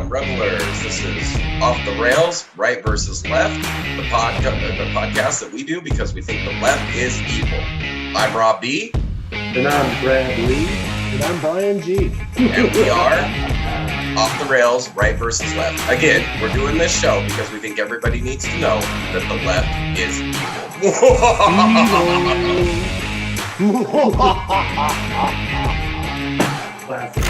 Revelers, this is Off the Rails, Right versus Left, the podcast that we do because we think the left is evil. I'm Rob B. And I'm Brad Lee. And I'm Brian G. And we are Off the Rails, Right versus Left. Again, we're doing this show because we think everybody needs to know that the left is evil. Classic.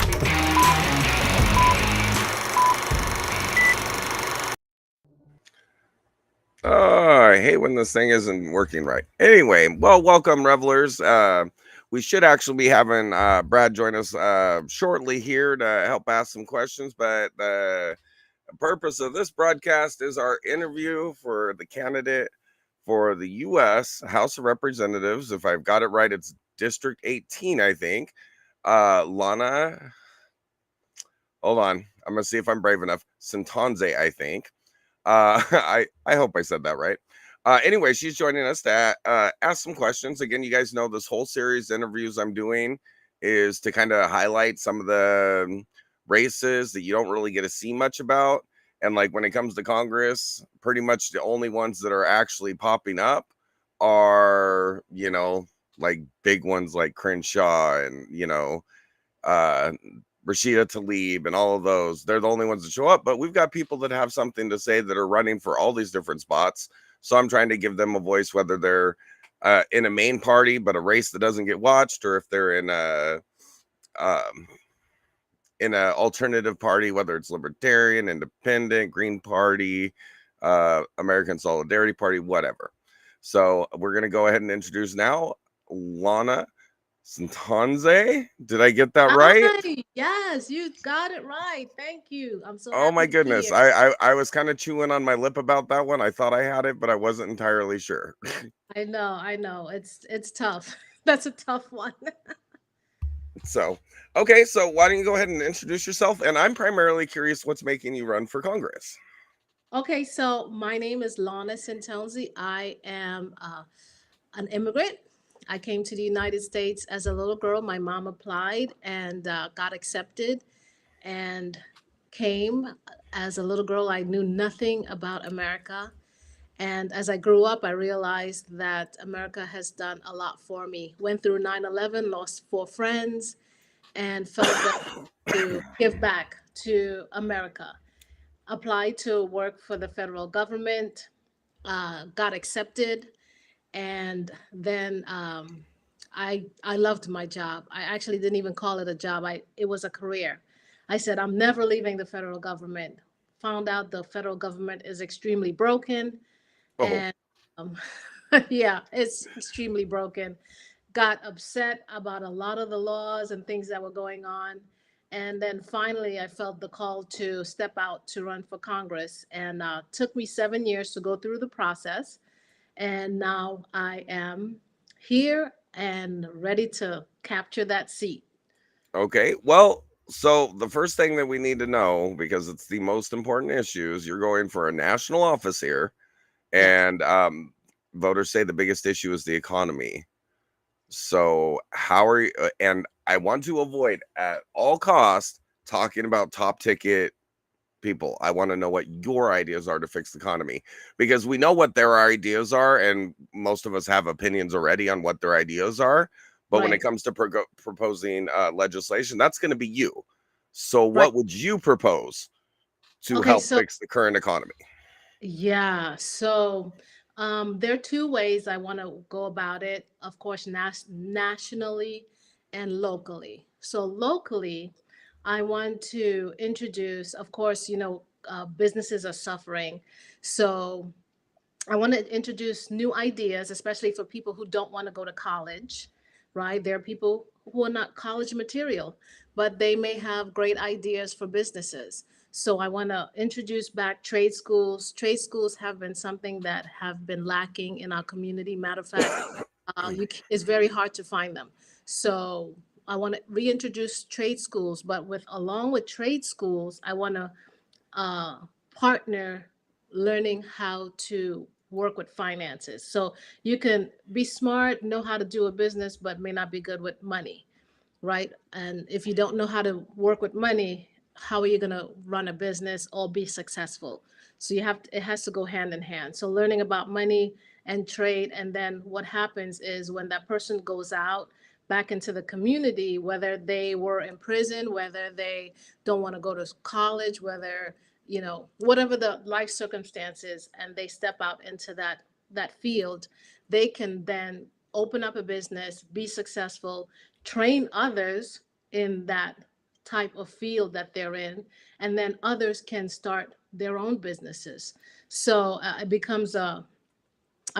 I hate when this thing isn't working right. Anyway, well, welcome, Revelers. We should actually be having Brad join us shortly here to help ask some questions, but the purpose of this broadcast is our interview for the candidate for the U.S. House of Representatives. If I've got it right, it's District 18, I think. Lana, hold on. I'm going to see if I'm brave enough. Centonze, I think. I hope I said that right. Anyway, she's joining us to ask some questions. Again, you guys know this whole series of interviews I'm doing is to kind of highlight some of the races that you don't really get to see much about. And like when it comes to Congress, pretty much the only ones that are actually popping up are, you know, like big ones like Crenshaw and, you know, Rashida Tlaib and all of those. They're the only ones that show up, but we've got people that have something to say that are running for all these different spots. So I'm trying to give them a voice, whether they're in a main party, but a race that doesn't get watched, or if they're in a alternative party, whether it's Libertarian, Independent, Green Party, American Solidarity Party, whatever. So we're going to go ahead and introduce now Lana Centonze. Did I get that right? Yes, you got it right. Thank you. I'm so Oh my happy to be goodness. here. I was kind of chewing on my lip about that one. I thought I had it, but I wasn't entirely sure. I know. It's tough. That's a tough one. So, okay, so why don't you go ahead and introduce yourself? And I'm primarily curious what's making you run for Congress. Okay, so my name is Lana Centonze. I am an immigrant. I came to the United States as a little girl. My mom applied and got accepted and came as a little girl. I knew nothing about America. And as I grew up, I realized that America has done a lot for me. Went through 9/11, lost 4 friends, and felt that to give back to America. Applied to work for the federal government, got accepted, and then I loved my job. I actually didn't even call it a job. It was a career. I said I'm never leaving the federal government. Found out the federal government is extremely broken, Oh, and um, yeah, it's extremely broken. Got upset about a lot of the laws and things that were going on. And then finally, I felt the call to step out to run for Congress. And took me 7 years to go through the process. And now I am here and ready to capture that seat. okay. Well, so the first thing that we need to know, because it's the most important issue, is you're going for a national office here. Yes. And voters say the biggest issue is the economy. So how are you? And I want to avoid at all costs talking about top ticket people. I want to know what your ideas are to fix the economy, because we know what their ideas are, and most of us have opinions already on what their ideas are. But when it Right. comes to proposing legislation, that's going to be you. So Right. what would you propose to Okay. help So, fix the current economy? yeah. So, there are two ways I want to go about it. Of course, nationally and locally. So, locally, I want to introduce, of course, businesses are suffering. So, I want to introduce new ideas, especially for people who don't want to go to college, right? There are people who are not college material, but they may have great ideas for businesses. So I want to introduce back trade schools. Trade schools have been something that have been lacking in our community. Matter of fact, it's very hard to find them. So I want to reintroduce trade schools, but with along with trade schools, I want to uh, partner learning how to work with finances. So you can be smart, know how to do a business, but may not be good with money, right? And if you don't know how to work with money, how are you going to run a business or be successful? So it has to go hand in hand. So learning about money and trade, and then what happens is when that person goes out back into the community, whether they were in prison, whether they don't want to go to college, whether whatever the life circumstances, and they step out into that field, they can then open up a business, be successful, train others in that type of field that they're in, and then others can start their own businesses. So it becomes a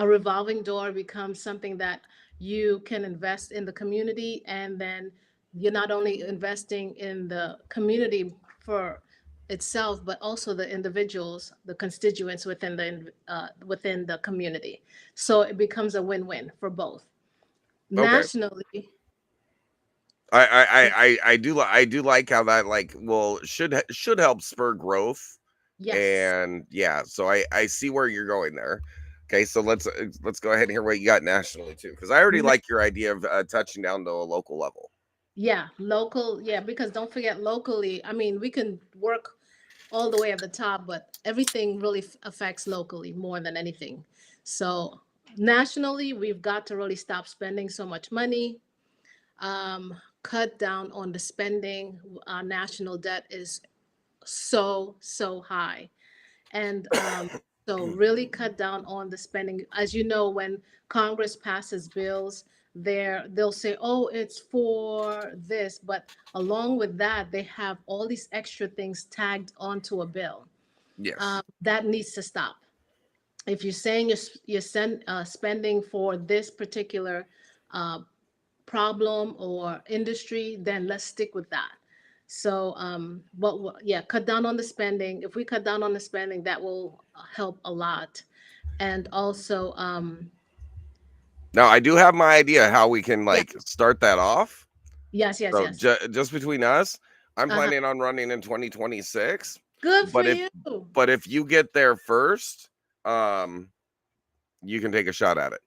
revolving door, becomes something that you can invest in the community, and then you're not only investing in the community for itself, but also the individuals, the constituents within the community. So it becomes a win-win for both. Okay. Nationally, I do like how that should help spur growth. yes. And yeah, so I see where you're going there. Okay, so let's go ahead and hear what you got nationally too, because I already Na- like your idea of touching down to a local level. yeah, local, yeah, because don't forget locally, I mean, we can work all the way at the top, but everything really affects locally more than anything. So nationally, we've got to really stop spending so much money, cut down on the spending. Our national debt is so high. And so really cut down on the spending. As you know, when Congress passes bills, they'll say, oh, it's for this, but along with that, they have all these extra things tagged onto a bill. Yes. That needs to stop. If you're saying spending for this particular uh, problem or industry, then let's stick with that. So, yeah, cut down on the spending. If we cut down on the spending, that will help a lot. And also, Now I do have my idea how we can yeah, start that off. yes, yes, So yes. just between us, I'm Uh-huh. planning on running in 2026. Good for But if you. but if you get there first, um, you can take a shot at it.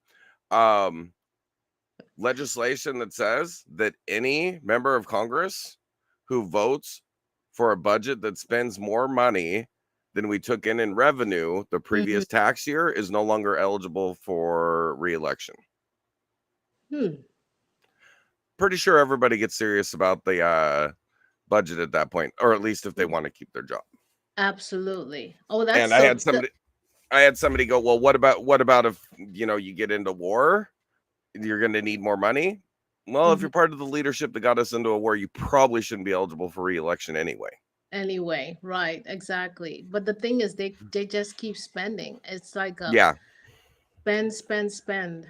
Legislation that says that any member of Congress who votes for a budget that spends more money than we took in revenue the Mhm. previous tax year is no longer eligible for reelection. Hmm. Pretty sure everybody gets serious about the budget at that point, or at least if they want to keep their job. Absolutely. Oh, that's And I had somebody go, well, what about if you get into war? You're going to need more money. Well, if Mhm. you're part of the leadership that got us into a war, you probably shouldn't be eligible for re-election anyway. Anyway, right, exactly. But the thing is, they just keep spending. It's like a Yeah, spend,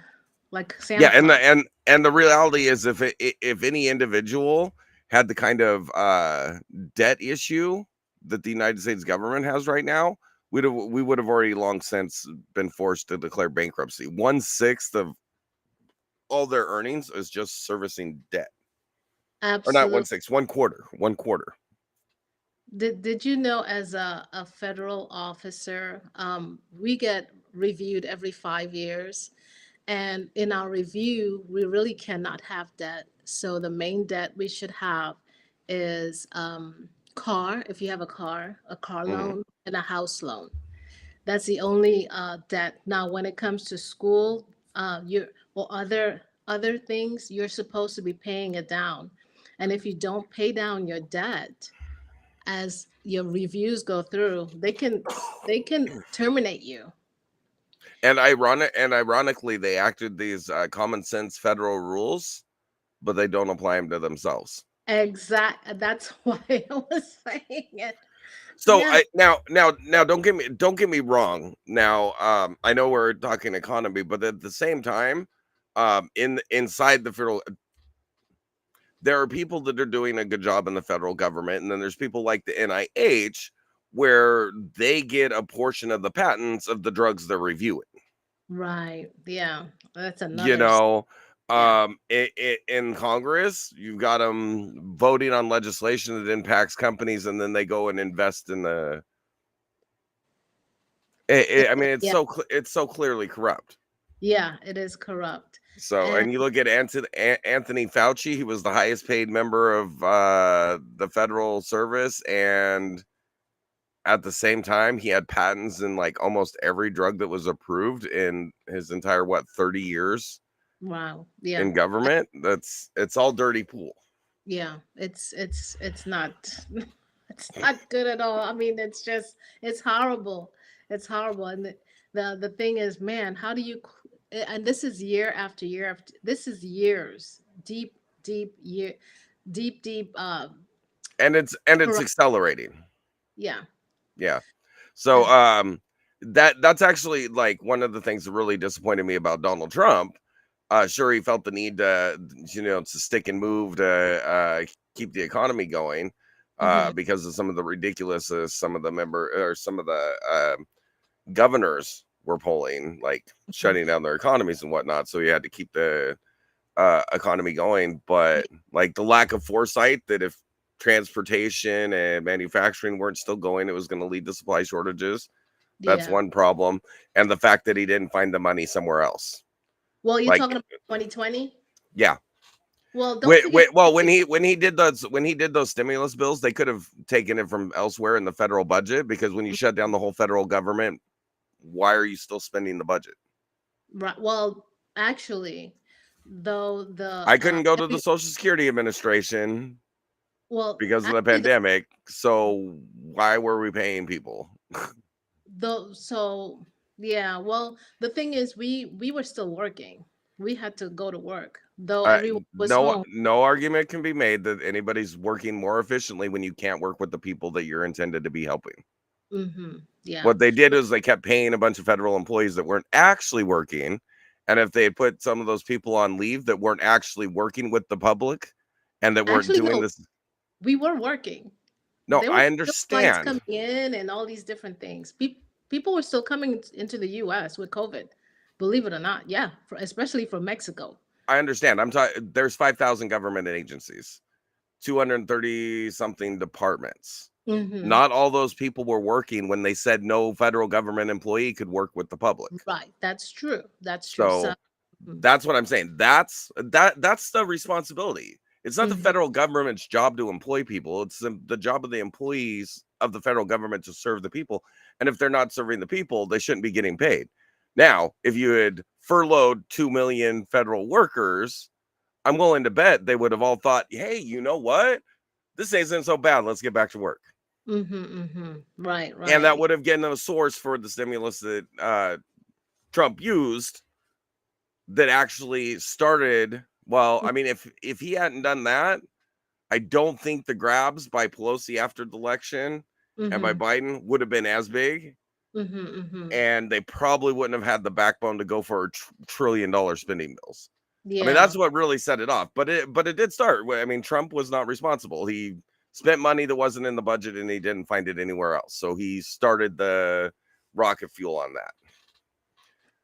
like yeah, Santa and Claus. the reality is, if any individual had the kind of debt issue that the United States government has right now, we would have already long since been forced to declare bankruptcy. 1/6 of all their earnings is just servicing debt, or not Absolutely. 1/6, 1/4, 1/4. Did you know, as a federal officer, we get reviewed every 5 years, and in our review, we really cannot have debt. So the main debt we should have is car, if you have a car Mhm. loan, and a house loan. That's the only debt. Now, when it comes to school, you or other things, you're supposed to be paying it down. And if you don't pay down your debt, as your reviews go through, they can terminate you. And ironically, they acted these common sense federal rules, but they don't apply them to themselves. Exact. That's why I was saying it. So Yeah. now don't get me wrong. Now I know we're talking economy, but at the same time, inside the federal, there are people that are doing a good job in the federal government, and then there's people like the NIH where they get a portion of the patents of the drugs they're reviewing. Right. Yeah. That's You another. know, Yeah. in Congress, you've got them voting on legislation that impacts companies, and then they go and invest in the. I mean, Yeah. it's so clearly corrupt. Yeah. It is corrupt. So, And and you look at Anthony Fauci, he was the highest paid member of the federal service, and at the same time, he had patents in like almost every drug that was approved in his entire 30 years wow. Yeah. in government. It's all dirty pool. Yeah. It's not it's not good at all. I mean, it's horrible. It's horrible. And the thing is, man, how do you and this is year after year after this is years deep, deep year deep And it's corrupt. accelerating. Yeah. Yeah. So And that's actually like one of the things that really disappointed me about Donald Trump. Sure, he felt the need to stick and move to keep the economy going mhm, because of some of the ridiculous some of the governors were polling, like mhm. shutting down their economies and whatnot. So he had to keep the economy going. But like the lack of foresight that if transportation and manufacturing weren't still going, it was going to lead to supply shortages. That's Yeah. one problem. And the fact that he didn't find the money somewhere else. Well, you're Like, talking about 2020. yeah. Well, don't forget. Well, when he did those stimulus bills, they could have taken it from elsewhere in the federal budget, because when you shut down the whole federal government, why are you still spending the budget? Right. Well, actually, though the I couldn't go to the Social Security Administration well, because of the actually, pandemic. So why were we paying people? so yeah. Well, the thing is, we were still working. We had to go to work, though everyone was No, home. no argument can be made that anybody's working more efficiently when you can't work with the people that you're intended to be helping. Yeah. What they did is they kept paying a bunch of federal employees that weren't actually working. And if they had put some of those people on leave that weren't actually working with the public and that weren't Actually, doing no, this. we were working. No, There were I still flights understand. coming in and all these different things. People were still coming into the U.S. with COVID. Believe it or not, yeah, especially from Mexico. I understand. I'm talking, there's 5,000 government agencies, 230 something departments. Hmm. Not all those people were working when they said no federal government employee could work with the public. Right. That's true. That's true. So, So that's what I'm saying. That's the responsibility. It's not the mhm. federal government's job to employ people. It's the job of the employees of the federal government to serve the people. And if they're not serving the people, they shouldn't be getting paid. Now, if you had furloughed 2 million federal workers, I'm willing to bet they would have all thought, hey, you know what? This isn't so bad. Let's get back to work. Right, And that right. would have given them a source for the stimulus that Trump used that actually started. Well, I mean, if he hadn't done that, I don't think the grabs by Pelosi after the election and by Mm-hmm. Biden would have been as big, Mm-hmm. and they probably wouldn't have had the backbone to go for $1 trillion spending bills. I mean, Yeah. that's what really set it off. But it did start. I mean, Trump was not responsible. He spent money that wasn't in the budget, and he didn't find it anywhere else. So he started the rocket fuel on that.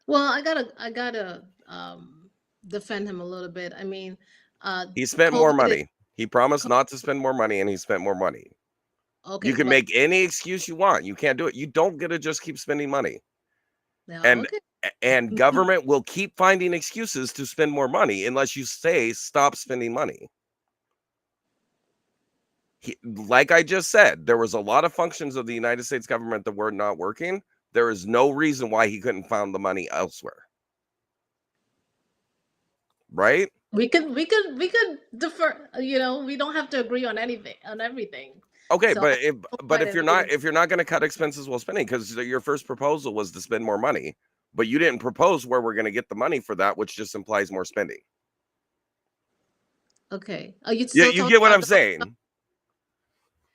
Well, I gotta defend him a little bit. I mean, uh He spent more COVID is money. He promised co- not to spend more money, and he spent more money. You okay, can but make any excuse you want. You can't do it. You don't get to just keep spending money. yeah, And okay. and government will keep finding excuses to spend more money unless you say stop spending money. Like I just said, there was a lot of functions of the United States government that were not working. There is no reason why he couldn't find the money elsewhere. Right? We could defer, we don't have to agree on anything on everything. Okay, So but if go but ahead if and you're not if you're not going to cut expenses while spending, because your first proposal was to spend more money, but you didn't propose where we're going to get the money for that, which just implies more spending. okay. Are you You still you talking get what about I'm the saying?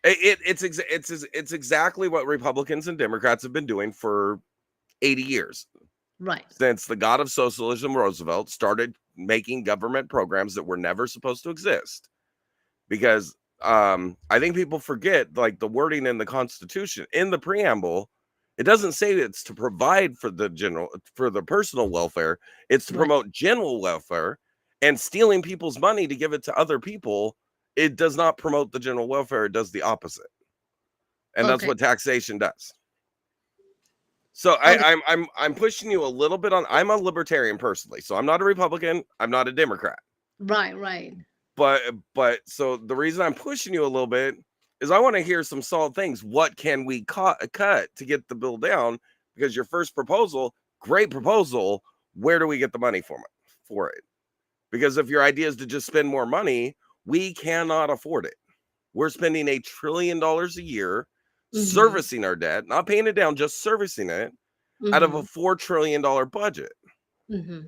It's exactly what Republicans and Democrats have been doing for 80 years. Right. Since the god of socialism, Roosevelt, started making government programs that were never supposed to exist. Because I think people forget, like, the wording in the Constitution, in the preamble, it doesn't say it's to provide for the personal welfare. It's to Right. promote general welfare, and stealing people's money to give it to other people, it does not promote the general welfare. It does the opposite. And that's Okay. what taxation does. So Okay. I'm pushing you a little bit on. I'm a libertarian personally, so I'm not a Republican. I'm not a Democrat. Right. Right. But so the reason I'm pushing you a little bit is I want to hear some solid things. What can we cut to get the bill down? Because your first proposal, great proposal. Where do we get the money for it? Because if your idea is to just spend more money, we cannot afford it. We're spending $1 trillion a year servicing our debt, not paying it down, just servicing it out of a $4 trillion budget. Mm-hmm.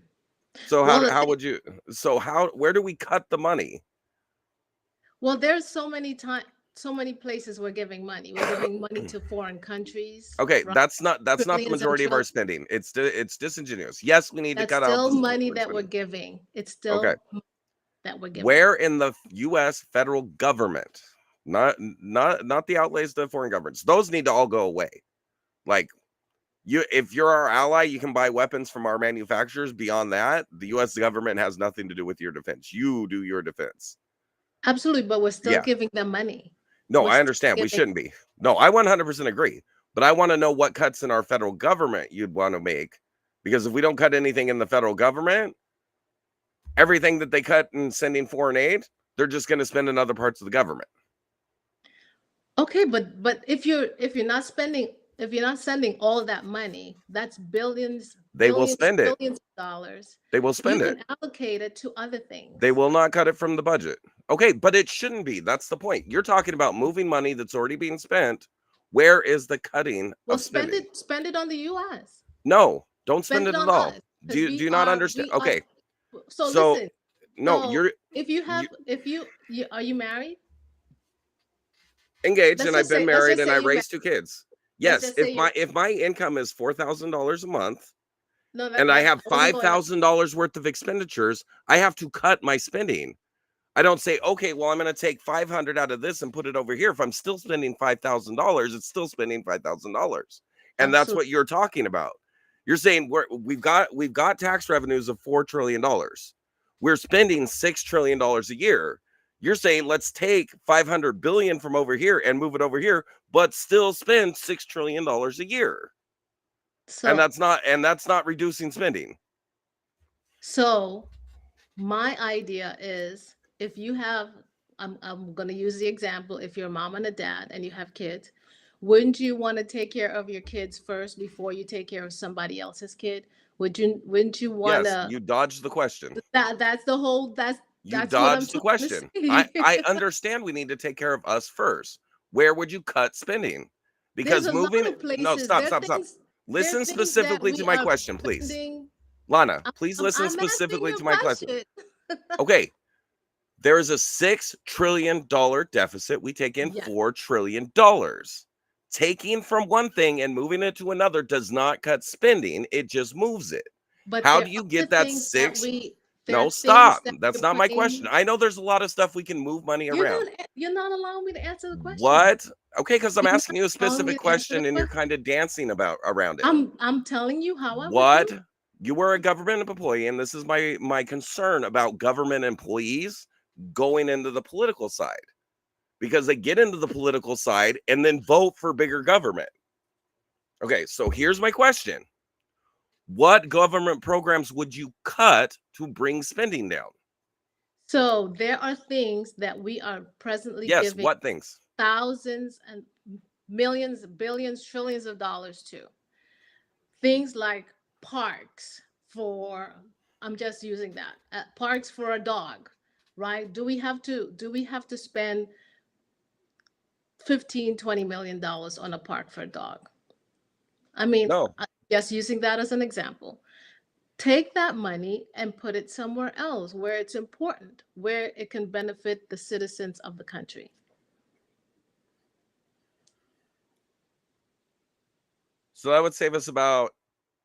So Well, how would you? So where do we cut the money? well, there's so many places we're giving money. We're giving money to foreign countries. Okay, Right? that's not the Trillions and majority of our trillions. spending. It's disingenuous. Yes, we need to That's cut out still the money superfluous that we're spending. giving. It's Okay, still money that we're giving. where in the U.S. federal government, not the outlays to foreign governments, those need to all go away. Like, if you're our ally, you can buy weapons from our manufacturers. Beyond that, the U.S. government has nothing to do with your defense. You do your defense. Absolutely, but we're still Yeah. giving them money. No, We're I still understand. We giving. shouldn't be. No, I 100% agree. But I want to know what cuts in our federal government you'd want to make. Because if we don't cut anything in the federal government, everything that they cut in sending foreign aid, they're just going to spend in other parts of the government. Okay, but if you're not sending all that money, that's billions, They will billions, spend it. billions of dollars. They will You spend it. can allocate it to other things. They will not cut it from the budget. Okay, but it shouldn't be. That's the point. You're talking about moving money that's already being spent. Where is the cutting Well, of spending? spend it on the U.S. No, don't spend Spend it it at on all. us. Do Because you not understand? Okay, So so listen. no, So if you have, you are you married? engaged and I've been Let's married just and say I you raised 2 kids. let's Yes, just say you if my income is $4,000 a month no and I that's have I wasn't going up. $5,000 worth of expenditures, I have to cut my spending. I don't say, okay, well, I'm going to take 500 out of this and put it over here. If I'm still spending $5,000, it's still spending $5,000. And that's Absolutely. what you're talking about. You're saying we've got tax revenues of $4 trillion. We're spending $6 trillion a year. You're saying let's take 500 billion from over here and move it over here, but still spend $6 trillion a year. And So that's not reducing spending. so my idea is if you have I'm going to use the example if you're a mom and a dad and you have kids, wouldn't you want to take care of your kids first before you take care of somebody else's kid? Wouldn't you want Yes, to you dodged the question. that's the whole You that's what I'm dodged the trying to question. say. I understand we need to take care of us first. Where would you cut spending? There's Because a lot moving of no, places. stop, stop, stop. There are Listen things that specifically to we my are question, please. spending. Lana, please listen I'm asking specifically you a to my question. question. Okay. There is a $6 trillion deficit. We take in Yes. $4 trillion. Taking from one thing and moving it to another does not cut spending. It just moves it. But How there do you are get other that things that six? there are No, things stop. that That's we're not my question. putting. I know there's a lot of stuff we can move money around. You're not allowing me to answer the question. What? Okay, because I'm You're asking you a not allowing me specific to answer the question and you're question. kind of dancing around it. I'm telling you how I would do What? it. You were a government employee, and this is my concern about government employees going into the political side, because they get into the political side and then vote for bigger government. Okay, so here's my question. What government programs would you cut to bring spending down? So there are things that we are presently Yes, giving what things? thousands and millions, billions, trillions of dollars to. Things like parks for, I'm just using that, parks for a dog, right? Do we have to spend 15-20 million dollars on a park for a dog? I mean, No. just using that as an example. Take that money and put it somewhere else where it's important, where it can benefit the citizens of the country. So that would save us about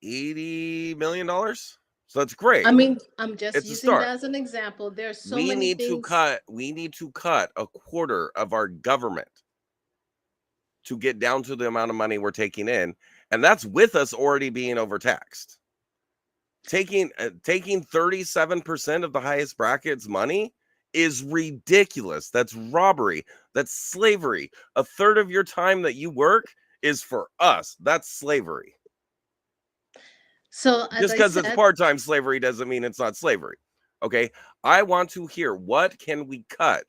$80 million. So that's I great. mean, I'm just It's a using that start. as an example. There's so We many need to things. cut a quarter of our government to get down to the amount of money we're taking in, and that's with us already being overtaxed. Taking 37% of the highest bracket's money is ridiculous. That's robbery. That's slavery. A third of your time that you work is for us. That's slavery. So as Just I because it's said, part-time slavery doesn't mean it's not slavery. Okay. I want to hear, what can we cut?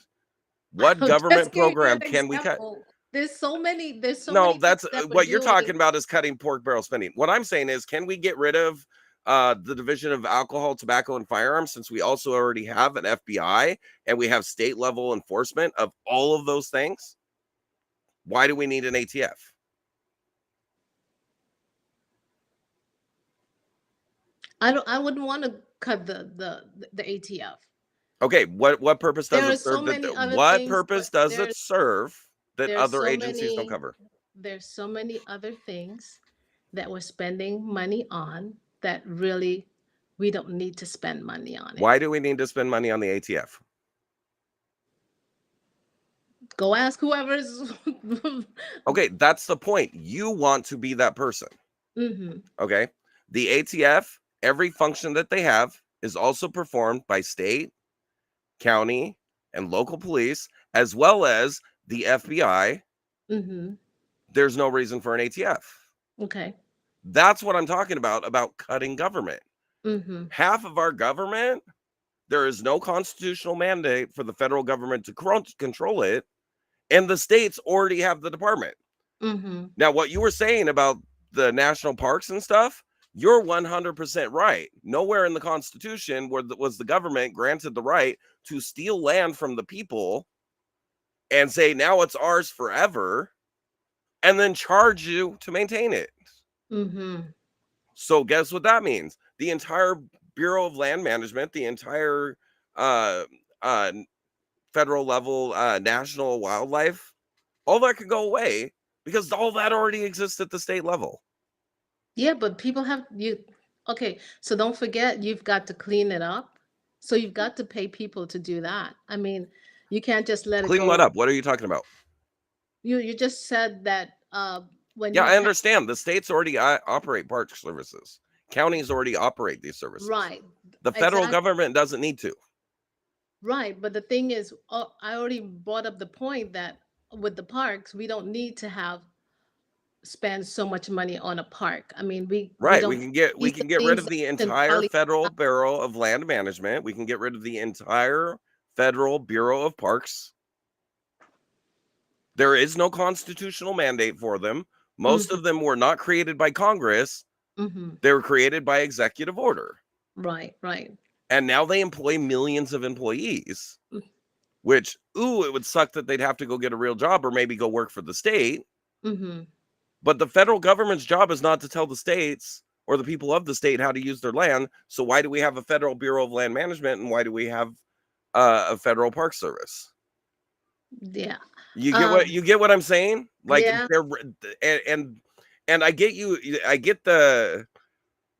What I'm government just giving you program an can we cut? example. There's so many No, things that's that we're what you're doing. talking about is cutting pork barrel spending. What I'm saying is, can we get rid of the Division of Alcohol, Tobacco, and Firearms, since we also already have an FBI and we have state level enforcement of all of those things? Why do we need an ATF? I wouldn't want to cut the ATF. Okay, what purpose does There it are so serve? many other What things, purpose but does it serve that there's other so agencies don't many cover? there's so many other things that we're spending money on that really we don't need to spend money on it. Why do we need to spend money on the ATF? Go ask whoever's. Okay, that's the point. You want to be that person. Hmm. Okay. The ATF, every function that they have is also performed by state, county, and local police, as well as the FBI. Hmm. There's no reason for an ATF. Okay. That's what I'm talking about cutting government. Hmm. Half of our government, there is no constitutional mandate for the federal government to control it, and the states already have the department. Hmm. Now, what you were saying about the national parks and stuff, you're 100% right. Nowhere in the Constitution was the government granted the right to steal land from the people and say, now it's ours forever, and then charge you to maintain it. Hmm. So guess what that means? The entire Bureau of Land Management, the entire uh, uh, federal level national wildlife, all that could go away because all that already exists at the state level. Yeah, but people have you. Okay, so don't forget you've got to clean it up. So you've got to pay people to do that. I mean, you can't just let it Clean what go. up? What are you talking about? You just said that when Yeah, you I have. understand. The states already operate park services. Counties already operate these services. Right, The federal exactly. government doesn't need to. Right, but the thing is, I already brought up the point that with the parks, we don't need to have spend so much money on a park. I mean, we Right. We don't. can get we These are can get rid things of that the we can entire probably. Federal Bureau of Land Management. We can get rid of the entire Federal Bureau of Parks. There is no constitutional mandate for them. Most Hmm. of them were not created by Congress. Hmm. They were created by executive order. Right, right. And now they employ millions of employees, which, it would suck that they'd have to go get a real job or maybe go work for the state. Hmm. But the federal government's job is not to tell the states or the people of the state how to use their land. So why do we have a Federal Bureau of Land Management, and why do we have a federal park service? Yeah. You Um, get what I'm saying? Like yeah. they're and I get you. I get the,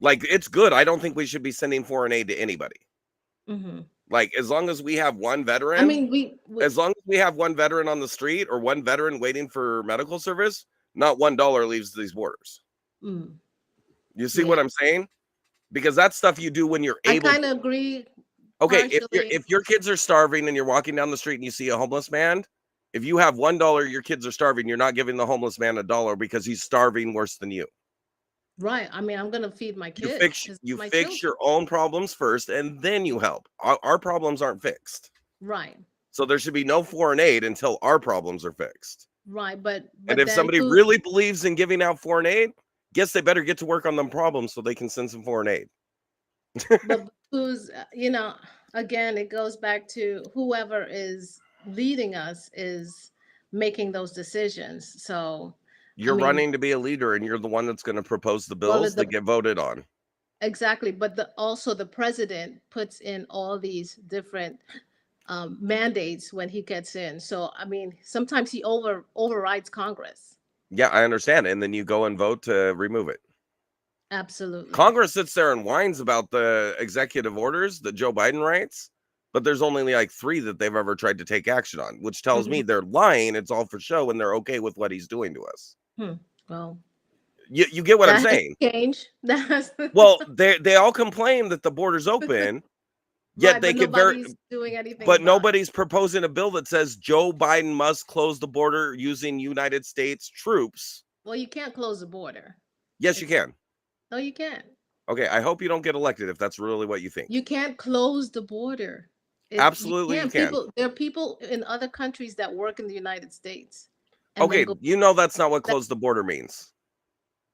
like, it's good. I don't think we should be sending foreign aid to anybody. Hmm. Like, as long as we have one I veteran, mean, we as long as we have one veteran on the street or one veteran waiting for medical service, not $1 leaves these borders. mm, You see what yeah. I'm saying? Because that's stuff you do when you're I able kind to. of agree Okay, partially. if your kids are starving and you're walking down the street and you see a homeless man, if you have $1, your kids are starving, you're not giving the homeless man $1 because he's starving worse than you. Right. I mean, I'm gonna feed my You kids fix because you my fix children. your own problems first, and then you help. Our problems aren't fixed, Right. so there should be no foreign aid until our problems are fixed. Right. But And but if then somebody who? really believes in giving out foreign aid, guess they better get to work on them problems so they can send some foreign aid. But who's? Again, it goes back to whoever is leading us is making those decisions. So, I You're mean, running to be a leader, and you're the one that's going to propose the well, bills that get voted on. exactly. But also the president puts in all these different mandates when he gets in. So, I mean, sometimes he overrides Congress. Yeah, I understand. And then you go and vote to remove it. Absolutely. Congress sits there and whines about the executive orders that Joe Biden writes, but there's only like 3 that they've ever tried to take action on, which tells me Mhm. they're lying. It's all for show, and they're okay with what he's doing to us. Well, You get what I'm that has saying? changed. That's Well, they all complain that the border's open, yet right, they but could very, nobody's doing anything but about it. nobody's proposing a bill that says Joe Biden must close the border using United States troops. Well, you can't close the border. Yes, you It's can. no, you can't. Okay, I hope you don't get elected if that's really what you think. You can't close the border. You Absolutely, you can't. can. There are people in other countries that work in the United States, and then Okay, go. you know that's not what That, close the border means.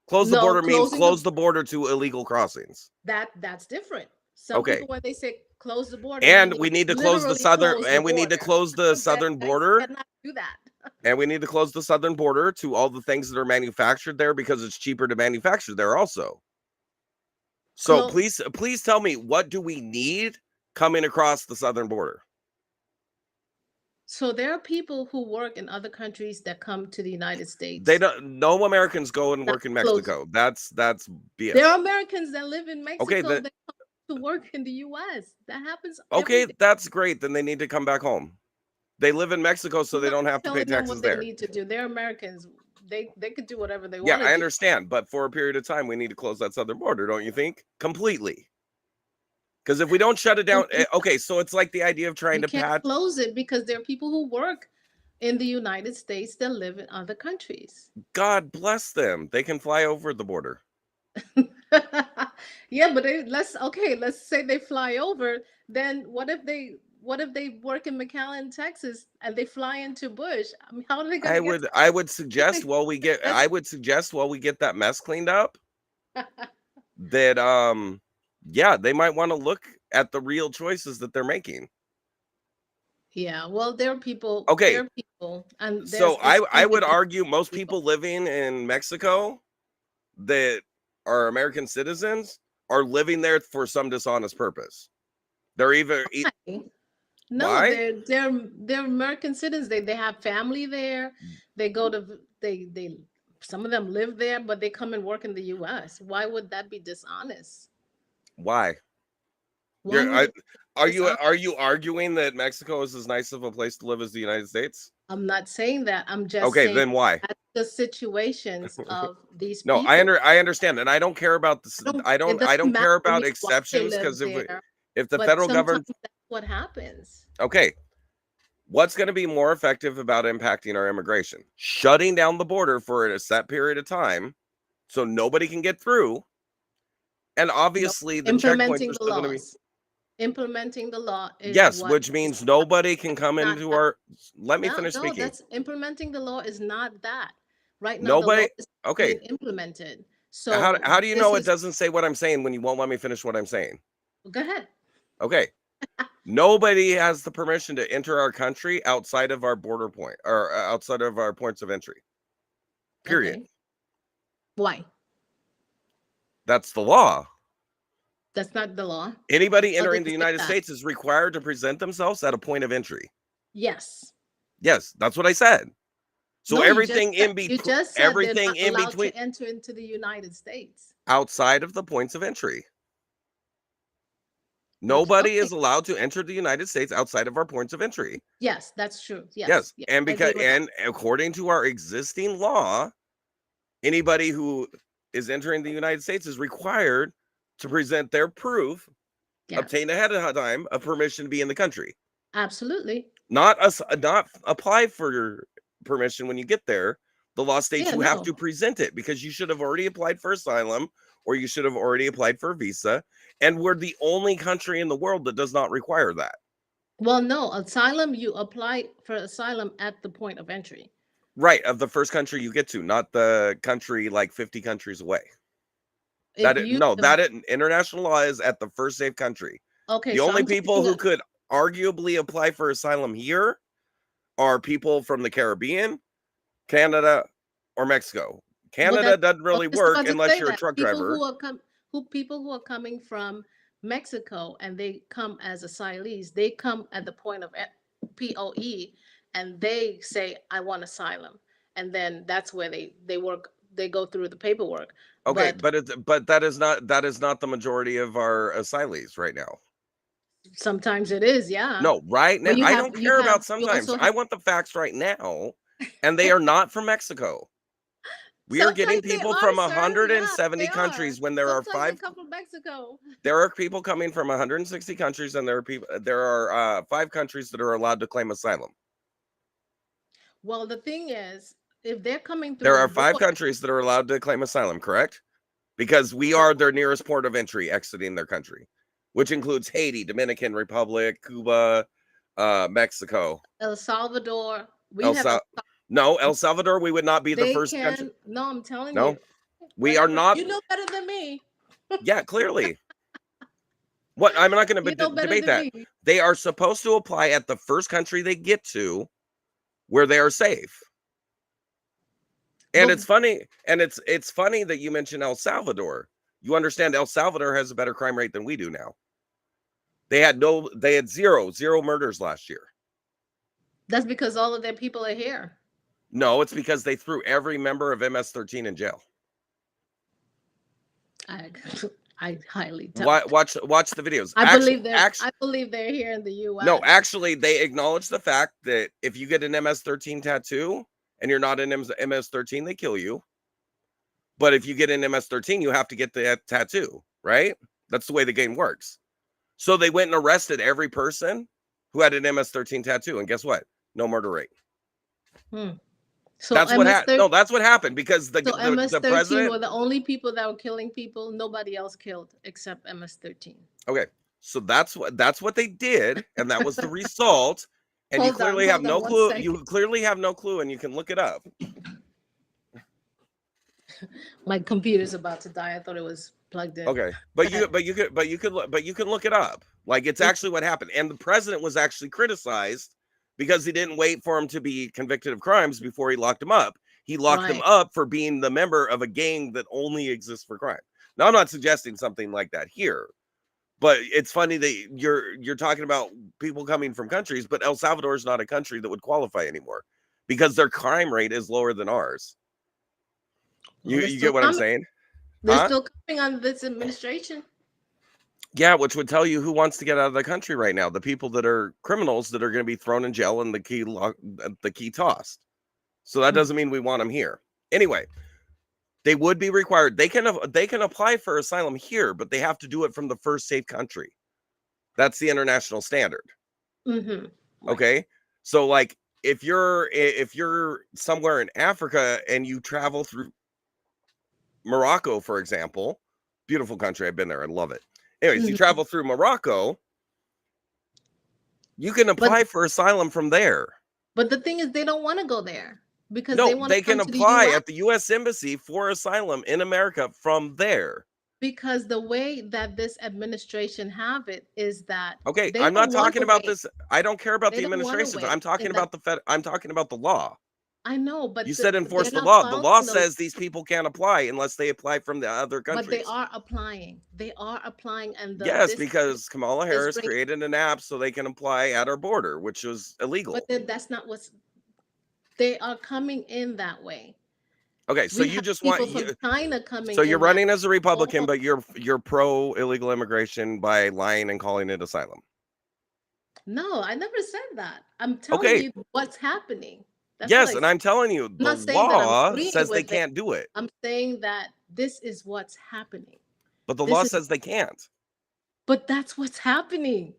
Close the no, border means closing the close the border to illegal crossings. that's different. Some Okay. people, when they say close the border, And meaning we need to close the literally southern close the and we need to border. close the That southern you border cannot do that. and we need to close the southern border to all the things that are manufactured there because it's cheaper to manufacture there also. So Close. please tell me, what do we need coming across the southern border? So there are people who work in other countries that come to the United They States. don't, no Americans go and Not work in close. Mexico. That's There BS. are Americans that live in Okay, Mexico that that come to work in the U.S. That happens every okay, day. that's great. Then they need to come back home. They live in Mexico so I'm they not don't have to pay telling them taxes what they there. need to do. They're Americans. They could do whatever they Yeah, want to I do. understand, but for a period of time we need to close that southern border, don't you think? Completely. Because if we don't shut it down, okay, so it's like the idea of trying You to can't patch. close it because there are people who work in the United States that live in other countries. God bless them. They can fly over the border. Yeah, but let's say they fly over. Then what if they work in McAllen, Texas, and they fly into Bush? I mean, how are they going I to get would I would suggest while we get that's that mess cleaned up that yeah, they might want to look at the real choices that they're making. yeah, well, there Okay, are people, and so there's the I same thing would with argue most people. people living in Mexico that are American citizens are living there for some dishonest purpose. They're either No, why? they're American citizens. They have family there. They go to they some of them live there, but they come and work in the U.S. Why would that be dishonest? Why? Why You're would it be dishonest? are you arguing that Mexico is as nice of a place to live as the United States? I'm not saying that. I'm just Okay, saying then why? that's the situations of these No, people. I understand, and I don't care about this. It I doesn't don't matter care to about me why they exceptions live because there, if the but federal sometimes government, that's what happens. okay, what's going to be more effective about impacting our immigration? Shutting down the border for a set period of time so nobody can get through, and No, obviously the checkpoints implementing are the still going to be. laws. Implementing the law is Yes, what which is means nobody can come not into that. our. Let me No, finish no, speaking. that's implementing the law is not that. Right now, the law Nobody. is being Okay, implemented. So how do you this know it is, doesn't say what I'm saying when you won't let me finish what I'm saying? go ahead. Okay, nobody has the permission to enter our country outside of our border point or outside of our points of entry. Period. Okay. Why? That's the law. That's not the law. Anybody Or entering does the it say United that? States is required to present themselves at a point of entry. Yes. Yes, that's what I said. So No, you just said they're everything not in allowed between to enter into the United States. outside of the points of entry. Which Nobody okay. is allowed to enter the United States outside of our points of entry. Yes, that's true. Yes. Yes, Yes. and I agree with that. according to our existing law, anybody who is entering the United States is required to present their proof Yes. obtained ahead of time of permission to be in the country. Absolutely. Not apply for your permission when you get there. The law states Yeah, you have no. to present it because you should have already applied for asylum or you should have already applied for a visa. And we're the only country in the world that does not require that. Well, no, asylum, you apply for asylum at the point of entry. Right, of the first country you get to, not the country like 50 countries away. If you International law is at the first safe country. okay, The so only I'm people taking who could arguably apply for asylum here are people from the Caribbean, Canada, or Mexico. well Canada that doesn't I was really just work about to unless say you're a that truck people driver. who are people who are coming from Mexico and they come as asylees, they come at the point of POE and they say I want asylum. and then that's where they work. They go through the paperwork. Okay, But but that is not the majority of our asylees right now. sometimes it is, yeah. No, right now But I don't care about you sometimes. also I have want the facts right now, and they are not from Mexico. We are getting sometimes they people are, from sir. Yeah, 170 they are. countries when there are Sometimes they five. come from Mexico. There are people coming from 160 countries, and there are 5 countries that are allowed to claim asylum. Well, the thing is, if they're coming through There the are 5 border, countries that are allowed to claim asylum, correct? Because we are their nearest port of entry exiting their country, which includes Haiti, Dominican Republic, Cuba, Mexico. El Salvador, we El have Sa- no, El Salvador, we would not be the they first country. can. No, I'm telling No, you, we are whatever. not. You know better than me. Yeah, clearly. What? I'm not going You to know better debate than that. me. They are supposed to apply at the first country they get to where they are safe. And But it's funny, and it's funny that you mentioned El Salvador. You understand El Salvador has a better crime rate than we do now. They had zero murders last year. that's because all of their people are here. No, it's because they threw every member of MS-13 in jail. I I highly doubt. Watch the videos. I believe they're here in the U.S. No, actually, they acknowledge the fact that if you get an MS-13 tattoo and you're not an MS-13, they kill you. But if you get an MS-13, you have to get the tattoo, right? That's the way the game works. So they went and arrested every person who had an MS-13 tattoo, and guess what? No murder rate. So That's what happened. No, that's what happened because the MS-13 president were the only people that were killing people. Nobody else killed except MS-13. Okay, so that's what they did, and that was the result. And you Hold on, clearly have hold on no one clue. second. You clearly have no clue, and you can look it up. My computer's about to die. I thought it was plugged in. Okay, but you can look it up. Like it's actually what happened, and the president was actually criticized because he didn't wait for him to be convicted of crimes before he locked him up. He locked him up for being the member of a gang that only exists for crime. Now, I'm not suggesting something like that here, but it's funny that you're talking about people coming from countries, but El Salvador is not a country that would qualify anymore because their crime rate is lower than ours. You get what I'm saying? They're still coming under this administration. Yeah, which would tell you who wants to get out of the country right now. The people that are criminals that are going to be thrown in jail and the key tossed. So that doesn't mean we want them here. Anyway, they would be required. They can apply for asylum here, but they have to do it from the first safe country. That's the international standard. Mm-hmm. Okay, so like if you're somewhere in Africa and you travel through Morocco, for example, beautiful country. I've been there. I love it. Anyways, you travel through Morocco, you can apply for asylum from there. But the thing is, they don't want to go there because they can apply at the U.S. Embassy for asylum in America from there. Because the way that this administration have it is that okay, I'm not talking about this. I don't care about the administration. I'm talking about I'm talking about the law. I know, but you said enforce the law. The law says these people can't apply unless they apply from the other countries. But they are applying. They are applying, and yes, because Kamala Harris created an app so they can apply at our border, which was illegal. But then that's not what's. They are coming in that way. Okay, so you just want China coming. So you're running as a Republican, but you're pro illegal immigration by lying and calling it asylum. No, I never said that. I'm telling you what's happening. That's yes, and I'm telling you, the law says they can't do it. I'm saying that this is what's happening. But the law says they can't. But that's what's happening.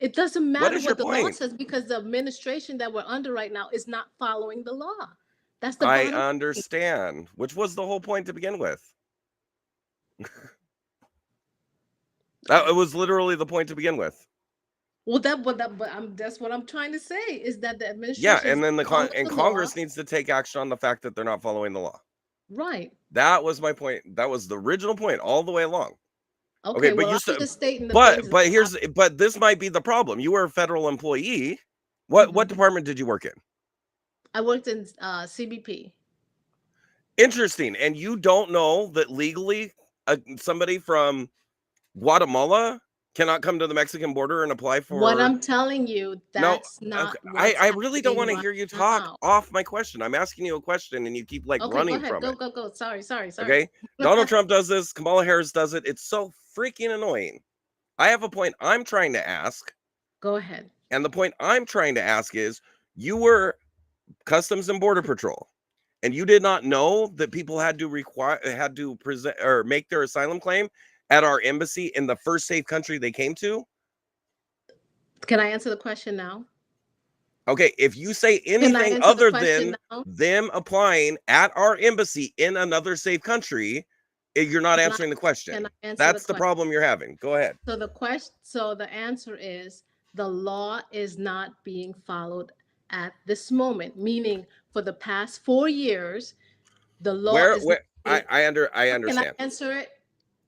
It doesn't matter what the law point? says because the administration that we're under right now is not following the law. That's the I understand, which was the whole point to begin with. It was literally the point to begin with. Well, that's what I'm trying to say is that the administration. Yeah, and then Congress needs to take action on the fact that they're not following the law. Right. That was my point. That was the original point all the way along. Okay, but but this might be the problem. You were a federal employee. What department did you work in? I worked in CBP. Interesting. And you don't know that legally somebody from Guatemala cannot come to the Mexican border and apply What for. I'm telling you, No, that's not okay. what's I really don't want happening to right hear you talk now. off my question. I'm asking you a question and you keep like Okay, go running ahead. from it. Go. Sorry. Okay. Donald Trump does this. Kamala Harris does it. It's so freaking annoying. I have a point I'm trying to ask. Go ahead. And the point I'm trying to ask is you were Customs and Border Patrol, and you did not know that people had to present or make their asylum claim at our embassy in the first safe country they came to. Can I answer the question now? Okay, if you say Can I anything answer the other question than now? them applying at our embassy in another safe country, you're not Can I, answering the can question. I answer That's the the question? problem you're having. Go ahead. So the answer is the law is not being followed at this moment, meaning for the past 4 years, the law is not Where being. I Can I understand. answer it?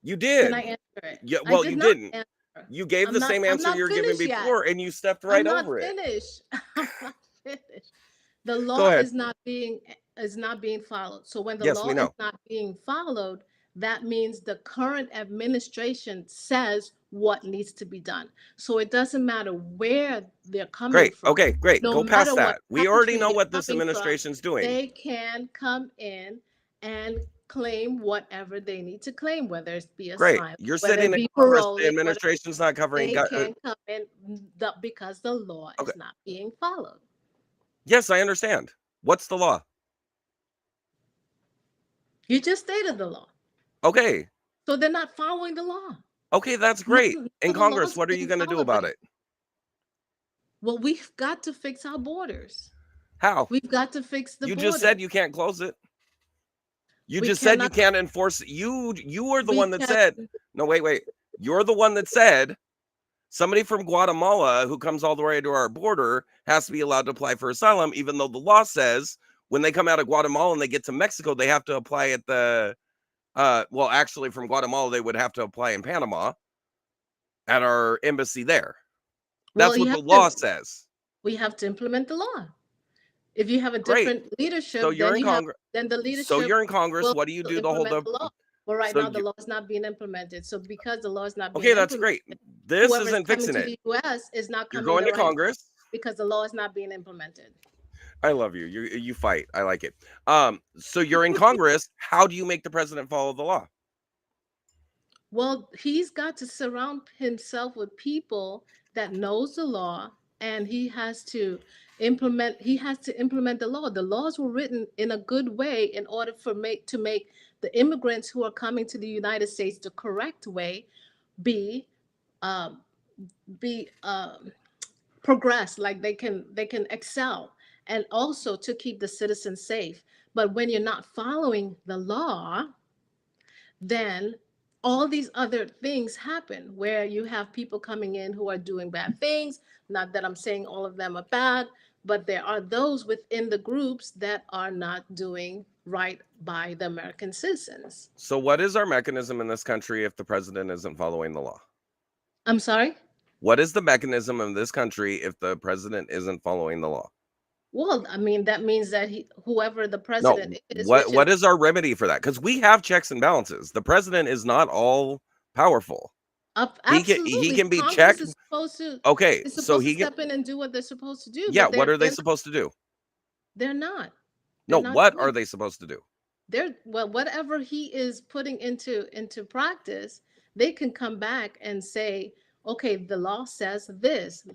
You Can I did. answer it? Yeah, I well, did you not didn't. answer. You gave the same I'm answer not you were giving finished yet. before, and you stepped I'm right not over it. finished. I'm not finished. The Go law ahead. is not being followed. So when the Yes, we law is know. not being followed, that means the current administration says what needs to be done. So it doesn't matter where they're coming Great. from. Okay, great. No Go past matter what that. We already country know what they're this coming from, administration's doing. they can come in and claim whatever they need to claim, whether it be Great. asylum, You're whether sitting it in be Congress. The paroling, whether administration's not covering. they can come in because the law Okay. is not being followed. Yes, I understand. What's the law? You just stated the law. Okay. So they're not following the law. Okay, that's None great. In of the Congress, laws what are you being going to do followed. about it? Well, we've got to fix our borders. How? We've got to fix the You border. just said you can't close it. You We just said you cannot. can't enforce it. You were the We one that can. said, no, wait. You're the one that said somebody from Guatemala who comes all the way to our border has to be allowed to apply for asylum, even though the law says when they come out of Guatemala and they get to Mexico, they have to apply at the, well, actually from Guatemala, they would have to apply in Panama at our embassy there. Well, That's what the law says. We have to implement the law. If you have a Great. different leadership, So you're then in Congress. then the leadership. So you're in Congress. will What do you do the implement whole law. Well, right so now the law is not being implemented. So because the law is not being Okay, that's implemented, great. This whoever is isn't coming fixing to it. the U.S. is not You're coming going the to right Congress because the law is not being implemented. I love you. You fight. I like it. So you're in Congress. How do you make the president follow the law? Well, he's got to surround himself with people that knows the law, and he has to implement the law. The laws were written in a good way in order to make the immigrants who are coming to the United States the correct way be um, be progress, like they can excel, and also to keep the citizens safe. But when you're not following the law, then all these other things happen where you have people coming in who are doing bad things. Not that I'm saying all of them are bad, but there are those within the groups that are not doing right by the American citizens. So what is our mechanism in this country if the president isn't following the law? I'm sorry? What is the mechanism in this country if the president isn't following the law? Well, I mean, that means that whoever the No, president is, what is our remedy for that? Because we have checks and balances. The president is not all powerful. absolutely, He can be Congress checked. is supposed to Okay, so he can. step in and do what they're supposed to do. Yeah, but what are they supposed to do? they're not. No, They're not what doing are it. they supposed to do? Well, whatever he is putting into practice, they can come back and say, okay, the law says this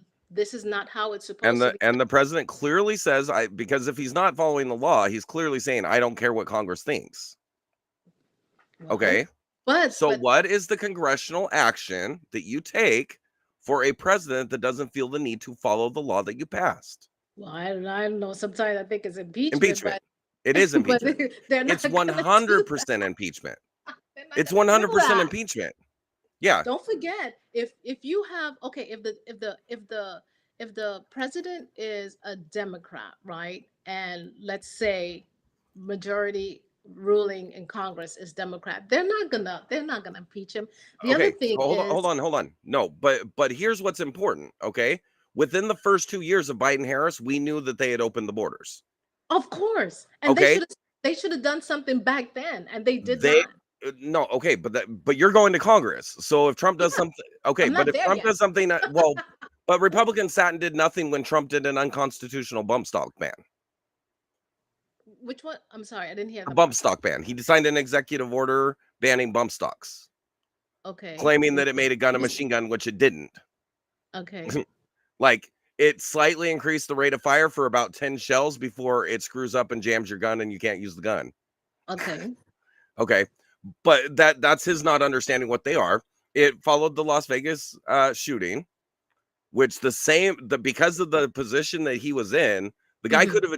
is not how it's supposed to be. And the president clearly says, because if he's not following the law, he's clearly saying, I don't care what Congress thinks. Well, Okay. but What is the congressional action that you take for a president that doesn't feel the need to follow the law that you passed? well, I don't know. Sometimes I think it's Impeachment. It is but impeachment. they're not It's gonna do 100% impeachment. They're not It's gonna do 100% that. impeachment. Yeah. Don't forget, if you have, okay, if the president is a Democrat, right, and let's say majority ruling in Congress is Democrat, they're not gonna impeach him. The other Okay. thing So is, hold on. No, but here's what's important. Okay. Within the first 2 years of Biden Harris, we knew that they had opened the borders. of course, and Okay. they should have done something back then, and they did They not. no, okay, but you're going to Congress. So if Trump does Yeah, something, okay, I'm but not if there Trump yet. does something that, well, but Republicans sat and did nothing when Trump did an unconstitutional bump stock ban. Which one? I'm sorry, I didn't hear A the bump part. stock ban. He signed an executive order banning bump stocks, Okay. claiming that it made a gun a Just machine gun, which it didn't. okay. Like it slightly increased the rate of fire for about 10 shells before it screws up and jams your gun and you can't use the gun. Okay. Okay. But that's his not understanding what they are. It followed the Las Vegas shooting, which because of the position that he was in, the guy Mm-hmm. could have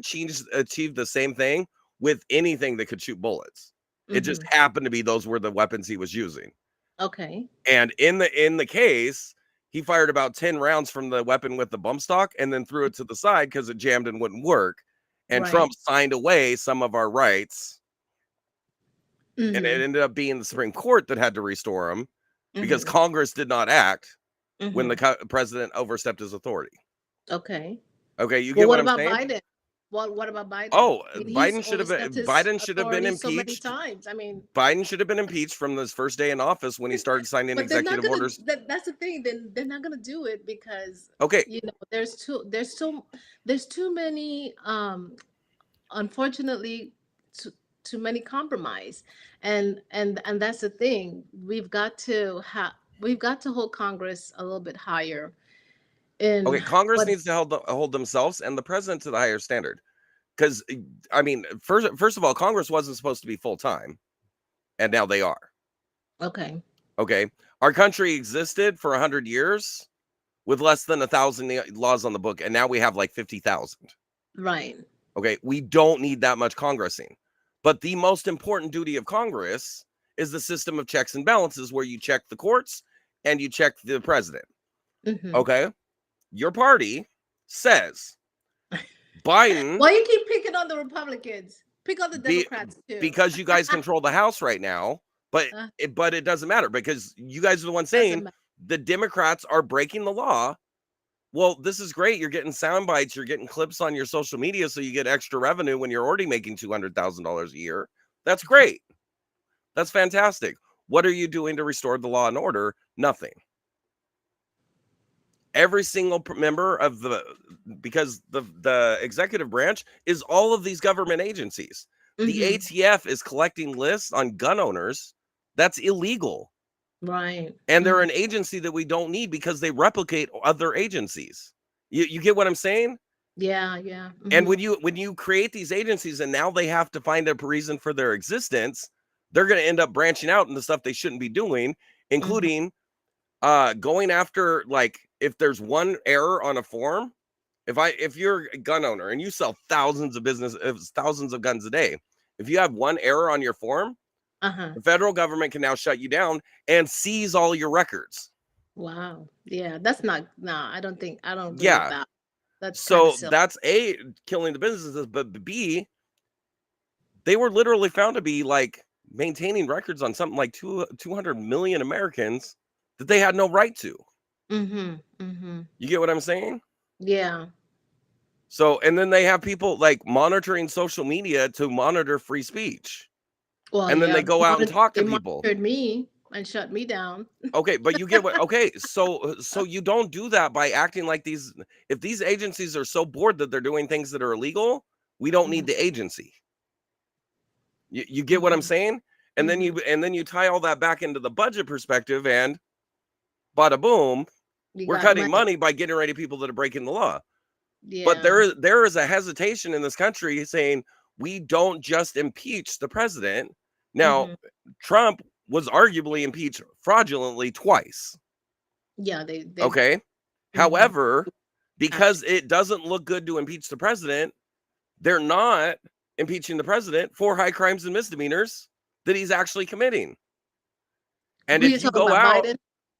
achieved the same thing with anything that could shoot bullets. It just Mm-hmm. happened to be those were the weapons he was using. Okay. And in the case, he fired about 10 rounds from the weapon with the bump stock and then threw it to the side because it jammed and wouldn't work. And Right. Trump signed away some of our rights. And it Mm-hmm. ended up being the Supreme Court that had to restore them because Mm-hmm. Congress did not act when the Mm-hmm. president overstepped his authority. Okay. Okay, you Well, get what what I'm about saying? Biden? What about Biden? Oh, I mean, he's overstepped his Biden should have been authority so many impeached. times. I mean, Biden should have been impeached from his first day in office when he started signing but they're not executive gonna. orders. That's the thing. Then they're not gonna do it because Okay, there's too many. Unfortunately, too many compromise, and that's the thing. We've got to hold Congress a little bit higher in okay, Congress what. needs to hold themselves and the president to the higher standard. Because I mean, first of all, Congress wasn't supposed to be full time, and now they are. Okay. Okay, our country existed for 100 years with less than 1,000 laws on the book, and now we have like 50,000. Right. Okay, we don't need that much Congressing, but the most important duty of Congress is the system of checks and balances, where you check the courts and you check the president. Mm-hmm. Okay, your party says Biden Why you keep picking on the Republicans? Pick on the be Democrats too. because you guys control the House right now, but Uh, it doesn't matter because you guys are the ones doesn't saying matter. the Democrats are breaking the law. Well, this is great. You're getting sound bites, you're getting clips on your social media, so you get extra revenue when you're already making $200,000 a year. That's great. That's fantastic. What are you doing to restore the law and order? Nothing. Every single member of because the executive branch is all of these government agencies. The Mm-hmm. ATF is collecting lists on gun owners. That's illegal. Right. And they're Mm-hmm. an agency that we don't need because they replicate other agencies. You get what I'm saying? Yeah. Yeah. And Mm-hmm. when you create these agencies and now they have to find a reason for their existence, they're going to end up branching out into stuff they shouldn't be doing, Mm-hmm. including going after, like, if there's one error on a form. If you're a gun owner and you sell thousands of guns a day, if you have one error on your form, Uh-huh. the federal government can now shut you down and seize all your records. Wow. Yeah. That's not. Nah. I don't agree with Yeah. that. That's kind of So silly. that's A, killing the businesses, but B, they were literally found to be like maintaining records on something like 200 million Americans that they had no right to. Mm-hmm. Mm-hmm. You get what I'm saying? Yeah. So, and then they have people like monitoring social media to monitor free speech. Well, And then yeah. they go out and talk They to people. monitored me and shut me down. Okay, but you get what, okay, so you don't do that by acting like if these agencies are so bored that they're doing things that are illegal, we don't need Mhm. the agency. You get what I'm Mhm. saying? And then Mhm. you tie all that back into the budget perspective, and bada boom, You we're got cutting money. money by getting rid of people that are breaking the law. But Yeah. there is a hesitation in this country saying we don't just impeach the president. Now, Mhm. Trump was arguably impeached fraudulently twice. Yeah. They. Okay. Mhm. However, Have to. because it doesn't look good to impeach the president, they're not impeaching the president for high crimes and misdemeanors that he's actually committing. And Who you if you talking go about? out,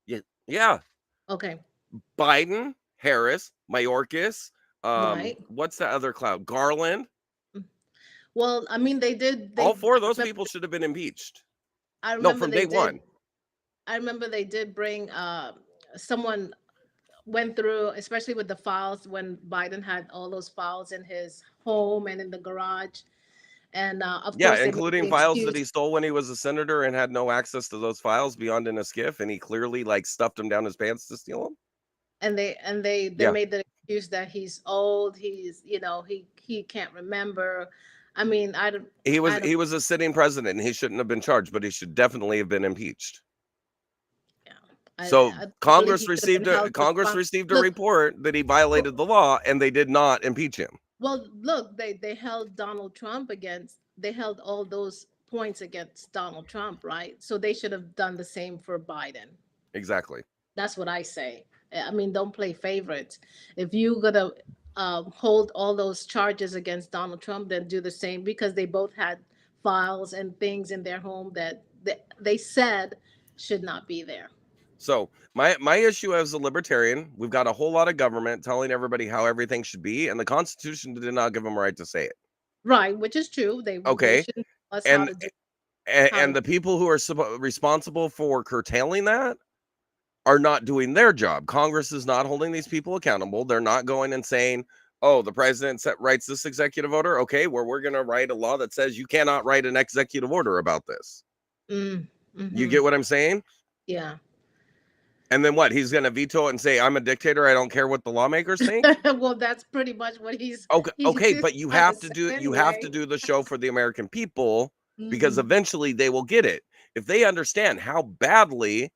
Biden? yeah, Okay. Biden, Harris, Mayorkas, Right. what's that other cloud? Garland. Mm. Well, I mean, they did. All They. four of those people should have been impeached. I No, remember from they day did. one. I remember they did bring. Someone went through, especially with the files when Biden had all those files in his home and in the garage. And of Yeah, course, they made including the files that excuse. he stole when he was a senator and had no access to those files beyond in a skiff, and he clearly like stuffed them down his pants to steal them. And they Yeah, made the excuse that he's old. He's, he can't remember. I mean, I don't. he was a sitting president, and he shouldn't have been charged, but he should definitely have been impeached. Yeah, So I believe he should have been held Congress responsible. received a Look, report that he w- violated the law, and they did not impeach him. well, look, they held Donald Trump against. They held all those points against Donald Trump, right? So they should have done the same for Biden. Exactly. That's what I say. I mean, don't play favorites. If you're gonna hold all those charges against Donald Trump, then do the same, because they both had files and things in their home that they said should not be there. So my issue as a libertarian, we've got a whole lot of government telling everybody how everything should be, and the Constitution did not give them a right to say it. Right, which is true. They Okay, shouldn't tell us how and to do how and to. the people who are responsible for curtailing that are not doing their job. Congress is not holding these people accountable. They're not going and saying, "Oh, the president writes this executive order. Okay, we're going to write a law that says you cannot write an executive order about this." Mm, You mm-hmm. get what I'm saying? Yeah. And then what? He's going to veto it and say, "I'm a dictator. I don't care what the lawmakers think." Well, that's pretty much what Okay, he's okay, but trying to say you have to anyway. do the show for the American people, because Hmm. eventually they will get it. If they understand how badly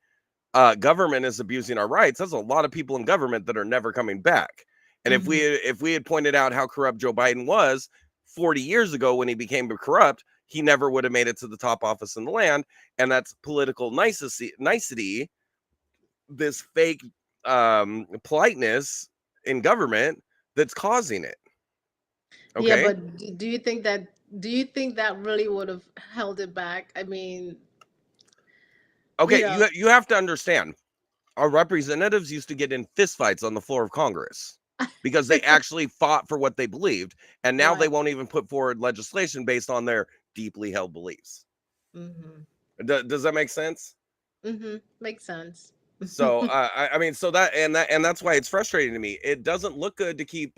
government is abusing our rights, there's a lot of people in government that are never coming back. And Hmm. if we had pointed out how corrupt Joe Biden was 40 years ago when he became corrupt, he never would have made it to the top office in the land. And that's political nicety, this fake politeness in government that's causing it. Yeah, Okay. but do you think that really would have held it back? I mean, you Okay, know, you have to understand, our representatives used to get in fistfights on the floor of Congress because they actually fought for what they believed, and now they right. won't even put forward legislation based on their deeply held beliefs. Hmm. Does that make sense? Makes sense. So I mean, so that's why it's frustrating to me. It doesn't look good to keep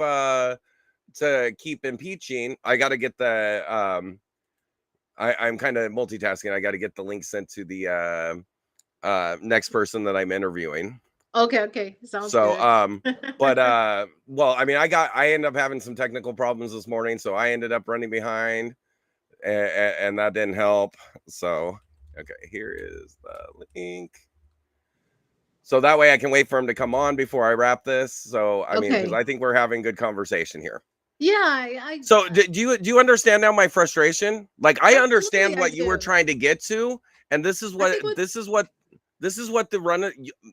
impeaching. I got to get the I'm kind of multitasking. I got to get the link sent to the next person that I'm interviewing. Okay, sounds So good. but well, I mean, I ended up having some technical problems this morning, so I ended up running behind, and that didn't help. So okay, here is the link. So that way I can wait for him to come on before I wrap this. So I mean, because Okay. I think we're having good conversation here. Yeah, So do you understand now my frustration? Like, I absolutely understand I what you were do. trying to get to, and I think what this is what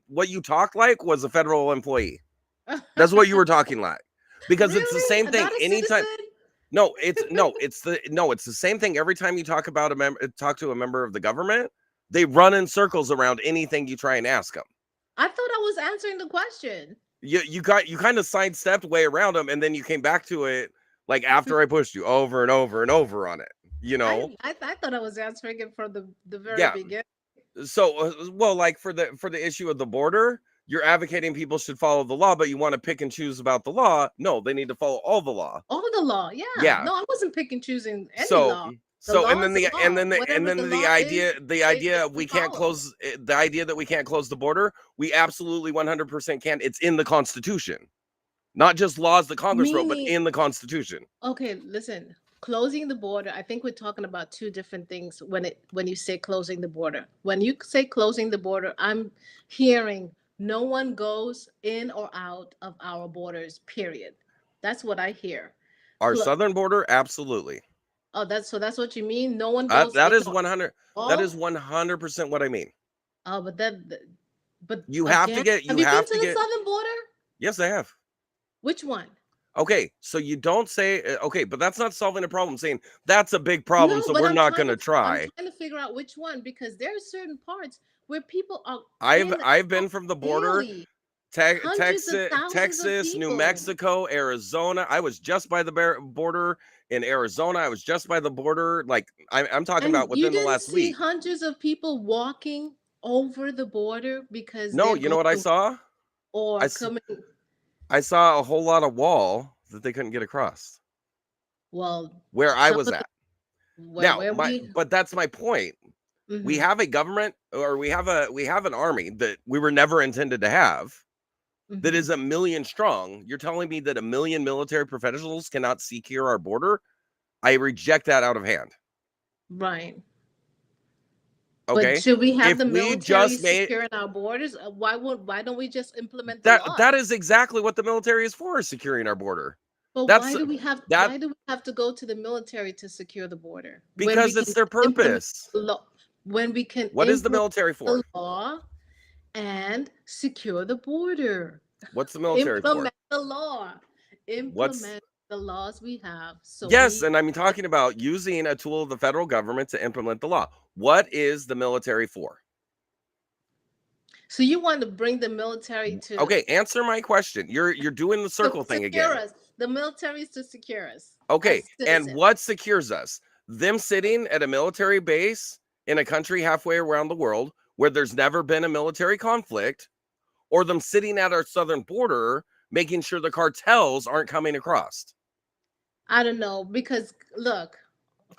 what you talk like was a federal employee. That's what you were talking like. Because it's the really same thing not a anytime. citizen. It's the same thing every time you talk about talk to a member of the government. They run in circles around anything you try and ask them. I thought I was answering the question. You kind of sidestepped way around them, and then you came back to it like after I pushed you over and over and over on it. You know, I thought I was answering it from the very yeah. beginning. So well, like for the issue of the border, you're advocating people should follow the law, but you want to pick and choose about the law. No, they need to follow all the law. All the law, yeah. Yeah. No, I wasn't picking choosing any So law. The so law is the law. Whatever the the law is, idea we we can't follow. close the idea that we can't close the border, we absolutely 100% can. It's in the Constitution. Not just laws that Congress wrote, but Meaning, in the Constitution. okay, listen, closing the border, I think we're talking about two different things when you say closing the border. When you say closing the border, I'm hearing no one goes in or out of our borders, period. That's what I hear. Our Clo- southern border, absolutely. oh, that's what you mean? No one goes That in is or 100. That is all? 100% what I mean. Oh, but You have to again, get. have You you been have to to the get. southern border? Yes, I have. Which one? Okay, so you don't say okay, but that's not solving a problem. Saying that's a big problem, No, so but we're not going to I'm try. trying to figure out which one, because there are certain parts where people are in I've and been out from the border, daily, hundreds of thousands of Texas, New people. Mexico, Arizona. I was just by the border in Arizona. I was just by the border. Like I'm talking And about you within the didn't last see week. hundreds of people walking over the border because No, they're you know going what I to saw? I or s- coming. I saw a whole lot of wall that they couldn't get across Well, where I some was of the at. When we but that's my point. We hmm have a government, or we have an army that we were never intended to have, that hmm is 1 million strong. You're telling me that 1 million military professionals cannot secure our border? I reject that out of hand. right. But Okay. should we have If the we military just made securing our borders? Why don't we just implement the that laws? is exactly what the military is for, is securing our border. But That's that why do we have to go to the military to secure the border when we because can it's their implement purpose. the law, when we can What is the implement military the for? law and secure the border? What's the military for? Implement the law. What's Implement the laws we have. So Yes, we and I'm talking about using a tool of the federal government to implement the law. What is the military for? so you want to bring the military Okay, answer my question. You're doing the to circle thing secure again. us. The military is to secure us Okay, as and citizens. what secures us? Them sitting at a military base in a country halfway around the world where there's never been a military conflict, or them sitting at our southern border making sure the cartels aren't coming across. I don't know because look,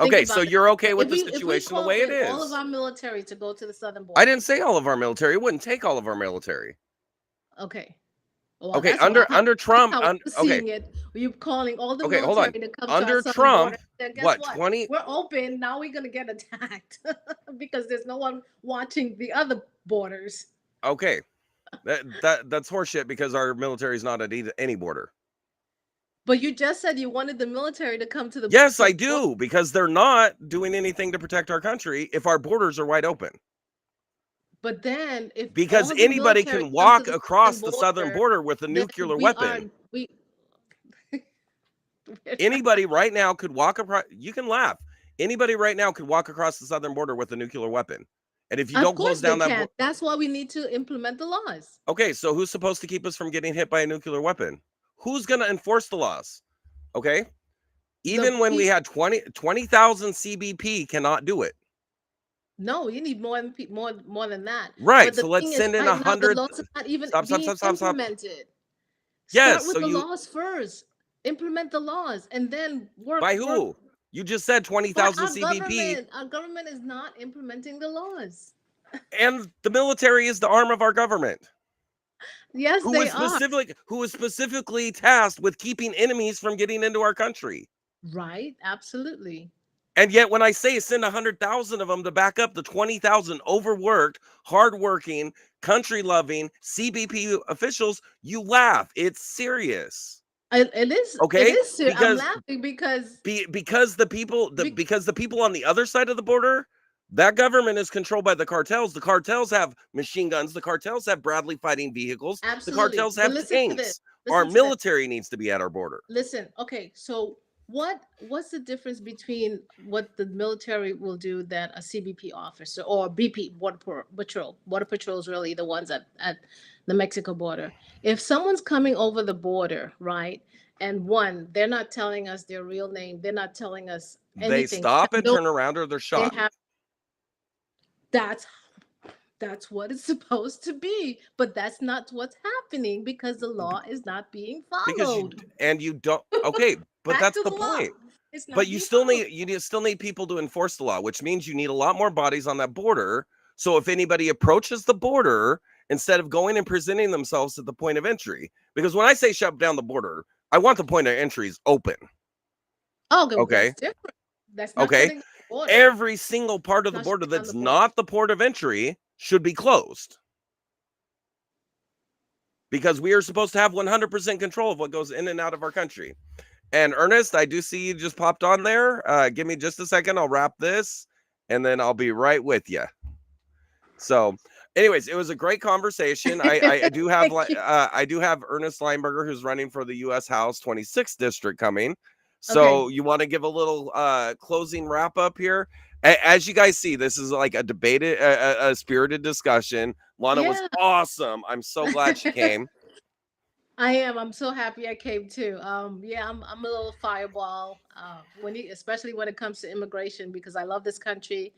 think Okay, so about it. you're okay with If the we situation the call way it in all of is. our military to go to the southern I border, didn't say all of our military. It wouldn't take all of our military. okay. Well, Okay, that's what under that's Trump, how I'm okay, seeing it. You're calling all the okay, hold military on. to come to our Under southern border. Trump, Then guess what, what? 20? We're open. Now we're gonna get attacked because there's no one watching the other borders. Okay, that's horseshit because our military is not at any border. But you just said you wanted the military to come to the Yes, I border. do, because they're not doing anything to protect our country if our borders are wide open. But then if Because all the anybody military can come to walk the southern across the southern border, border with a then nuclear we are weapon. we Anybody right now could walk across. You can laugh. Anybody right now could walk across the southern border with a nuclear weapon. And if you of don't close course they down that can. That's why we need to implement the laws. okay, so who's supposed to keep us from getting hit by a nuclear weapon? Who's going to enforce the laws? Okay? The Even when we people. had 20,000 CBP cannot do it. No, you need more than more than that. Right. But the So let's thing is, send in right now, the 100. laws are not even Stop, stop, being stop, stop, stop. implemented. Start Yes. with So the you, laws first. Implement the laws, and then by work who? You just said by 20,000 our CBP, government. Our government is not implementing the laws. and the military is the arm of our government, Yes, they are. who is specifically tasked with keeping enemies from getting into our country. Right, absolutely. And yet, when I say send 100,000 of them to back up the 20,000 overworked, hardworking, country-loving CBP officials, you laugh. It's serious, It okay? is serious. I'm Because laughing because because be, the people on the other side of the border, that government is controlled by the cartels. The cartels have machine guns. The cartels have Bradley fighting vehicles. The absolutely. cartels But have listen to this. tanks. Our Listen to this. military needs to be at our border. Listen, okay, so what's the difference between what the military will do that a CBP officer or BP border patrol is really the ones at the Mexico border. If someone's coming over the border, right? And one, they're not telling us their real name, they're not telling us They anything. stop and No, turn around, or they're they shot. have that's that's what it's supposed to be, but that's not what's happening because the law is not being Because followed. you don't. Okay, but Back that's to the the law. point. It's But not being followed. still need people to enforce the law, which means you need a lot more bodies on that border. So if anybody approaches the border, instead of going and presenting themselves at the point of entry, because when I say shut down the border, I want the point of entries open. Oh, okay, Okay. that's different. That's not Okay. shutting down the border. Every single part of the Not border shutting down that's the border. not the port of entry should be closed, because we are supposed to have 100% control of what goes in and out of our country. And Ernest, I do see you just popped on there. Give me just a second. I'll wrap this and then I'll be right with you. So, anyways, it was a great conversation. I do have Thank you. I do have Ernest Linberger, who's running for the U.S. House 26th district, coming. Okay. So you want to give a little closing wrap up here? As you guys see, this is like a debated, a spirited discussion. Lana was Yeah. awesome. I'm so glad she came. I am. I'm so happy I came too. Yeah, I'm a little fireball. Especially when it comes to immigration, because I love this country,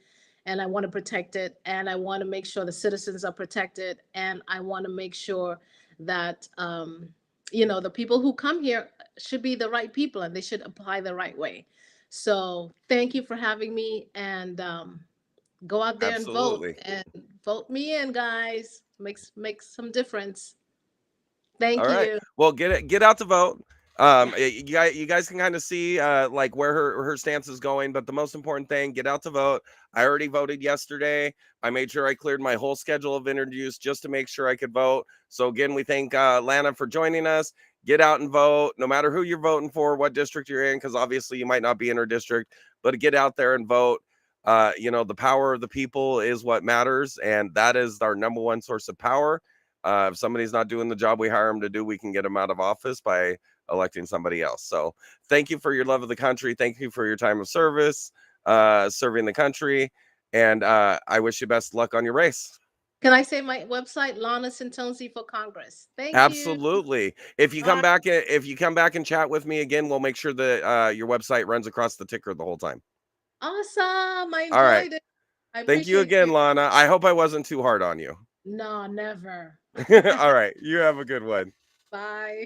and I want to protect it, and I want to make sure the citizens are protected, and I want to make sure that the people who come here should be the right people and they should apply the right way. So thank you for having me, and go out there and vote, Absolutely. and vote me in, guys. Makes some difference. Thank All right. you. Well, get out to vote. You guys can kind of see like where her stance is going, but the most important thing, get out to vote. I already voted yesterday. I made sure I cleared my whole schedule of interviews just to make sure I could vote. So again, we thank Lana for joining us. Get out and vote, no matter who you're voting for, what district you're in, because obviously you might not be in her district, but get out there and vote. The power of the people is what matters, and that is our number one source of power. If somebody's not doing the job we hire them to do, we can get them out of office by electing somebody else. So thank you for your love of the country. Thank you for your time of service, serving the country. And I wish you best luck on your race. Can I say my website, Lana Centonze for Congress? Thank you. Absolutely. If you All come right. back, and chat with me again, we'll make sure that your website runs across the ticker the whole time. Awesome. I All right. enjoyed it. I Thank you appreciate again, you. Lana. I hope I wasn't too hard on you. No, never. All right. You have a good one. Bye.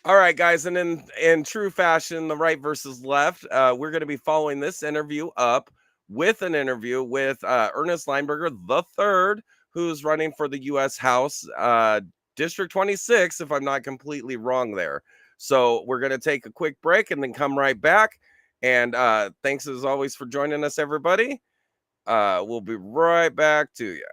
All right, guys, and in true fashion, the right versus left, we're going to be following this interview up with an interview with Ernest Linberger the third, who's running for the U.S. House, District 26, if I'm not completely wrong there. So we're going to take a quick break and then come right back. And thanks as always for joining us, everybody. We'll be right back to you.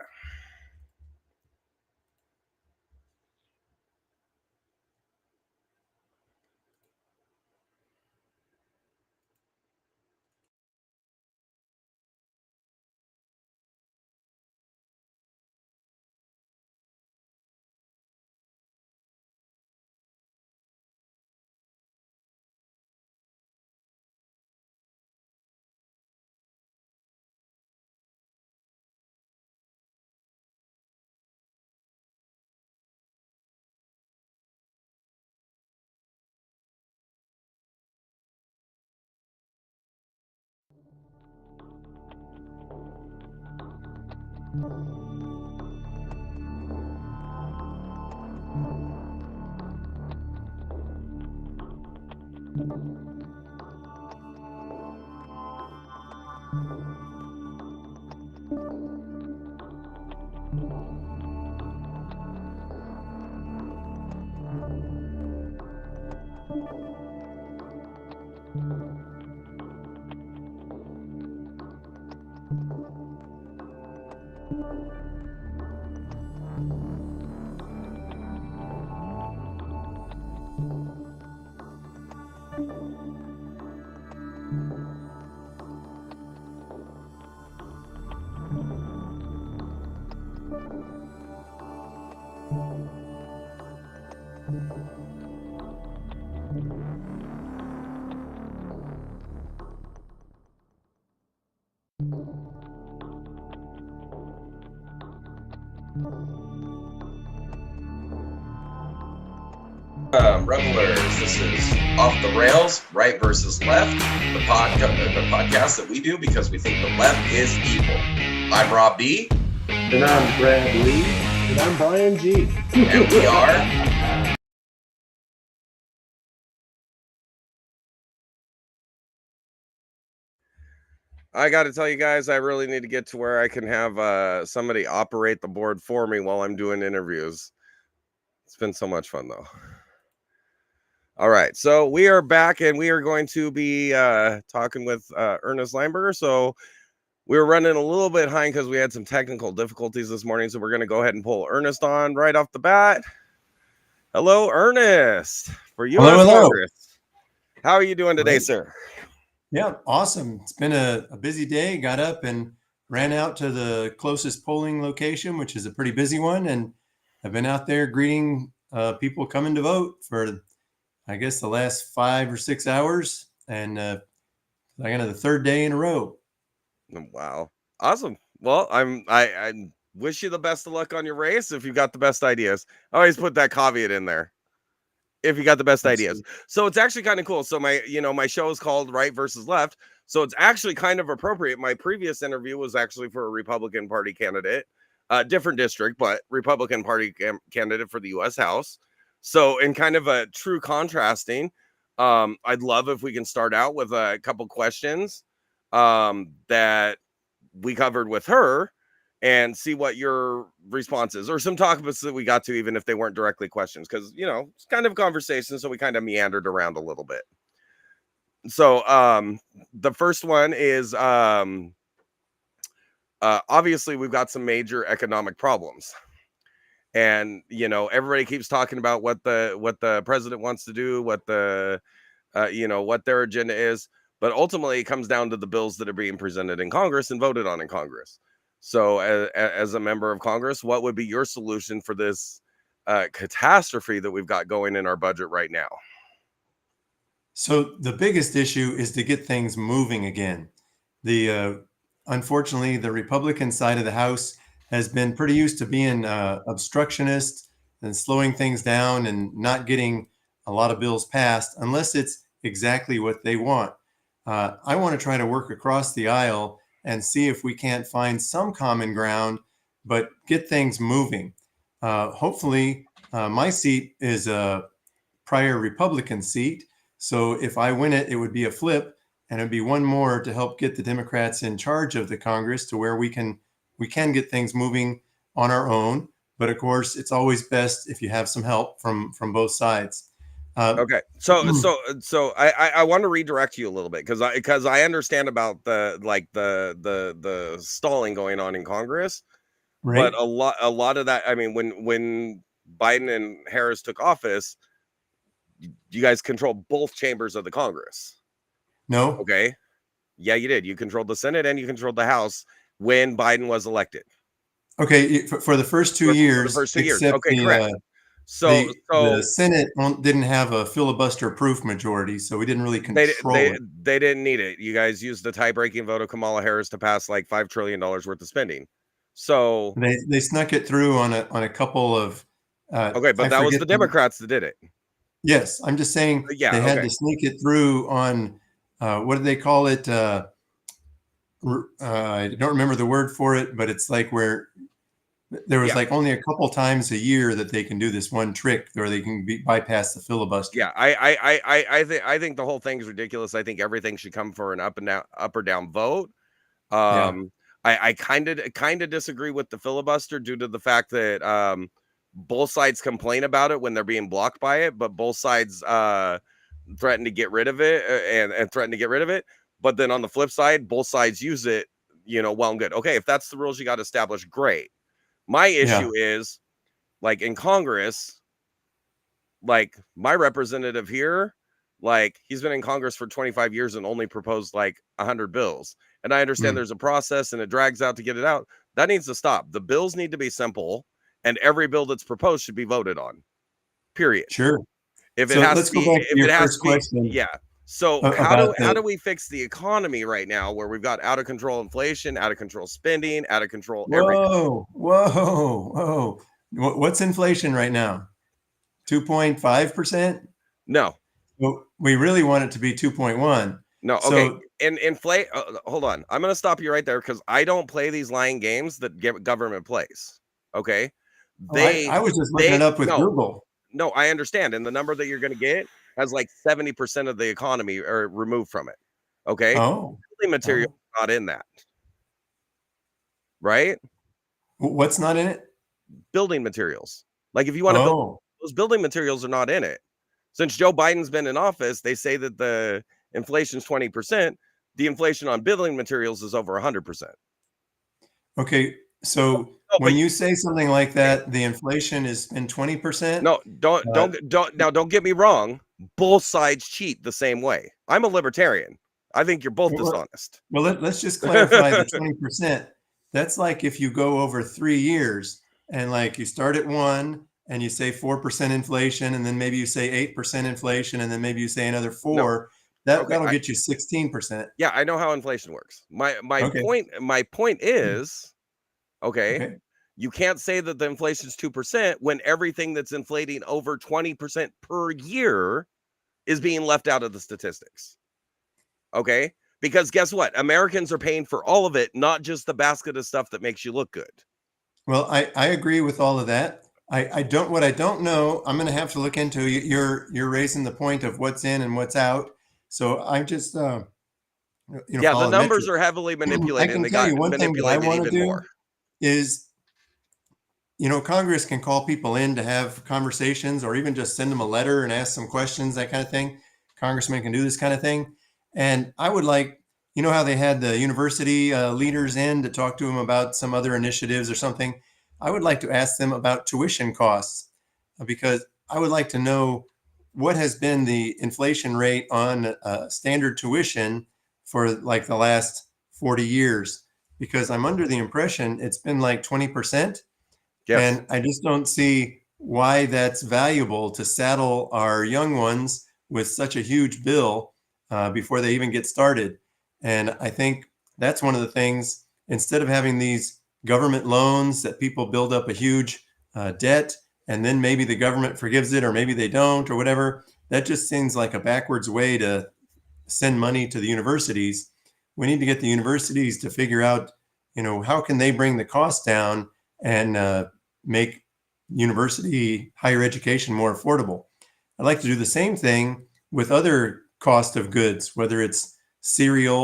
Revelers, this is Off the Rails, Right versus Left, the podcast that we do because we think the left is evil. I'm Rob B. And I'm Brad Lee. And I'm Brian G. And we are... I got to tell you guys, I really need to get to where I can have somebody operate the board for me while I'm doing interviews. It's been so much fun, though. All right, so we are back, and we are going to be talking with Ernest Linberger. So we were running a little bit behind because we had some technical difficulties this morning. So we're going to go ahead and pull Ernest on right off the bat. Hello, Ernest, for U.S. Hello. Congress. How are you doing today, sir? Yeah, awesome. It's been a busy day. Got up and ran out to the closest polling location, which is a pretty busy one. And I've been out there greeting people coming to vote for, I guess, the last 5 or 6 hours. And I got the third day in a row. Wow. Awesome. Well, I wish you the best of luck on your race if you got the best ideas. I always put that caveat in there. If you got the best ideas. So it's actually kind of cool. So my show is called Right versus Left. So it's actually kind of appropriate. My previous interview was actually for a Republican Party candidate, different district, but Republican Party candidate for the U.S. House. So in kind of a true contrasting, I'd love if we can start out with a couple questions that we covered with her and see what your response is, or some topics that we got to, even if they weren't directly questions, because it's kind of conversation, so we kind of meandered around a little bit. So the first one is obviously we've got some major economic problems, and everybody keeps talking about what the president wants to do, what the what their agenda is, but ultimately it comes down to the bills that are being presented in Congress and voted on in Congress. So as a member of Congress, what would be your solution for this catastrophe that we've got going in our budget right now? So the biggest issue is to get things moving again. Unfortunately, the Republican side of the House has been pretty used to being obstructionist and slowing things down and not getting a lot of bills passed unless it's exactly what they want. I want to try to work across the aisle and see if we can't find some common ground, but get things moving. Hopefully, my seat is a prior Republican seat. So if I win it, it would be a flip, and it'd be one more to help get the Democrats in charge of the Congress to where we can get things moving on our own. But of course, it's always best if you have some help from both sides. Okay, so I want to redirect you a little bit because I understand about the stalling going on in Congress, right? But a lot of that, I mean, when Biden and Harris took office, you guys controlled both chambers of the Congress. No. Okay. Yeah, you did. You controlled the Senate and you controlled the House when Biden was elected. Okay, for the first 2 years. For the first 2 years. Except Okay, correct. So the Senate didn't have a filibuster-proof majority, so we didn't really control it. They didn't need it. You guys used the tie-breaking vote of Kamala Harris to pass like $5 trillion worth of spending. So they snuck it through on a couple of. Okay, but that was the Democrats that did it. Yes, I'm just saying they had to sneak it through on what do they call it? I don't remember the word for it, but it's like where there was like only a couple times a year that they can do this one trick where they can bypass the filibuster. Yeah, I think the whole thing is ridiculous. I think everything should come for an up or down vote. I kind of disagree with the filibuster due to the fact that both sides complain about it when they're being blocked by it, but both sides threaten to get rid of it and threaten to get rid of it. But then on the flip side, both sides use it, well and good. Okay, if that's the rules you got established, great. My issue is, like, in Congress, like, my representative here, like, he's been in Congress for 25 years and only proposed like 100 bills. And I understand there's a process and it drags out to get it out. That needs to stop. The bills need to be simple, and every bill that's proposed should be voted on. Period. Sure. If it has to be, if it has to be, yeah. So how do we fix the economy right now, where we've got out of control inflation, out of control spending, out of control everything? Whoa. What's inflation right now? 2.5%? No. Well, we really want it to be 2.1. No, okay. And inflate. Hold on. I'm going to stop you right there because I don't play these lying games that government plays. Okay. I was just looking it up with Google. No, I understand. And the number that you're going to get has like 70% of the economy are removed from it. Okay. Oh. Building material is not in that. Right? What's not in it? Building materials. Like, if you want to build, those building materials are not in it. Since Joe Biden's been in office, they say that the inflation is 20%. The inflation on building materials is over 100%. Okay. So when you say something like that, the inflation is in 20%? No, don't get me wrong. Both sides cheat the same way. I'm a libertarian. I think you're both dishonest. Well, let's just clarify the 20%. That's like if you go over 3 years and like you start at 1 and you say 4% inflation, and then maybe you say 8% inflation, and then maybe you say another 4. That'll get you 16%. Yeah, I know how inflation works. My point is, okay, you can't say that the inflation is 2% when everything that's inflating over 20% per year is being left out of the statistics. Okay? Because guess what? Americans are paying for all of it, not just the basket of stuff that makes you look good. Well, I agree with all of that. what I don't know, I'm going to have to look into. You're raising the point of what's in and what's out. So I just, Yeah, the follow numbers metric. are heavily I manipulated, and can they tell got you one thing that I manipulated want to even do more. is, Congress can call people in to have conversations or even just send them a letter and ask some questions, that kind of thing. Congressmen can do this kind of thing. And I would like, how they had the university leaders in to talk to them about some other initiatives or something. I would like to ask them about tuition costs because I would like to know what has been the inflation rate on standard tuition for like the last 40 years, because I'm under the impression it's been like 20%. Yes. And I just don't see why that's valuable to saddle our young ones with such a huge bill before they even get started. And I think that's one of the things, instead of having these government loans that people build up a huge debt, and then maybe the government forgives it, or maybe they don't, or whatever, that just seems like a backwards way to send money to the universities. We need to get the universities to figure out, how can they bring the cost down and make university higher education more affordable. I'd like to do the same thing with other cost of goods, whether it's cereal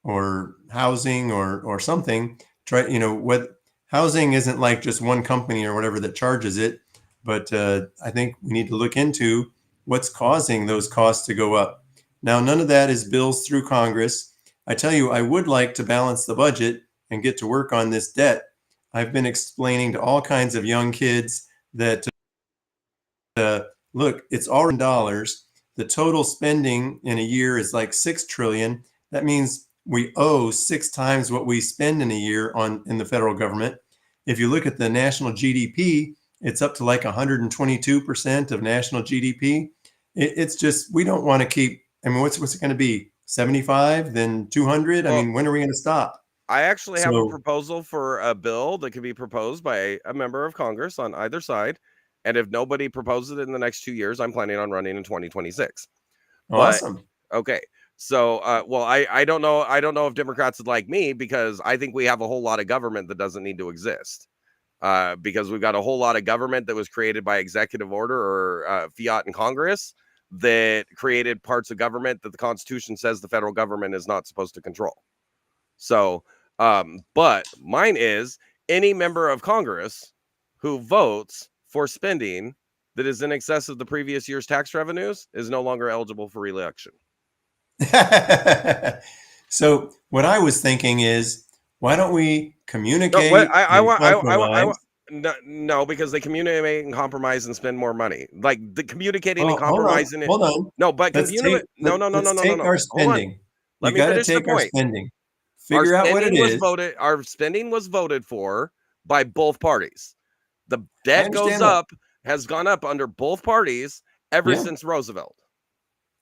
or housing or something. Try, what housing isn't like just one company or whatever that charges it, but I think we need to look into what's causing those costs to go up. Now, none of that is bills through Congress. I tell you, I would like to balance the budget and get to work on this debt. I've been explaining to all kinds of young kids that, look, it's all in dollars. The total spending in a year is like 6 trillion. That means we owe 6 times what we spend in a year in the federal government. If you look at the national GDP, it's up to like 122% of national GDP. It's just, we don't want to keep, what's it going to be? 75, then 200? Well, when are we going to stop? I actually have a proposal for a bill that can be proposed by a member of Congress on either side. And if nobody proposes it in the next 2 years, I'm planning on running in 2026. Awesome. But, okay. So, I don't know. I don't know if Democrats would like me, because I think we have a whole lot of government that doesn't need to exist. Because we've got a whole lot of government that was created by executive order or fiat in Congress that created parts of government that the Constitution says the federal government is not supposed to control. So, but mine is any member of Congress who votes for spending that is in excess of the previous year's tax revenues is no longer eligible for re-election. So what I was thinking is, why don't we communicate? No, because they communicate and compromise and spend more money. Like the communicating and Hold on, compromising. hold on. No, but Let's take our spending. Let You me got to finish the take our point. spending. Figure out what it is. Our spending was voted for by both parties. The debt has gone up under both parties ever since Roosevelt.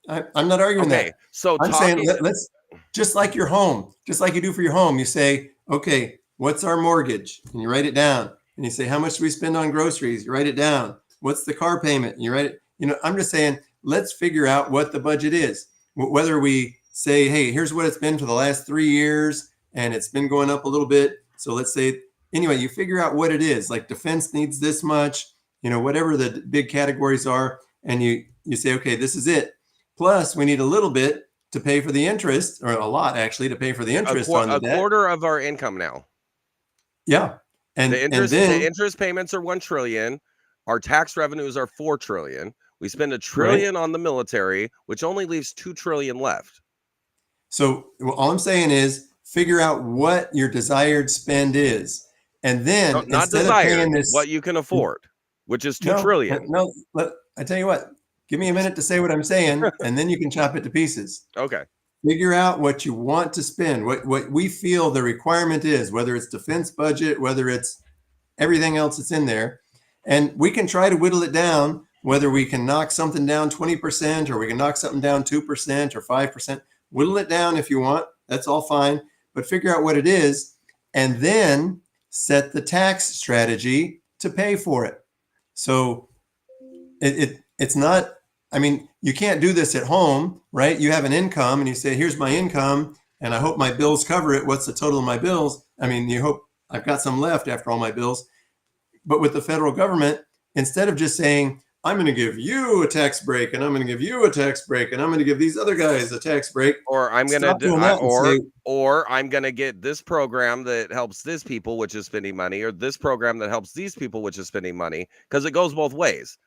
I'm not arguing that. So I'm saying let's, just like your home, just like you do for your home, you say, okay, what's our mortgage? And you write it down. And you say, how much do we spend on groceries? You write it down. What's the car payment? And you write it. I'm just saying, let's figure out what the budget is. Whether we say, hey, here's what it's been for the last 3 years, and it's been going up a little bit. So let's say, anyway, you figure out what it is. Like defense needs this much, whatever the big categories are. And you say, okay, this is it. Plus, we need a little bit to pay for the interest, or a lot actually, to pay for the interest on the debt. A quarter of our income now. Yeah. And the interest payments are 1 trillion. Our tax revenues are 4 trillion. We spend $1 trillion on the military, which only leaves 2 trillion left. So all I'm saying is figure out what your desired spend is. And then not desired, what you can afford, which is 2 trillion. I tell you what, give me a minute to say what I'm saying, and then you can chop it to pieces. Okay. Figure out what you want to spend, what we feel the requirement is, whether it's defense budget, whether it's everything else that's in there. And we can try to whittle it down, whether we can knock something down 20% or we can knock something down 2% or 5%. Whittle it down if you want. That's all fine. But figure out what it is and then set the tax strategy to pay for it. So it's not, you can't do this at home, right? You have an income and you say, here's my income and I hope my bills cover it. What's the total of my bills? You hope I've got some left after all my bills. but with the federal government, instead of just saying, I'm going to give you a tax break and I'm going to give you a tax break and I'm going to give these other guys a tax break, or I'm going stop doing to that and say, or I'm going to get this program that helps this people, which is spending money, or this program that helps these people, which is spending money, because it goes both ways.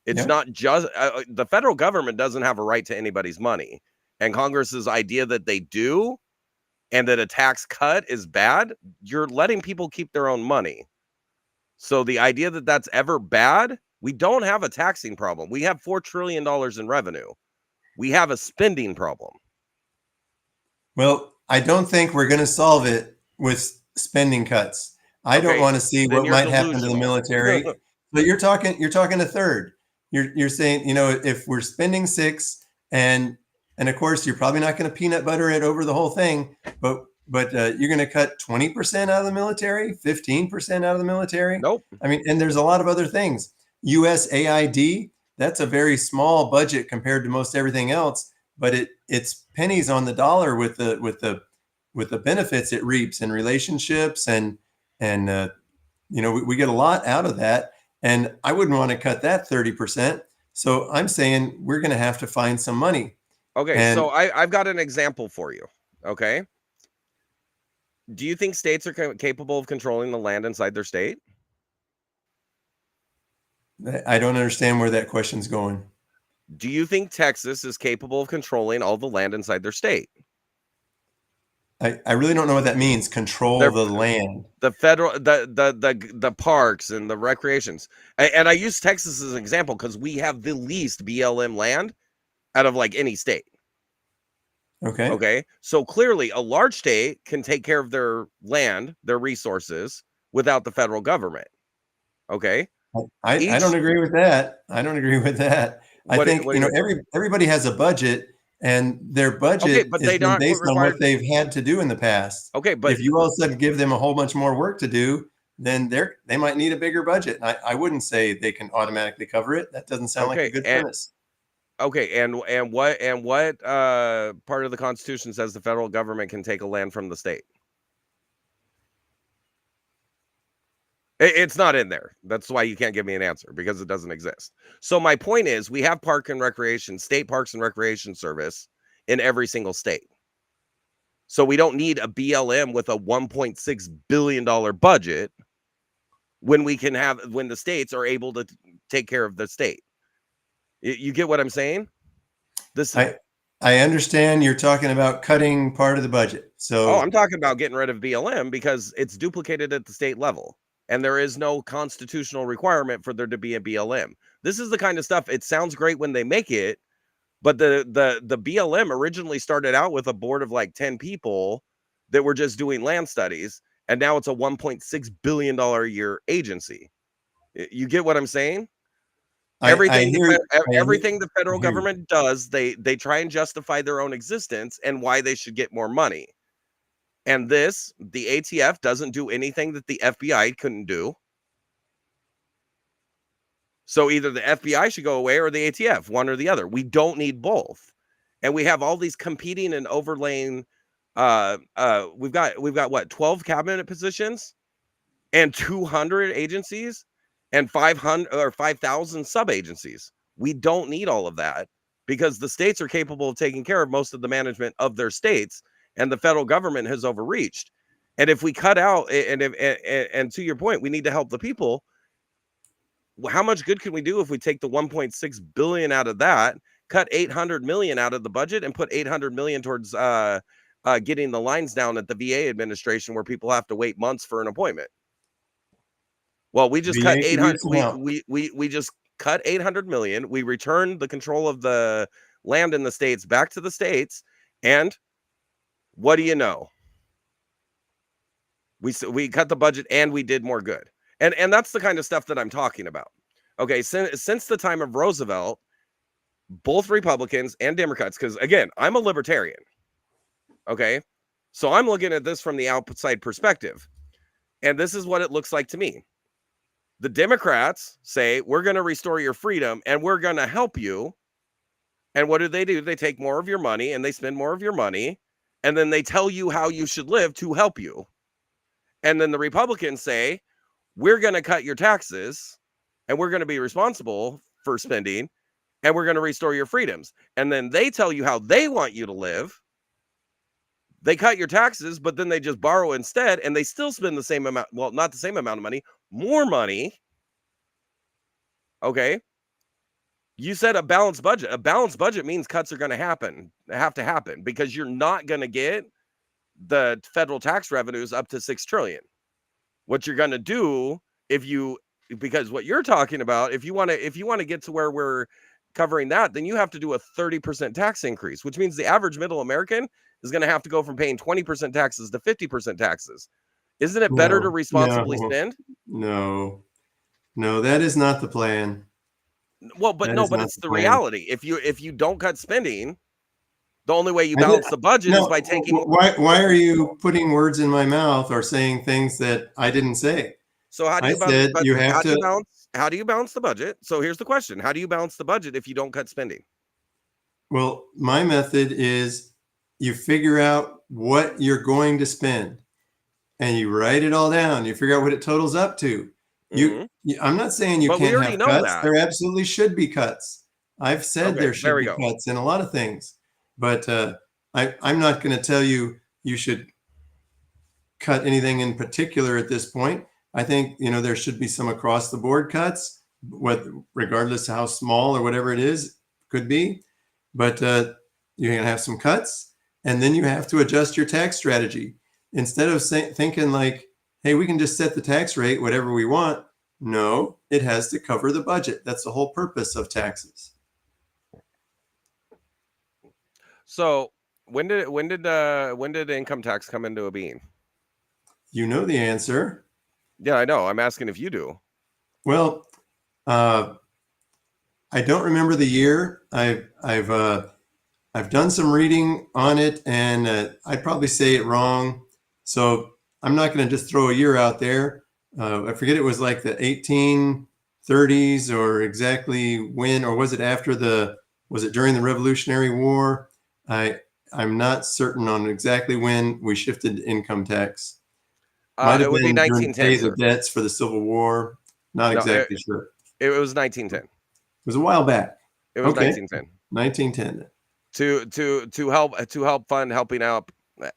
It's Yeah. not just the federal government doesn't have a right to anybody's money, and Congress's idea that they do and that a tax cut is bad, you're letting people keep their own money. So the idea that that's ever bad, we don't have a taxing problem. We have $4 trillion in revenue. We have a spending problem. well, I don't think we're going to solve it with spending cuts. I don't Okay, want to see then what you're might happen to the delusional. military. But you're talking a third. You're saying, if we're spending 6 and of course you're probably not going to peanut butter it over the whole thing, but you're going to cut 20% out of the military, 15% out of the military. Nope. I mean, and there's a lot of other things. USAID, that's a very small budget compared to most everything else, but it's pennies on the dollar with the benefits it reaps in relationships and we get a lot out of that. And I wouldn't want to cut that 30%. So I'm saying we're going to have to find some money. Okay, so I've got an example for you. Okay. Do you think states are capable of controlling the land inside their state? I don't understand where that question's going. Do you think Texas is capable of controlling all the land inside their state? I really don't know what that means. Control the land. The federal, the parks and the recreations. And I use Texas as an example because we have the least BLM land out of like any state. Okay. Okay. So clearly a large state can take care of their land, their resources without the federal government. Okay. I don't agree with that. I think everybody has a budget, and their budget is based on what they've had to do in the past. Okay, but if you all of a sudden give them a whole bunch more work to do, then they might need a bigger budget. I wouldn't say they can automatically cover it. That doesn't sound like a good premise. Okay, and what part of the Constitution says the federal government can take a land from the state? It's not in there. That's why you can't give me an answer, because it doesn't exist. So my point is, we have state parks and recreation service in every single state. So we don't need a BLM with a $1.6 billion budget when the states are able to take care of the state. You get what I'm saying? I understand you're talking about cutting part of the budget. So I'm talking about getting rid of BLM because it's duplicated at the state level. And there is no constitutional requirement for there to be a BLM. This is the kind of stuff, it sounds great when they make it, but the BLM originally started out with a board of like 10 people that were just doing land studies, and now it's a $1.6 billion a year agency. You get what I'm saying? Everything the federal government does, they try and justify their own existence and why they should get more money. And the ATF doesn't do anything that the FBI couldn't do. So either the FBI should go away or the ATF, one or the other. We don't need both. And we have all these competing and overlaying. We've got what, 12 cabinet positions and 200 agencies and 500 or 5,000 sub agencies. We don't need all of that because the states are capable of taking care of most of the management of their states. And the federal government has overreached. And if we cut out, and to your point, we need to help the people. How much good can we do if we take the 1.6 billion out of that, cut 800 million out of the budget, and put 800 million towards getting the lines down at the VA administration where people have to wait months for an appointment? Well, we just cut 800. We just cut 800 million. We returned the control of the land in the states back to the states, and what do you know? We cut the budget and we did more good. And that's the kind of stuff that I'm talking about. Okay, since the time of Roosevelt, both Republicans and Democrats, because again, I'm a libertarian. Okay, so I'm looking at this from the outside perspective. And this is what it looks like to me. The Democrats say, we're going to restore your freedom and we're going to help you. And what do? They take more of your money and they spend more of your money. And then they tell you how you should live to help you. And then the Republicans say, we're going to cut your taxes and we're going to be responsible for spending and we're going to restore your freedoms. And then they tell you how they want you to live. They cut your taxes, but then they just borrow instead, and they still spend the same amount. Well, not the same amount of money, more money. Okay. You said a balanced budget. A balanced budget means cuts are going to have to happen, because you're not going to get the federal tax revenues up to 6 trillion. What you're going to do because what you're talking about, if you want to get to where we're covering that, then you have to do a 30% tax increase, which means the average middle American is going to have to go from paying 20% taxes to 50% taxes. Isn't it better to responsibly spend? No, that is not the plan. Well, but it's the reality. If you don't cut spending, the only way you balance the budget is by taking. Why are you putting words in my mouth or saying things that I didn't say? So how do you balance the budget? So here's the question: how do you balance the budget if you don't cut spending? Well, my method is you figure out what you're going to spend, and you write it all down. You figure out what it totals up to. I'm not saying you can't have cuts. There absolutely should be cuts. I've said there should be cuts in a lot of things, but I'm not going to tell you should cut anything in particular at this point. I think, there should be some across the board cuts, regardless of how small or whatever it is, could be. But you're going to have some cuts, and then you have to adjust your tax strategy. Instead of thinking like, hey, we can just set the tax rate whatever we want. No, it has to cover the budget. That's the whole purpose of taxes. So when did income tax come into being? You know the answer. Yeah, I know. I'm asking if you do. Well, I don't remember the year. I've done some reading on it, and I'd probably say it wrong. So I'm not going to just throw a year out there. I forget, it was like the 1830s or exactly when, or was it was it during the Revolutionary War? I'm not certain on exactly when we shifted to income tax. It would be 1910. The debts for the Civil War. Not exactly sure. It was 1910. It was a while back. It was 1910. 1910. To help fund helping out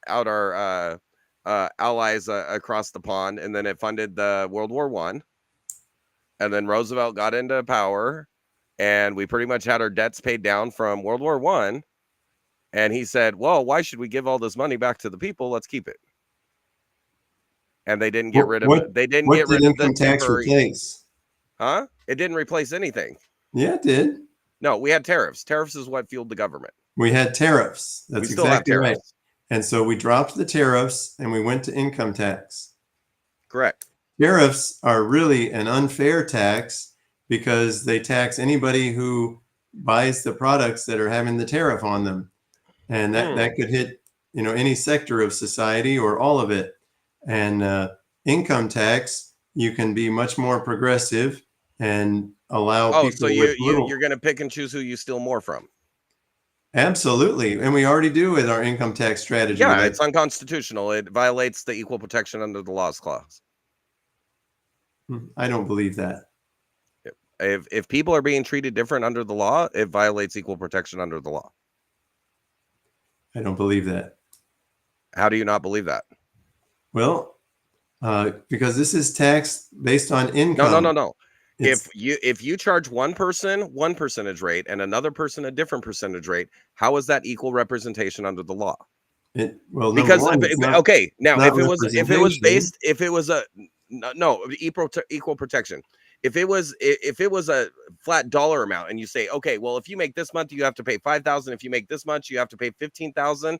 our allies across the pond, and then it funded the World War I, and then Roosevelt got into power, and we pretty much had our debts paid down from World War I, and he said, well, why should we give all this money back to the people? Let's keep it. And they didn't get rid of it. They didn't get rid of the tax replace. Huh? It didn't replace anything. Yeah, it did. No, we had tariffs. Tariffs is what fueled the government. We had tariffs. That's exactly right. And so we dropped the tariffs and we went to income tax. Correct. Tariffs are really an unfair tax because they tax anybody who buys the products that are having the tariff on them. And that could hit, any sector of society or all of it. And income tax, you can be much more progressive and allow people. So you're going to pick and choose who you steal more from. Absolutely. And we already do with our income tax strategy. Yeah, it's unconstitutional. It violates the equal protection under the laws clause. I don't believe that. If people are being treated different under the law, it violates equal protection under the law. I don't believe that. How do you not believe that? Well, because this is tax based on income. No. If you charge one person 1 percentage rate and another person a different percentage rate, how is that equal representation under the law? Equal protection. If it was a flat dollar amount and you say, okay, well, if you make this month, you have to pay 5,000. If you make this much, you have to pay 15,000.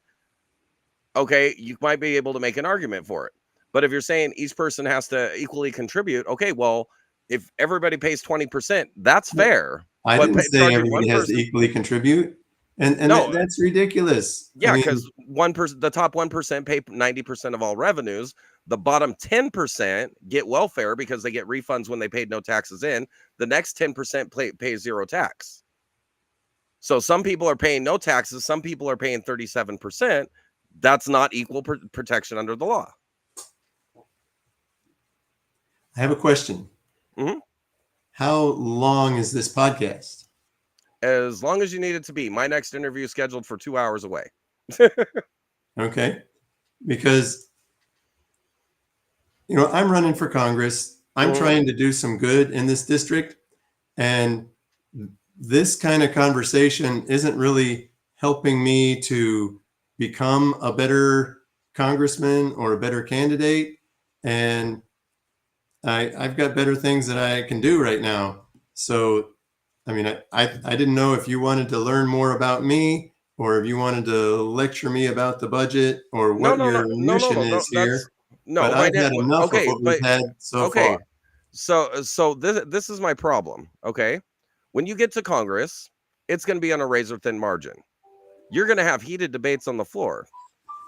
Okay, you might be able to make an argument for it. But if you're saying each person has to equally contribute, okay, well, if everybody pays 20%, that's fair. I didn't say everybody has to equally contribute. And no, that's ridiculous. Yeah, because the top 1% pay 90% of all revenues. The bottom 10% get welfare because they get refunds when they paid no taxes in. The next 10% pay zero tax. So some people are paying no taxes. Some people are paying 37%. That's not equal protection under the law. I have a question. Mhm. How long is this podcast? As long as you need it to be. My next interview is scheduled for 2 hours away. Okay. Because, I'm running for Congress. I'm Mhm. trying to do some good in this district. And this kind of conversation isn't really helping me to become a better congressman or a better candidate. And I've got better things that I can do right now. So, I mean, I didn't know if you wanted to learn more about me or if you wanted to lecture me about the budget or No, what no, no, your no, no, mission no, no. is That's here. But no. My I've net. had enough of Okay, what we've but had so okay. far. So this is my problem. When you get to Congress, it's going to be on a razor thin margin. You're going to have heated debates on the floor,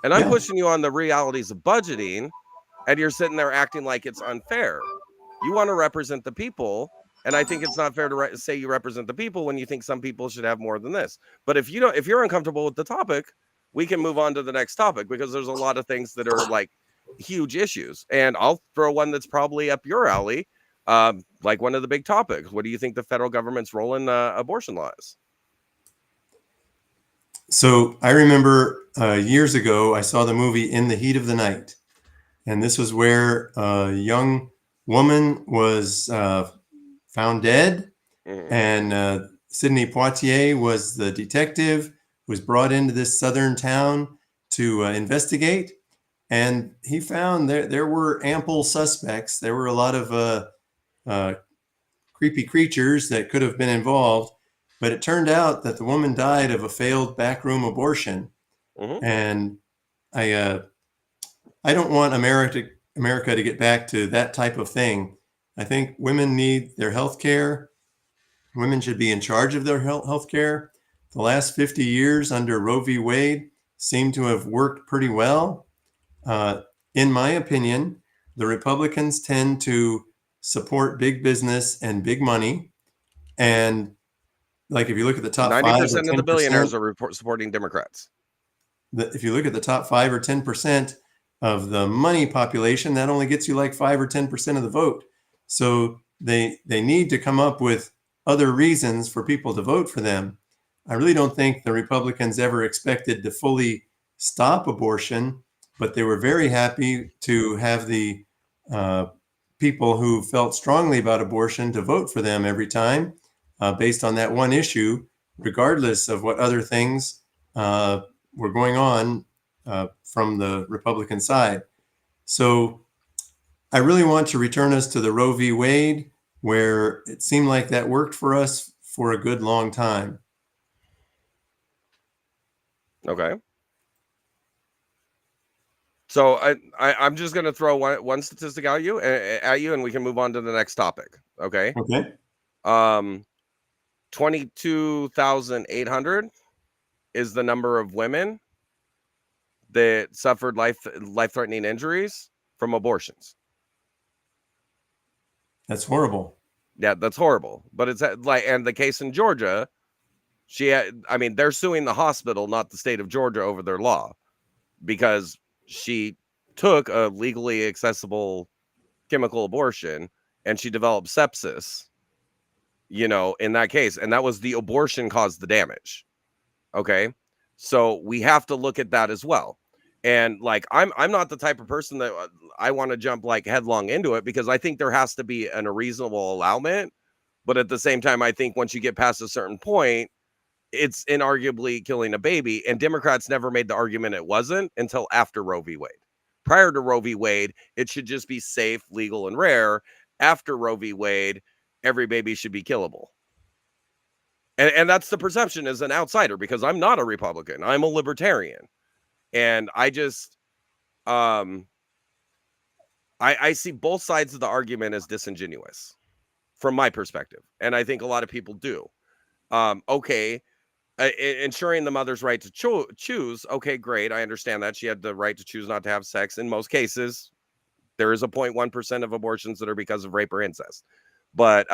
and I'm Yeah. pushing you on the realities of budgeting, and you're sitting there acting like it's unfair. You want to represent the people, and I think it's not fair to say you represent the people when you think some people should have more than this. But if you're uncomfortable with the topic, we can move on to the next topic because there's a lot of things that are like huge issues, and I'll throw one that's probably up your alley. Like one of the big topics. What do you think the federal government's role in abortion law is? So I remember years ago, I saw the movie In the Heat of the Night. And this was where a young woman was found dead. Mhm. And Sidney Poitier was the detective, was brought into this southern town to investigate. And he found there were ample suspects. There were a lot of creepy creatures that could have been involved. But it turned out that the woman died of a failed backroom abortion. Mhm. And I don't want America to get back to that type of thing. I think women need their health care. Women should be in charge of their health care. The last 50 years under Roe v. Wade seem to have worked pretty well. In my opinion, the Republicans tend to support big business and big money. And like if you look at the top 5 or 90% of the 10%, billionaires are supporting Democrats. if you look at the top 5 or 10% of the money population, that only gets you like 5 or 10% of the vote. So they need to come up with other reasons for people to vote for them. I really don't think the Republicans ever expected to fully stop abortion, but they were very happy to have the people who felt strongly about abortion to vote for them every time based on that one issue, regardless of what other things were going on from the Republican side. So I really want to return us to the Roe v. Wade, where it seemed like that worked for us for a good long time. Okay. So I'm just going to throw one statistic at you, and we can move on to the next topic. Okay. Okay. 22,800 is the number of women that suffered life-threatening injuries from abortions. That's horrible. Yeah, that's horrible. But it's like, and the case in Georgia, they're suing the hospital, not the state of Georgia, over their law because she took a legally accessible chemical abortion and she developed sepsis, in that case. And that was the abortion caused the damage. Okay. So we have to look at that as well. And like, I'm not the type of person that I want to jump like headlong into it because I think there has to be a reasonable allowance. But at the same time, I think once you get past a certain point, it's inarguably killing a baby. And Democrats never made the argument it wasn't until after Roe v. Wade. Prior to Roe v. Wade, it should just be safe, legal, and rare. After Roe v. Wade, every baby should be killable. And that's the perception as an outsider because I'm not a Republican. I'm a libertarian. And I just, I see both sides of the argument as disingenuous from my perspective. And I think a lot of people do. Okay. Ensuring the mother's right to choose. Okay, great. I understand that she had the right to choose not to have sex. In most cases, there is a 0.1% of abortions that are because of rape or incest. But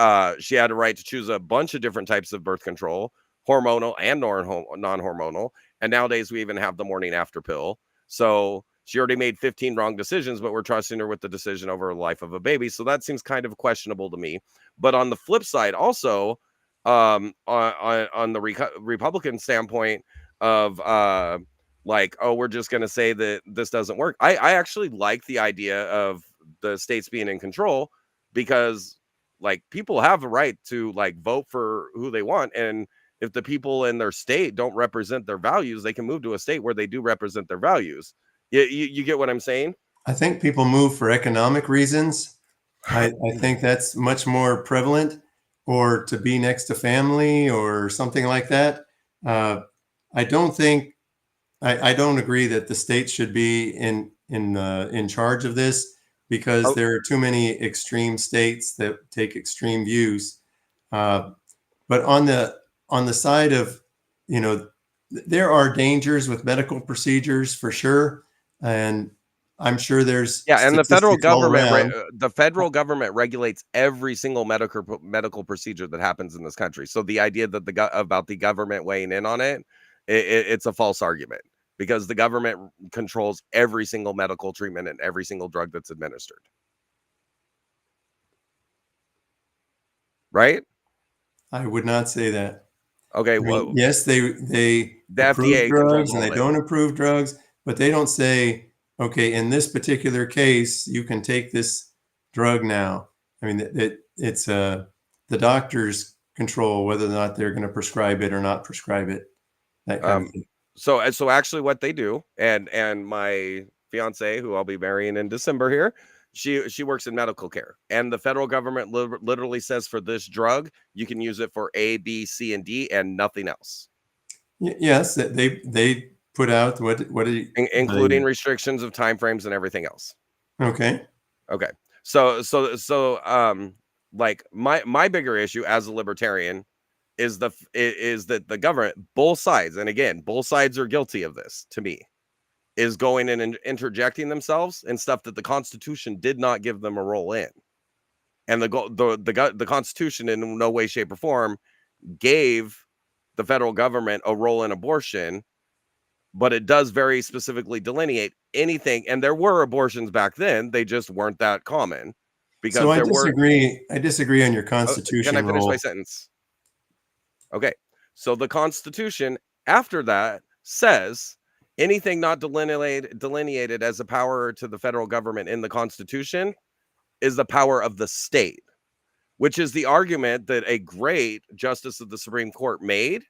she had a right to choose a bunch of different types of birth control, hormonal and non-hormonal. And nowadays we even have the morning after pill. So She already made 15 wrong decisions, but we're trusting her with the decision over the life of a baby. So that seems kind of questionable to me. But on the flip side, also, on the Republican standpoint of like, oh, we're just going to say that this doesn't work. I actually like the idea of the states being in control, because like people have a right to like vote for who they want. And if the people in their state don't represent their values, they can move to a state where they do represent their values. You get what I'm saying? I think people move for economic reasons. I think that's much more prevalent, or to be next to family or something like that. I don't think I don't agree that the state should be in charge of this, because there are too many extreme states that take extreme views. But on the side of, there are dangers with medical procedures for sure, and I'm sure there's and the federal statistics all around. government regulates every single medical procedure that happens in this country. So the idea that about the government weighing in on it's a false argument, because the government controls every single medical treatment and every single drug that's administered. Right? I would not say that. Okay, well, yes, they the approve FDA drugs and they don't approve drugs, but they don't say, okay, in this particular case, you can take this drug now. I mean, it's the doctors control whether or not they're going to prescribe it or not prescribe it. That kind of thing. So actually what they do, and my fiance, who I'll be marrying in December here, she works in medical care, and the federal government literally says for this drug, you can use it for A, B, C, and D and nothing else. Yes, they put out including restrictions of time frames and everything else. Okay. So like my bigger issue as a libertarian is that the government, both sides, and again, both sides are guilty of this to me, is going in and interjecting themselves in stuff that the Constitution did not give them a role in. And the Constitution in no way, shape, or form gave the federal government a role in abortion, but it does very specifically delineate anything. And there were abortions back then; they just weren't that common. Because so I disagree on your Constitution. Can I finish my sentence? Okay, so the Constitution after that says anything not delineated as a power to the federal government in the Constitution is the power of the state, which is the argument that a great justice of the Supreme Court made,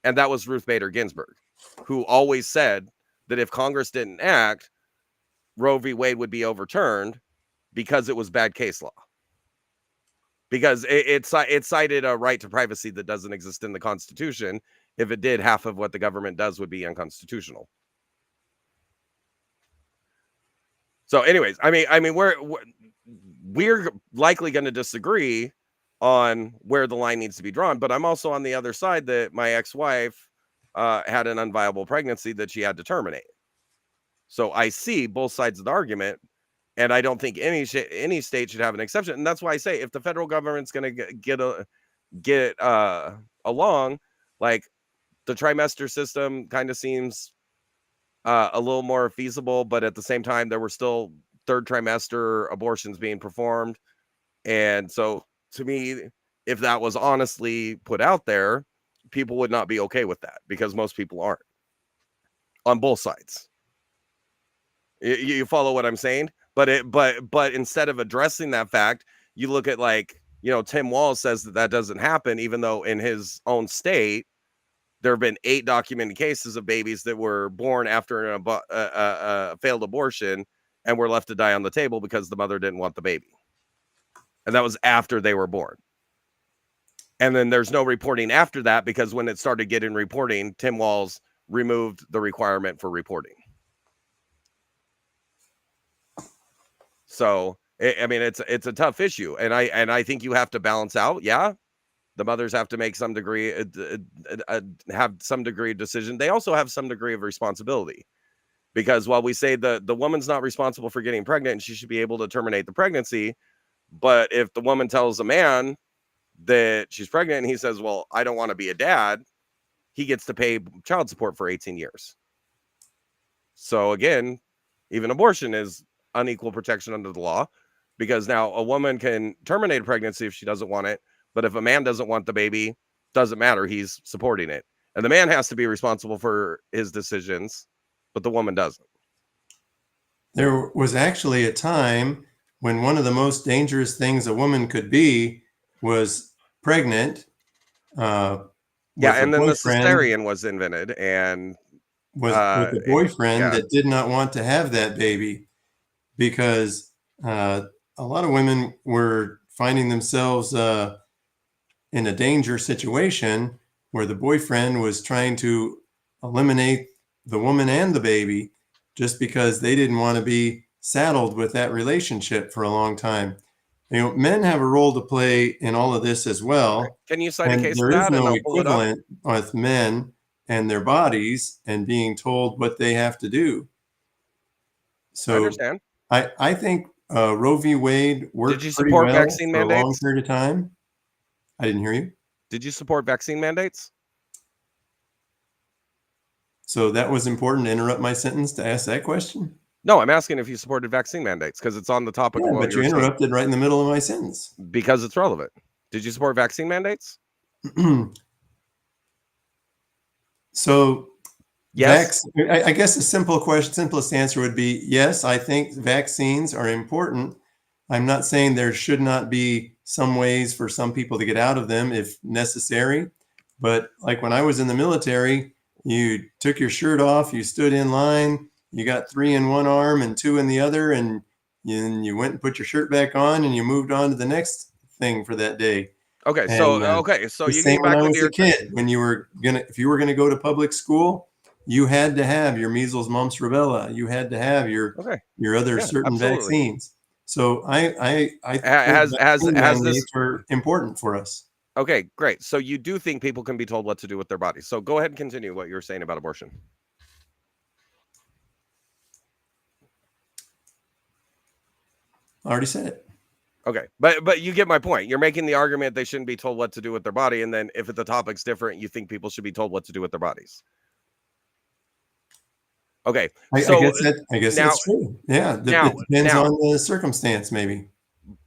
and that was Ruth Bader Ginsburg, who always said that if Congress didn't act, Roe v. Wade would be overturned because it was bad case law. Because it cited a right to privacy that doesn't exist in the Constitution. If it did, half of what the government does would be unconstitutional. So, anyways, I mean, we're likely going to disagree on where the line needs to be drawn. But I'm also on the other side that my ex-wife had an unviable pregnancy that she had to terminate. So I see both sides of the argument. And I don't think any state should have an exception. And that's why I say if the federal government's going to get along, like the trimester system kind of seems a little more feasible. But at the same time, there were still third trimester abortions being performed. And so to me, if that was honestly put out there, people would not be okay with that, because most people aren't on both sides. You follow what I'm saying? But instead of addressing that fact, you look at, like, Tim Walz says that doesn't happen, even though in his own state, there have been 8 documented cases of babies that were born after a failed abortion and were left to die on the table because the mother didn't want the baby. And that was after they were born. And then there's no reporting after that, because when it started getting reporting, Tim Walz removed the requirement for reporting. So, I mean, it's a tough issue, and I think you have to balance out. Yeah, the mothers have to make some degree, have some degree of decision. They also have some degree of responsibility, because while we say the woman's not responsible for getting pregnant and she should be able to terminate the pregnancy, but if the woman tells a man that she's pregnant and he says, "Well, I don't want to be a dad," he gets to pay child support for 18 years. So again, Even abortion is unequal protection under the law, because now a woman can terminate a pregnancy if she doesn't want it, but if a man doesn't want the baby, doesn't matter, he's supporting it. And the man has to be responsible for his decisions, but the woman doesn't. There was actually a time when one of the most dangerous things a woman could be was pregnant. Yeah, and then the cesarean was invented, and with a boyfriend yeah. that did not want to have that baby, because a lot of women were finding themselves in a danger situation where the boyfriend was trying to eliminate the woman and the baby just because they didn't want to be saddled with that relationship for a long time. You know, men have a role to play in all of this as well. Can you cite a case there of is that? no And I'll pull it up. equivalent with men and their bodies and being told what they have to do. So I understand. I think Roe v. Wade worked Did you pretty support well vaccine for a long mandates? period of time. I didn't hear you. Did you support vaccine mandates? So that was important to interrupt my sentence to ask that question? No, I'm asking if you supported vaccine mandates, because it's on the topic of what but you you're saying. interrupted right in the middle of my sentence. Because it's relevant. Did you support vaccine mandates? So yes, I guess the simplest answer would be yes. I think vaccines are important. I'm not saying there should not be some ways for some people to get out of them if necessary. But like when I was in the military, you took your shirt off, you stood in line, you got 3 in one arm and 2 in the other, and you went and put your shirt back on and you moved on to the next thing for that day. Okay, And, so the you same came back when I with was your a kid. If you were gonna go to public school, you had to have your measles, mumps, rubella. You had to have your other certain vaccines. So I has vaccine this are important for us. Okay, great. So you do think people can be told what to do with their bodies. So go ahead and continue what you were saying about abortion. I already said it. Okay, but you get my point. You're making the argument they shouldn't be told what to do with their body, and then if the topic's different, you think people should be told what to do with their bodies. Okay, I guess now, that's true. Yeah, it depends on the circumstance, maybe.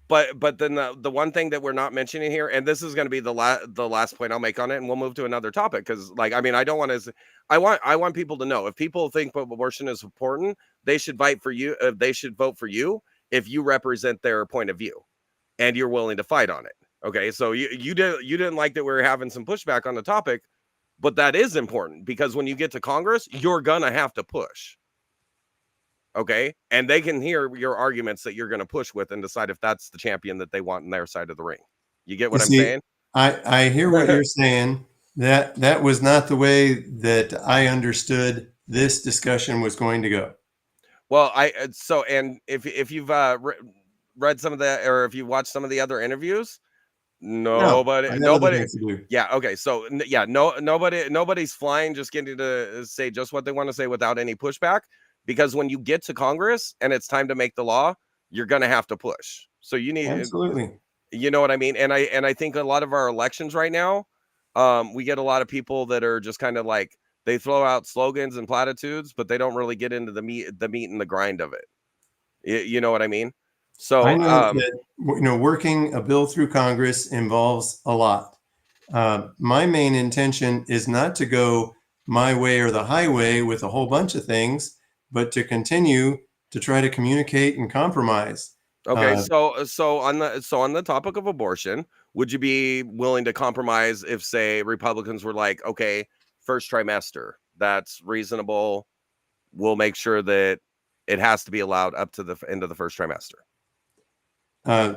But then the one thing that we're not mentioning here, and this is going to be the last point I'll make on it, and we'll move to another topic, because like, I mean, I don't want to. I want people to know, if people think abortion is important, they should vote for you. They should vote for you if you represent their point of view, and you're willing to fight on it. Okay, so you didn't like that we were having some pushback on the topic, but that is important, because when you get to Congress, you're gonna have to push. Okay, and they can hear your arguments that you're going to push with and decide if that's the champion that they want in their side of the ring. You get what I'm saying? I hear what you're saying. That was not the way that I understood this discussion was going to go. Well, and if you've read some of that, or if you watched some of the other interviews, nobody. Yeah. Okay. So yeah, nobody's flying, just getting to say just what they want to say without any pushback. Because when you get to Congress and it's time to make the law, you're going to have to push. So you need, absolutely, you know what I mean? And I think a lot of our elections right now, we get a lot of people that are just kind of like, they throw out slogans and platitudes, but they don't really get into the meat and the grind of it. You know what I mean? So I know that, working a bill through Congress involves a lot. My main intention is not to go my way or the highway with a whole bunch of things, but to continue to try to communicate and compromise. Okay, so on the topic of abortion, would you be willing to compromise if, say, Republicans were like, okay, first trimester, that's reasonable, we'll make sure that it has to be allowed up to the end of the first trimester? I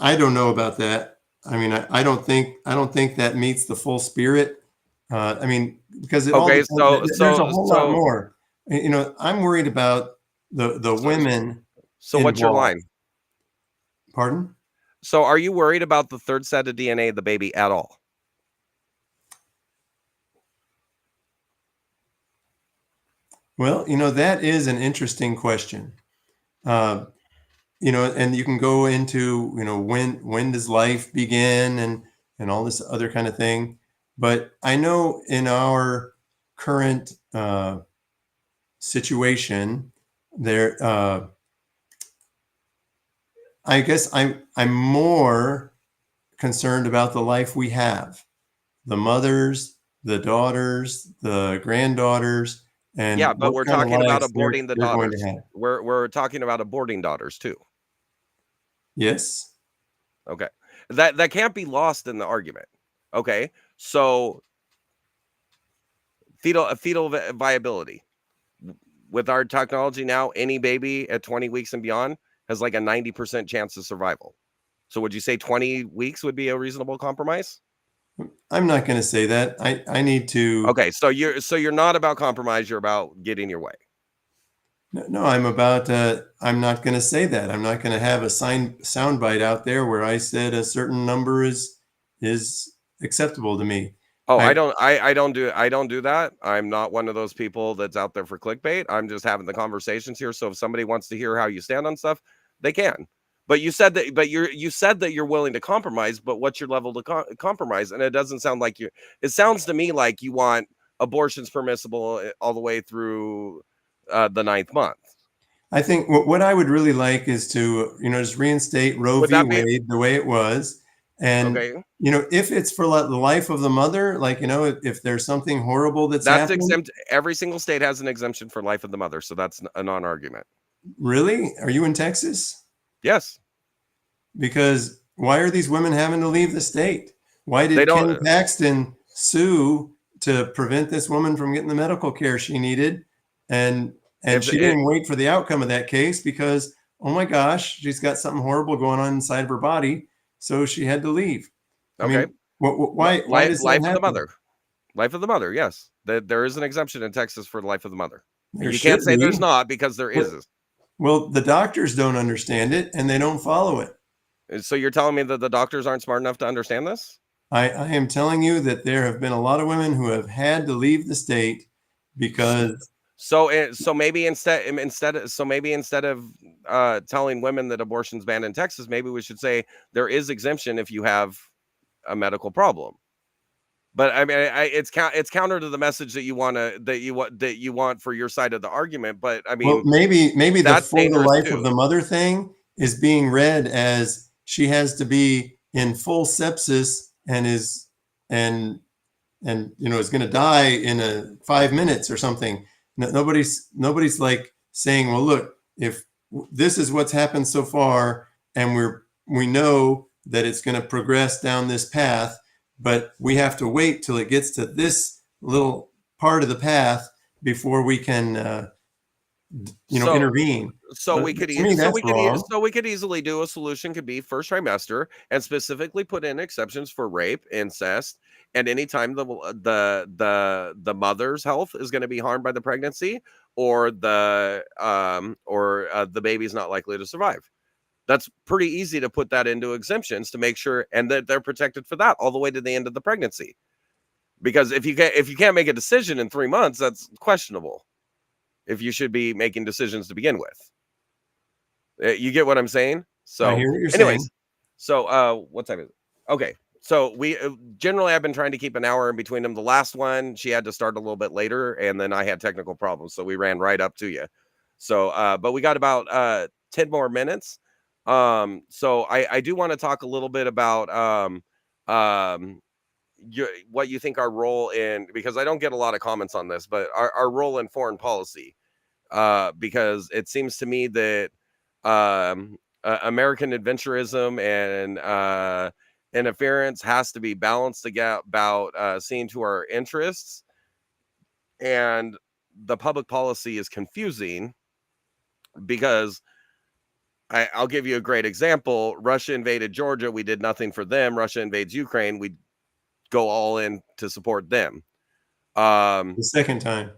don't know about that. I mean, I don't think that meets the full spirit. I mean, because there's a whole lot more. I'm worried about the women. So what's your line? Pardon? So are you worried about the third set of DNA of the baby at all? Well, that is an interesting question. And you can go into, when does life begin and all this other kind of thing. But I know in our current situation, there, I guess I'm more concerned about the life we have, the mothers, the daughters, the granddaughters, and Yeah, but what we're kind of talking about lives aborting the they're going to daughters. have. We're talking about aborting daughters too. Yes. Okay. That can't be lost in the argument. Okay. So fetal viability. With our technology now, any baby at 20 weeks and beyond has like a 90% chance of survival. So would you say 20 weeks would be a reasonable compromise? I'm not going to say that. I need to. Okay, so you're not about compromise, you're about getting your way. No, I'm not going to say that. I'm not going to have a soundbite out there where I said a certain number is acceptable to me. Oh, I don't do that. I'm not one of those people that's out there for clickbait. I'm just having the conversations here. So if somebody wants to hear how you stand on stuff, they can. But you said that you're willing to compromise, but what's your level to compromise? And it doesn't sound like you. It sounds to me like you want abortions permissible all the way through the 9th month. I think what I would really like is to, just reinstate Roe v. Wade the way it was. And, okay, if it's for the life of the mother, like, if there's something horrible that's happening. exempt. Every single state has an exemption for life of the mother. So that's a non-argument. Really? Are you in Texas? Yes. Because why are these women having to leave the state? Why did Ken Paxton sue to prevent this woman from getting the medical care she needed? And she didn't wait for the outcome of that case because, oh my gosh, she's got something horrible going on inside of her body. So she had to leave. Okay. I mean, why does that happen? Life of the mother. Life of the mother, yes. There is an exemption in Texas for the life of the mother. There you can't say be. There's not because there is. Well, the doctors don't understand it and they don't follow it. So you're telling me that the doctors aren't smart enough to understand this? I am telling you that there have been a lot of women who have had to leave the state because. So maybe instead of telling women that abortion's banned in Texas, maybe we should say there is exemption if you have a medical problem. But I mean, it's counter to the message that you want for your side of the argument. But I mean, well, maybe the for the life too. Of the mother thing is being read as she has to be in full sepsis and is going to die in 5 minutes or something. Nobody's like saying, well, look, if this is what's happened so far, and we know that it's going to progress down this path, but we have to wait till it gets to this little part of the path before we can, intervene. So we could easily do a solution could be first trimester and specifically put in exceptions for rape, incest, and anytime the mother's health is going to be harmed by the pregnancy or the baby's not likely to survive. That's pretty easy to put that into exemptions to make sure and that they're protected for that all the way to the end of the pregnancy. Because if you can't make a decision in 3 months, that's questionable. If you should be making decisions to begin with. You get what I'm saying? So I hear what you're saying. So what time is it? Okay. So we generally I've been trying to keep an hour in between them. The last one, she had to start a little bit later and then I had technical problems. So we ran right up to you. So but we got about 10 more minutes. So I do want to talk a little bit about what you think our role in, because I don't get a lot of comments on this, but our role in foreign policy, because it seems to me that American adventurism and interference has to be balanced about seeing to our interests, and the public policy is confusing because I'll give you a great example. Russia invaded Georgia. We did nothing for them. Russia invades Ukraine. We go all in to support them. The second time.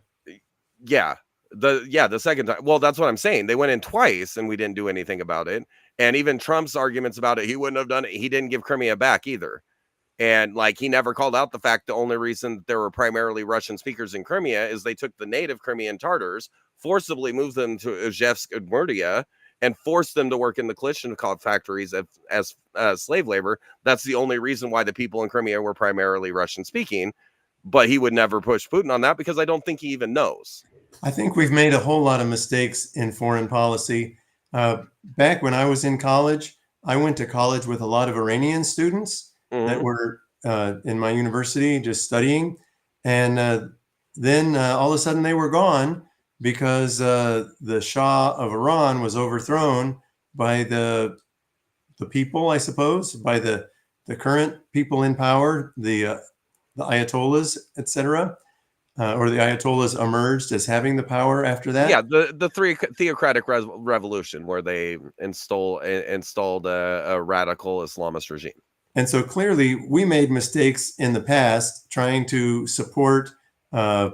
Yeah. The second time. Well, that's what I'm saying. They went in twice and we didn't do anything about it. And even Trump's arguments about it, he wouldn't have done it. He didn't give Crimea back either. And like, he never called out the fact the only reason there were primarily Russian speakers in Crimea is they took the native Crimean Tatars, forcibly moved them to Izhevsk and Murdia, and forced them to work in the Kalashnikov factories as slave labor. That's the only reason why the people in Crimea were primarily Russian speaking. But he would never push Putin on that because I don't think he even knows. I think we've made a whole lot of mistakes in foreign policy. Back when I was in college, I went to college with a lot of Iranian students that Mhm. were in my university just studying. And then all of a sudden they were gone because the Shah of Iran was overthrown by the people, I suppose, by the current people in power, the Ayatollahs, etc. Or the Ayatollahs emerged as having the power after that. Yeah, the three theocratic revolution where they installed a radical Islamist regime. And so clearly, we made mistakes in the past trying to support uh,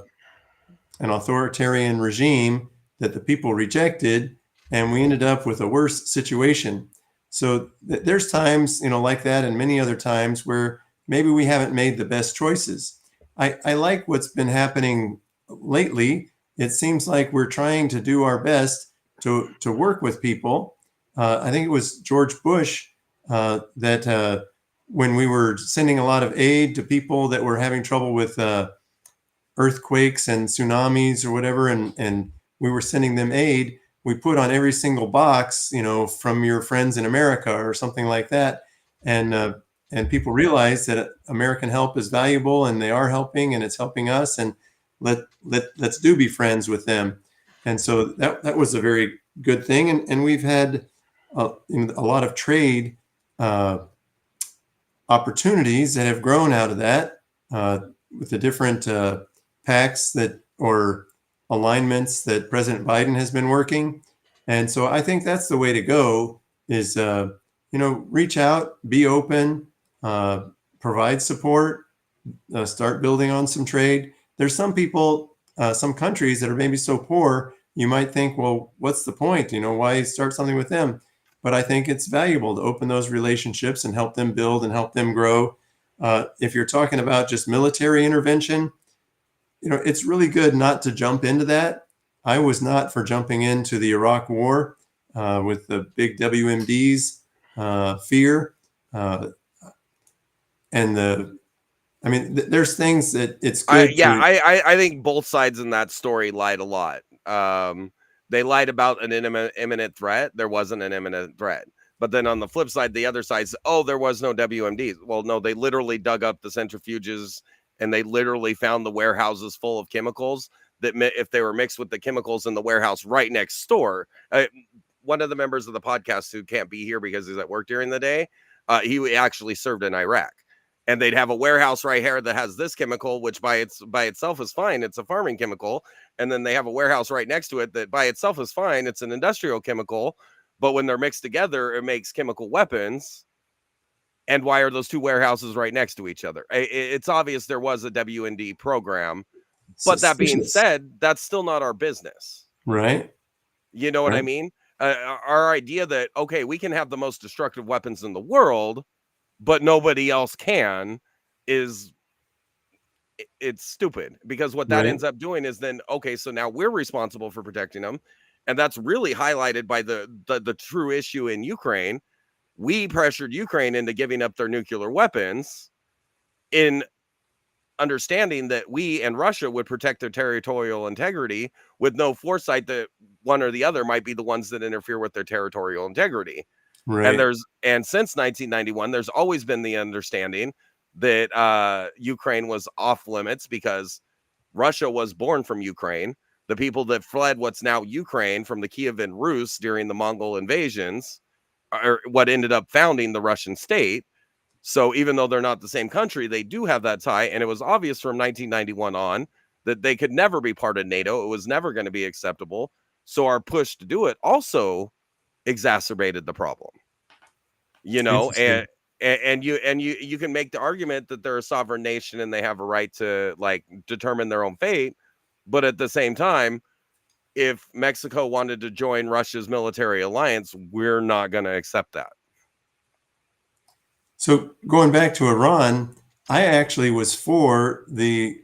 an authoritarian regime that the people rejected, and we ended up with a worse situation. So there's times, like that, and many other times where maybe we haven't made the best choices. I like what's been happening lately. It seems like we're trying to do our best to work with people. I think it was George Bush that when we were sending a lot of aid to people that were having trouble with earthquakes and tsunamis or whatever, and we were sending them aid, we put on every single box, from your friends in America or something like that. And people realize that American help is valuable and they are helping and it's helping us, and let's be friends with them. And so that was a very good thing. And we've had a lot of trade opportunities that have grown out of that with the different pacts or alignments that President Biden has been working. And so I think that's the way to go is, reach out, be open, provide support, start building on some trade. There's some people, some countries that are maybe so poor, you might think, well, what's the point? Why start something with them? But I think it's valuable to open those relationships and help them build and help them grow. If you're talking about just military intervention, it's really good not to jump into that. I was not for jumping into the Iraq War with the big WMDs fear. There's things that it's good I think both sides in that story lied a lot. They lied about an imminent threat. There wasn't an imminent threat. But then on the flip side, the other side says, oh, there was no WMDs. Well, no, they literally dug up the centrifuges and they literally found the warehouses full of chemicals that if they were mixed with the chemicals in the warehouse right next door. One of the members of the podcast who can't be here because he's at work during the day, he actually served in Iraq. And they'd have a warehouse right here that has this chemical, which by itself is fine. It's a farming chemical. And then they have a warehouse right next to it that by itself is fine. It's an industrial chemical. But when they're mixed together, it makes chemical weapons. And why are those two warehouses right next to each other? It's obvious there was a WND program. But that being said, that's still not our business. Right. You know what I mean? Our idea that, okay, we can have the most destructive weapons in the world, but nobody else can it's stupid, because what that ends up doing is then, okay, so now we're responsible for protecting them. And that's really highlighted by the true issue in Ukraine. We pressured Ukraine into giving up their nuclear weapons in understanding that we and Russia would protect their territorial integrity, with no foresight that one or the other might be the ones that interfere with their territorial integrity. Right. And since 1991, there's always been the understanding that Ukraine was off limits because Russia was born from Ukraine. The people that fled what's now Ukraine from the Kievan Rus during the Mongol invasions are what ended up founding the Russian state. So even though they're not the same country, they do have that tie. And it was obvious from 1991 on that they could never be part of NATO. It was never going to be acceptable. So our push to do it also exacerbated the problem, and you can make the argument that they're a sovereign nation and they have a right to determine their own fate. But at the same time, if Mexico wanted to join Russia's military alliance, we're not going to accept that. So going back to Iran, I actually was for the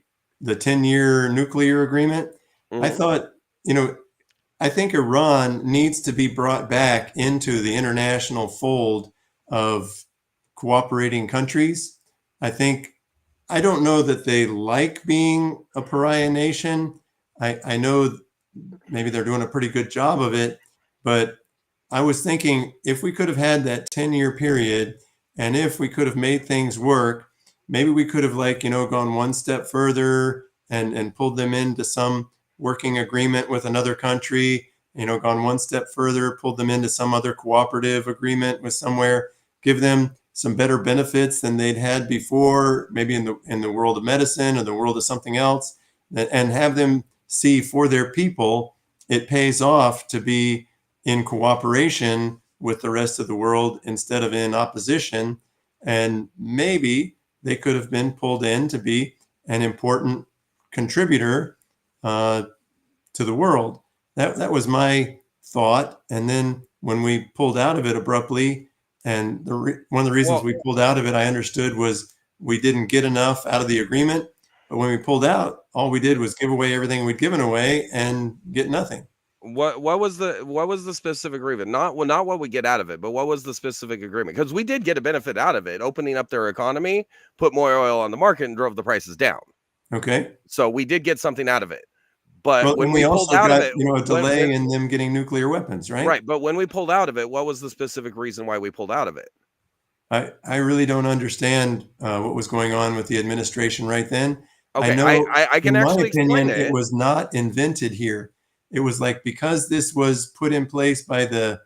10-year nuclear agreement. Mm-hmm. I thought, I think Iran needs to be brought back into the international fold of cooperating countries. I don't know that they like being a pariah nation. I know maybe they're doing a pretty good job of it. But I was thinking if we could have had that 10-year period, and if we could have made things work, maybe we could have gone one step further and pulled them into some working agreement with another country, gone one step further, pulled them into some other cooperative agreement with somewhere, give them some better benefits than they'd had before, maybe in the world of medicine or the world of something else, and have them see for their people, it pays off to be in cooperation with the rest of the world instead of in opposition. And maybe they could have been pulled in to be an important contributor to the world. That was my thought. And then when we pulled out of it abruptly, and one of the reasons we pulled out of it, I understood, was we didn't get enough out of the agreement. But when we pulled out, all we did was give away everything we'd given away and get nothing. What was the specific agreement? Not what we get out of it, but what was the specific agreement? Because we did get a benefit out of it, opening up their economy, put more oil on the market, and drove the prices down. Okay. So we did get something out of it. But well, when we also pulled out got, of it, a delay in them getting nuclear weapons, right? Right. But when we pulled out of it, what was the specific reason why we pulled out of it? I really don't understand what was going on with the administration right then. Okay, I know, I can in actually my opinion, explain it. It was not invented here. It was because this was put in place by the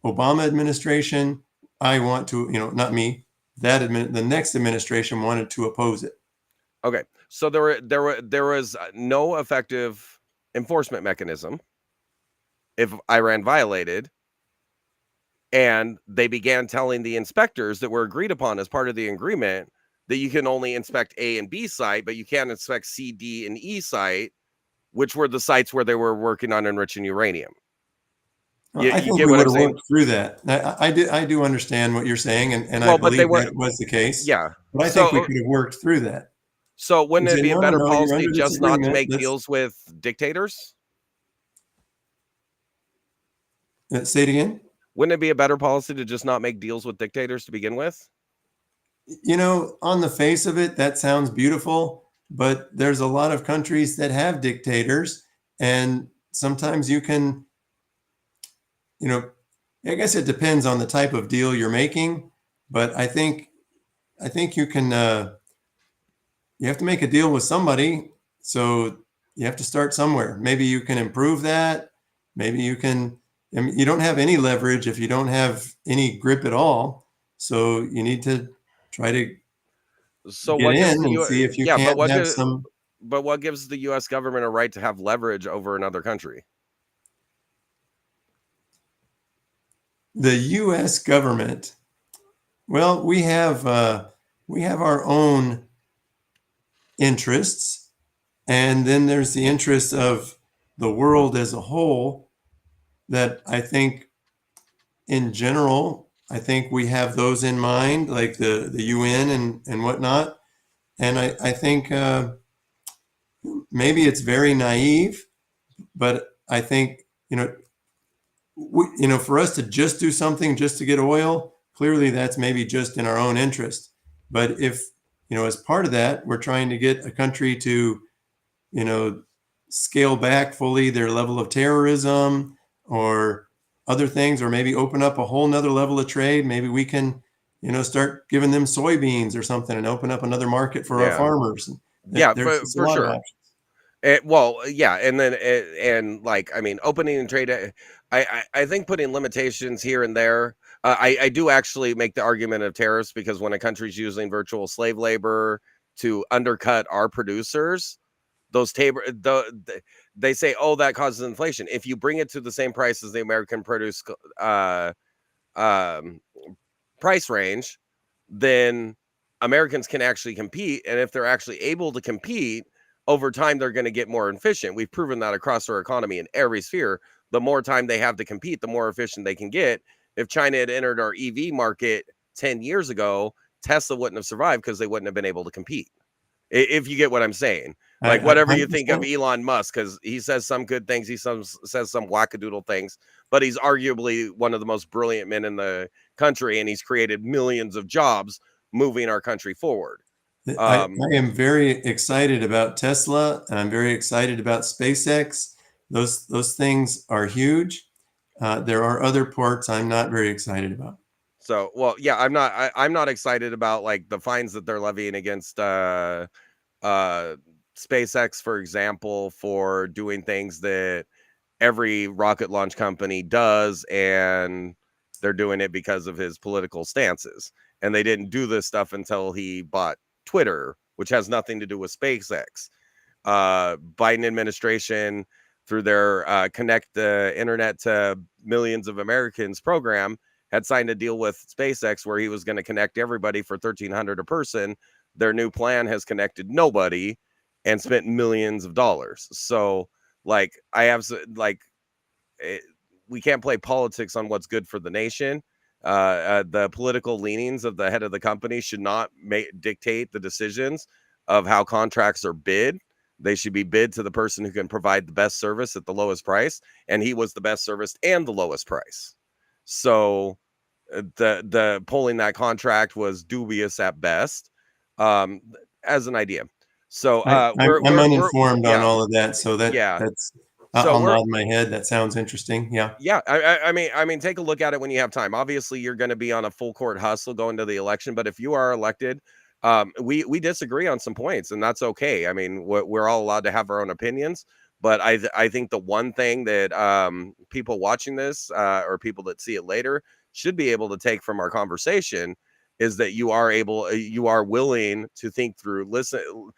Obama administration, I want to, not me, the next administration wanted to oppose it. Okay, so there was no effective enforcement mechanism if Iran violated, and they began telling the inspectors that were agreed upon as part of the agreement that you can only inspect A and B site, but you can't inspect C, D, and E site, which were the sites where they were working on enriching uranium. I think we would have worked through that. I do understand what you're saying, and I believe that was the case. Yeah, but I think we could have worked through that. So wouldn't it be a better policy just not to make deals with dictators? Say it again. Wouldn't it be a better policy to just not make deals with dictators to begin with? On the face of it, that sounds beautiful, but there's a lot of countries that have dictators, and sometimes you can, I guess it depends on the type of deal you're making, but I think you can, you have to make a deal with somebody, so you have to start somewhere. Maybe you can improve that. Maybe you can, you don't have any leverage if you don't have any grip at all, so you need to try to get in and see if you can't have some. But what gives the U.S. government a right to have leverage over another country? The U.S. government, well, we have our own interests, and then there's the interests of the world as a whole that I think, in general, I think we have those in mind, like the UN and whatnot. And I think maybe it's very naive, but I think, for us to just do something just to get oil, clearly that's maybe just in our own interest. But if, as part of that, we're trying to get a country to, scale back fully their level of terrorism or other things, or maybe open up a whole nother level of trade, maybe we can, start giving them soybeans or something and open up another market for our farmers. For sure. And then opening and trade. I think putting limitations here and there. I do actually make the argument of tariffs, because when a country's using virtual slave labor to undercut our producers, they say, oh, that causes inflation. If you bring it to the same price as the American produce price range, then Americans can actually compete. And if they're actually able to compete, over time, they're going to get more efficient. We've proven that across our economy in every sphere. The more time they have to compete, the more efficient they can get. If China had entered our EV market 10 years ago, Tesla wouldn't have survived because they wouldn't have been able to compete. If you get what I'm saying. Like, whatever you think of Elon Musk, because he says some good things, he says some wackadoodle things, but he's arguably one of the most brilliant men in the country, and he's created millions of jobs moving our country forward. I am very excited about Tesla, and I'm very excited about SpaceX, those things are huge. There are other parts I'm not very excited about. So, well, yeah, I'm not excited about like the fines that they're levying against SpaceX, for example, for doing things that every rocket launch company does, and they're doing it because of his political stances. And they didn't do this stuff until he bought Twitter, which has nothing to do with SpaceX. Biden administration, through their Connect the Internet to Millions of Americans program, had signed a deal with SpaceX where he was going to connect everybody for $1,300 a person. Their new plan has connected nobody and spent millions of dollars. So, like, we can't play politics on what's good for the nation. The political leanings of the head of the company should not dictate the decisions of how contracts are bid. They should be bid to the person who can provide the best service at the lowest price, and he was the best service and the lowest price. So the pulling that contract was dubious at best, as an idea. So I'm uninformed on all of that, so yeah. that's So I'll nod my head. That sounds interesting. Yeah. Yeah, I mean, take a look at it when you have time. Obviously, you're going to be on a full court hustle going to the election, but if you are elected, we disagree on some points, and that's okay. I mean, we're all allowed to have our own opinions, but I think the one thing that people watching this or people that see it later should be able to take from our conversation is that you are willing to think through, listen.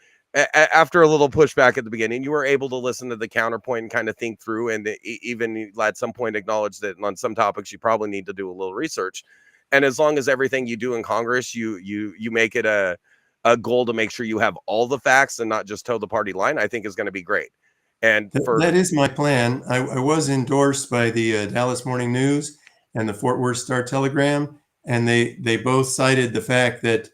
After a little pushback at the beginning, you were able to listen to the counterpoint and kind of think through, and even at some point acknowledge that on some topics you probably need to do a little research. And as long as everything you do in Congress, you make it a goal to make sure you have all the facts and not just toe the party line, I think is going to be great. And that is my plan. I was endorsed by the Dallas Morning News and the Fort Worth Star Telegram, and they both cited the fact that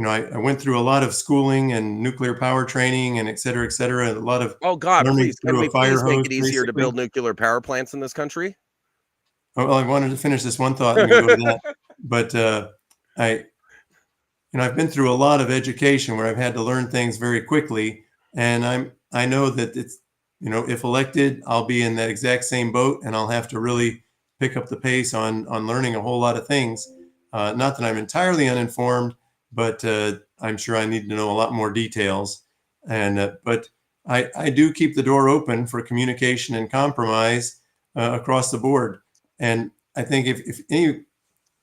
I went through a lot of schooling and nuclear power training and et cetera, a lot of please, can we please make it easier to basically. build nuclear power plants in this country? Oh, well, I wanted to finish this one thought and then go to that. But I've been through a lot of education where I've had to learn things very quickly, and I know that it's if elected, I'll be in that exact same boat, and I'll have to really pick up the pace on learning a whole lot of things. Not that I'm entirely uninformed, but I'm sure I need to know a lot more details. And but I do keep the door open for communication and compromise across the board. And I think if any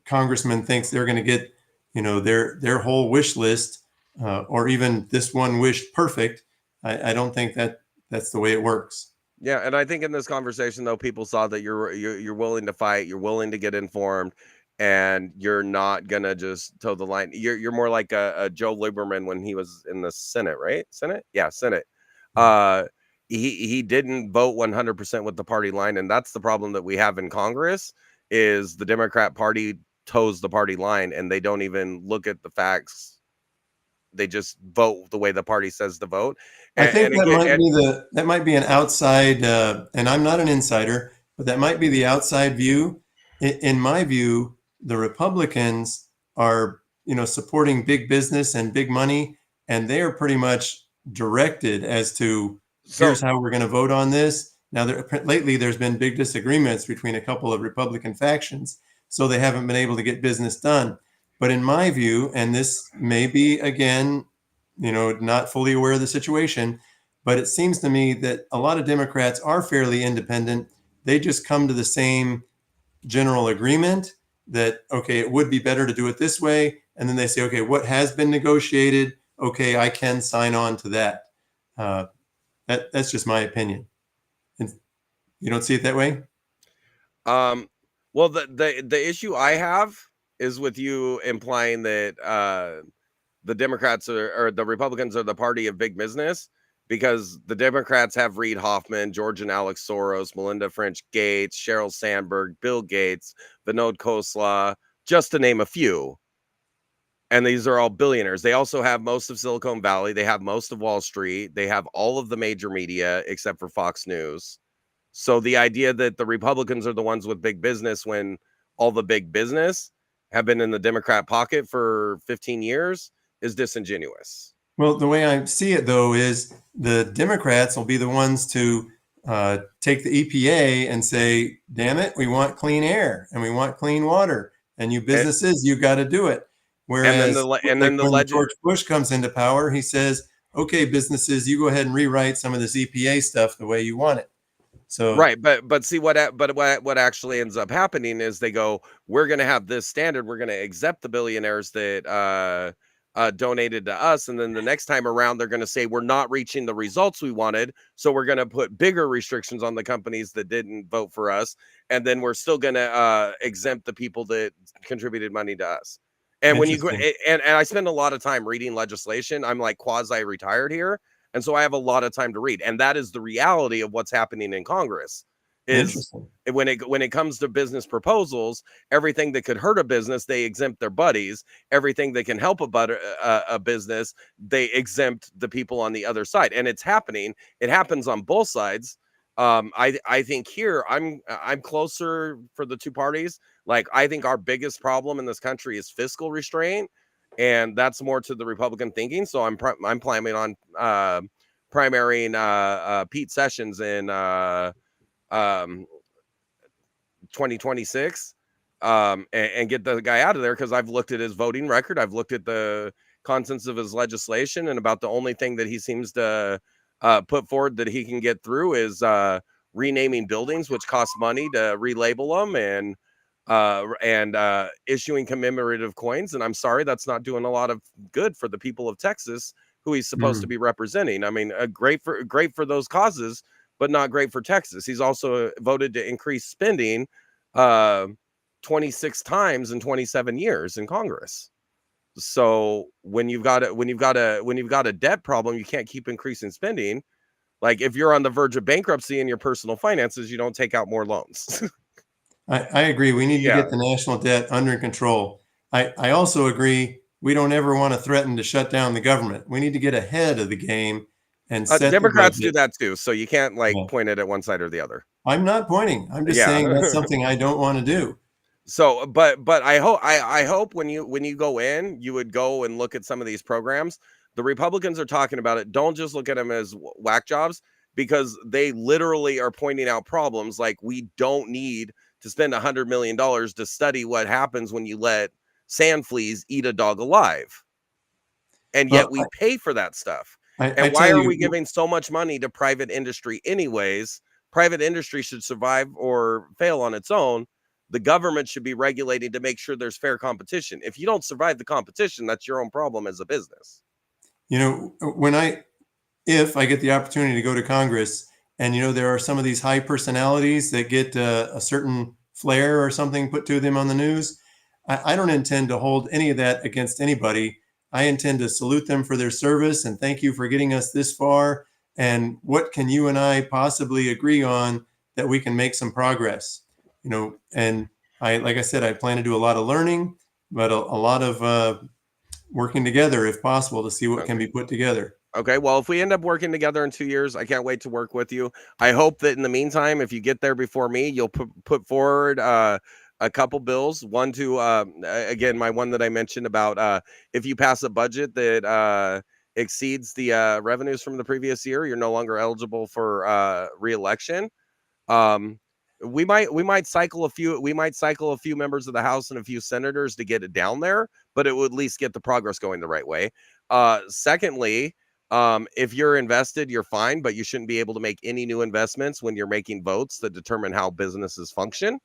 congressman thinks they're going to get their whole wish list or even this one wish perfect, I don't think that's the way it works. Yeah, and I think in this conversation, though, people saw that you're willing to fight, you're willing to get informed, and you're not gonna just toe the line. You're more like a Joe Lieberman when he was in the Senate, right? Senate, yeah, Senate. He didn't vote 100% with the party line, and that's the problem that we have in Congress. Is the Democrat Party toes the party line, and they don't even look at the facts. They just vote the way the party says to vote. I think that might be an outside, and I'm not an insider, but that might be the outside view. In my view, the Republicans are, supporting big business and big money, and they are pretty much directed as to here's how we're going to vote on this. Now, lately, there's been big disagreements between a couple of Republican factions, so they haven't been able to get business done. But in my view, and this may be, again, not fully aware of the situation, but it seems to me that a lot of Democrats are fairly independent. They just come to the same general agreement that, okay, it would be better to do it this way. And then they say, okay, what has been negotiated? Okay, I can sign on to that. That's just my opinion. And you don't see it that way? Well, the issue I have is with you implying that the Democrats or the Republicans are the party of big business, because the Democrats have Reid Hoffman, George and Alex Soros, Melinda French Gates, Sheryl Sandberg, Bill Gates, Vinod Khosla, just to name a few. And these are all billionaires. They also have most of Silicon Valley. They have most of Wall Street. They have all of the major media except for Fox News. So the idea that the Republicans are the ones with big business when all the big business have been in the Democrat pocket for 15 years is disingenuous. Well, the way I see it, though, is the Democrats will be the ones to take the EPA and say, damn it, we want clean air and we want clean water. And you businesses, you got to do it. Whereas when George Bush comes into power, he says, okay, businesses, you go ahead and rewrite some of this EPA stuff the way you want it. So right, but see what actually ends up happening is they go, we're going to have this standard, we're going to accept the billionaires that donated to us, and then the next time around they're going to say we're not reaching the results we wanted, so we're going to put bigger restrictions on the companies that didn't vote for us, and then we're still going to exempt the people that contributed money to us. And when you go, and I spend a lot of time reading legislation, I'm like quasi retired here. And so I have a lot of time to read. And that is the reality of what's happening in Congress is when it comes to business proposals, everything that could hurt a business, they exempt their buddies. Everything that can help a business, they exempt the people on the other side. And it's happening. It happens on both sides. I think here I'm closer for the two parties. Like, I think our biggest problem in this country is fiscal restraint. And that's more to the Republican thinking. So I'm planning on primarying Pete Sessions in 2026 and get the guy out of there, because I've looked at his voting record. I've looked at the contents of his legislation, and about the only thing that he seems to put forward that he can get through is renaming buildings, which cost money to relabel them, and issuing commemorative coins. And I'm sorry, that's not doing a lot of good for the people of Texas, who he's supposed to be representing. I mean, great for those causes, but not great for Texas. He's also voted to increase spending 26 times in 27 years in Congress. So when you've got a debt problem, you can't keep increasing spending. Like, if you're on the verge of bankruptcy in your personal finances, you don't take out more loans. I agree. We need to get the national debt under control. I also agree we don't ever want to threaten to shut down the government. We need to get ahead of the game and set Democrats do that too. So you can't point it at one side or the other. I'm not pointing. I'm just saying that's something I don't want to do. So, but I hope when you go in, you would go and look at some of these programs. The Republicans are talking about it. Don't just look at them as whack jobs, because they literally are pointing out problems. Like, we don't need to spend $100 million to study what happens when you let sand fleas eat a dog alive. And yet we pay for that stuff. And why are we giving so much money to private industry anyways? Private industry should survive or fail on its own. The government should be regulating to make sure there's fair competition. If you don't survive the competition, that's your own problem as a business. You know, if I get the opportunity to go to Congress, and, there are some of these high personalities that get a certain flair or something put to them on the news, I don't intend to hold any of that against anybody. I intend to salute them for their service and thank you for getting us this far. And what can you and I possibly agree on that we can make some progress? And like I said, I plan to do a lot of learning, but a lot of working together, if possible, to see what can be put together. Okay, well, if we end up working together in 2 years, I can't wait to work with you. I hope that in the meantime, if you get there before me, you'll put forward a couple bills. One to, again, my one that I mentioned about if you pass a budget that exceeds the revenues from the previous year, you're no longer eligible for re-election. We might cycle a few members of the House and a few senators to get it down there, but it would at least get the progress going the right way. Secondly, if you're invested, you're fine, but you shouldn't be able to make any new investments when you're making votes that determine how businesses function.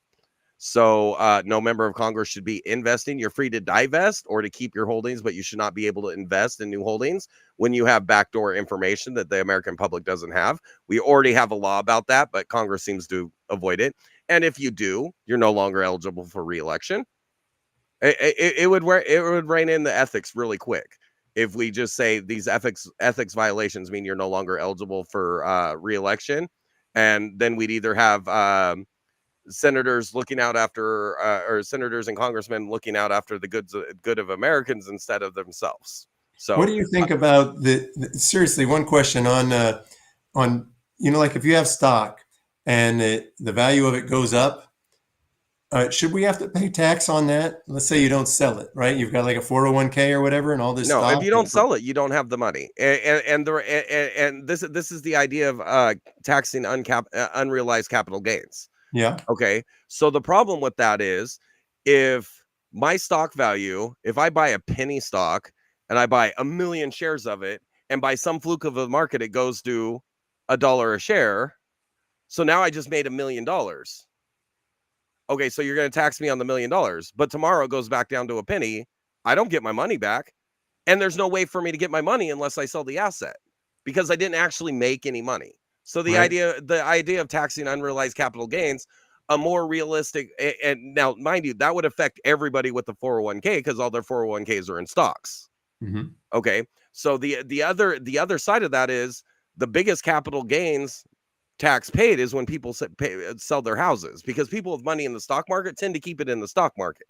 So no member of Congress should be investing. You're free to divest or to keep your holdings, but you should not be able to invest in new holdings when you have backdoor information that the American public doesn't have. We already have a law about that, but Congress seems to avoid it. And if you do, you're no longer eligible for re-election. It would rein in the ethics really quick. If we just say these ethics violations mean you're no longer eligible for re-election, and then we'd either have senators looking out after, or senators and congressmen looking out after the good of Americans instead of themselves. So, what do you think about seriously, one question on like if you have stock and the value of it goes up, Should we have to pay tax on that? Let's say you don't sell it, right? You've got like a 401k or whatever and all this No, stock. if you don't sell it, you don't have the money. And this is the idea of taxing unrealized capital gains. Yeah. Okay. So the problem with that is if my stock value, if I buy a penny stock and I buy 1 million shares of it, and by some fluke of the market, it goes to $1 a share. So now I just made $1 million. Okay. So you're going to tax me on the $1 million, but tomorrow it goes back down to a penny. I don't get my money back. And there's no way for me to get my money unless I sell the asset because I didn't actually make any money. So the Right. idea of taxing unrealized capital gains, a more realistic, and now mind you, that would affect everybody with the 401k because all their 401ks are in stocks. Mm-hmm. Okay. So the other side of that is the biggest capital gains tax paid is when people sell their houses because people with money in the stock market tend to keep it in the stock market.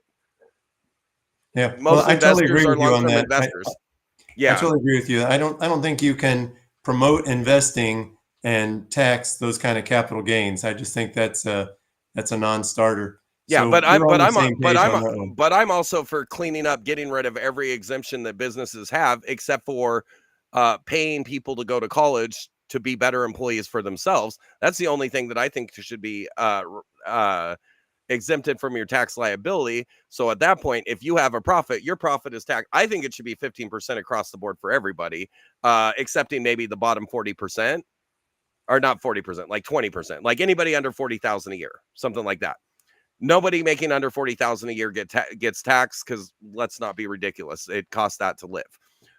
Yeah. Well, Most I totally investors agree are with you on long-term that. investors. I Yeah. totally agree with you. I don't think you can promote investing and tax those kind of capital gains. I just think that's a non-starter. Yeah, So but we're on the same page on that one. I'm also for cleaning up, getting rid of every exemption that businesses have, except for paying people to go to college to be better employees for themselves. That's the only thing that I think should be exempted from your tax liability. So at that point, if you have a profit, your profit is taxed. I think it should be 15% across the board for everybody, excepting maybe the bottom 40%, or not 40%, like 20%, like anybody under 40,000 a year, something like that. Nobody making under 40,000 a year gets taxed because let's not be ridiculous. It costs that to live.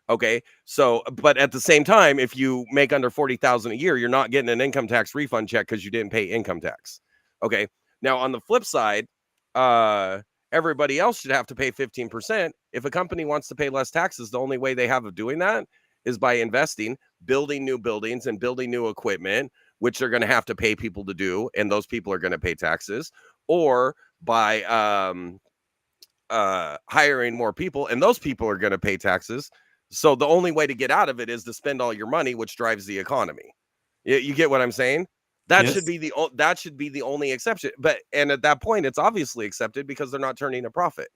Okay. So, but at the same time, if you make under 40,000 a year, you're not getting an income tax refund check because you didn't pay income tax. Okay. Now on the flip side, everybody else should have to pay 15%. If a company wants to pay less taxes, the only way they have of doing that is by investing, building new buildings and building new equipment, which they're going to have to pay people to do. And those people are going to pay taxes, or by hiring more people, and those people are going to pay taxes. So the only way to get out of it is to spend all your money, which drives the economy. You get what I'm saying? That Yes. should be the only exception. And at that point, it's obviously accepted because they're not turning a profit.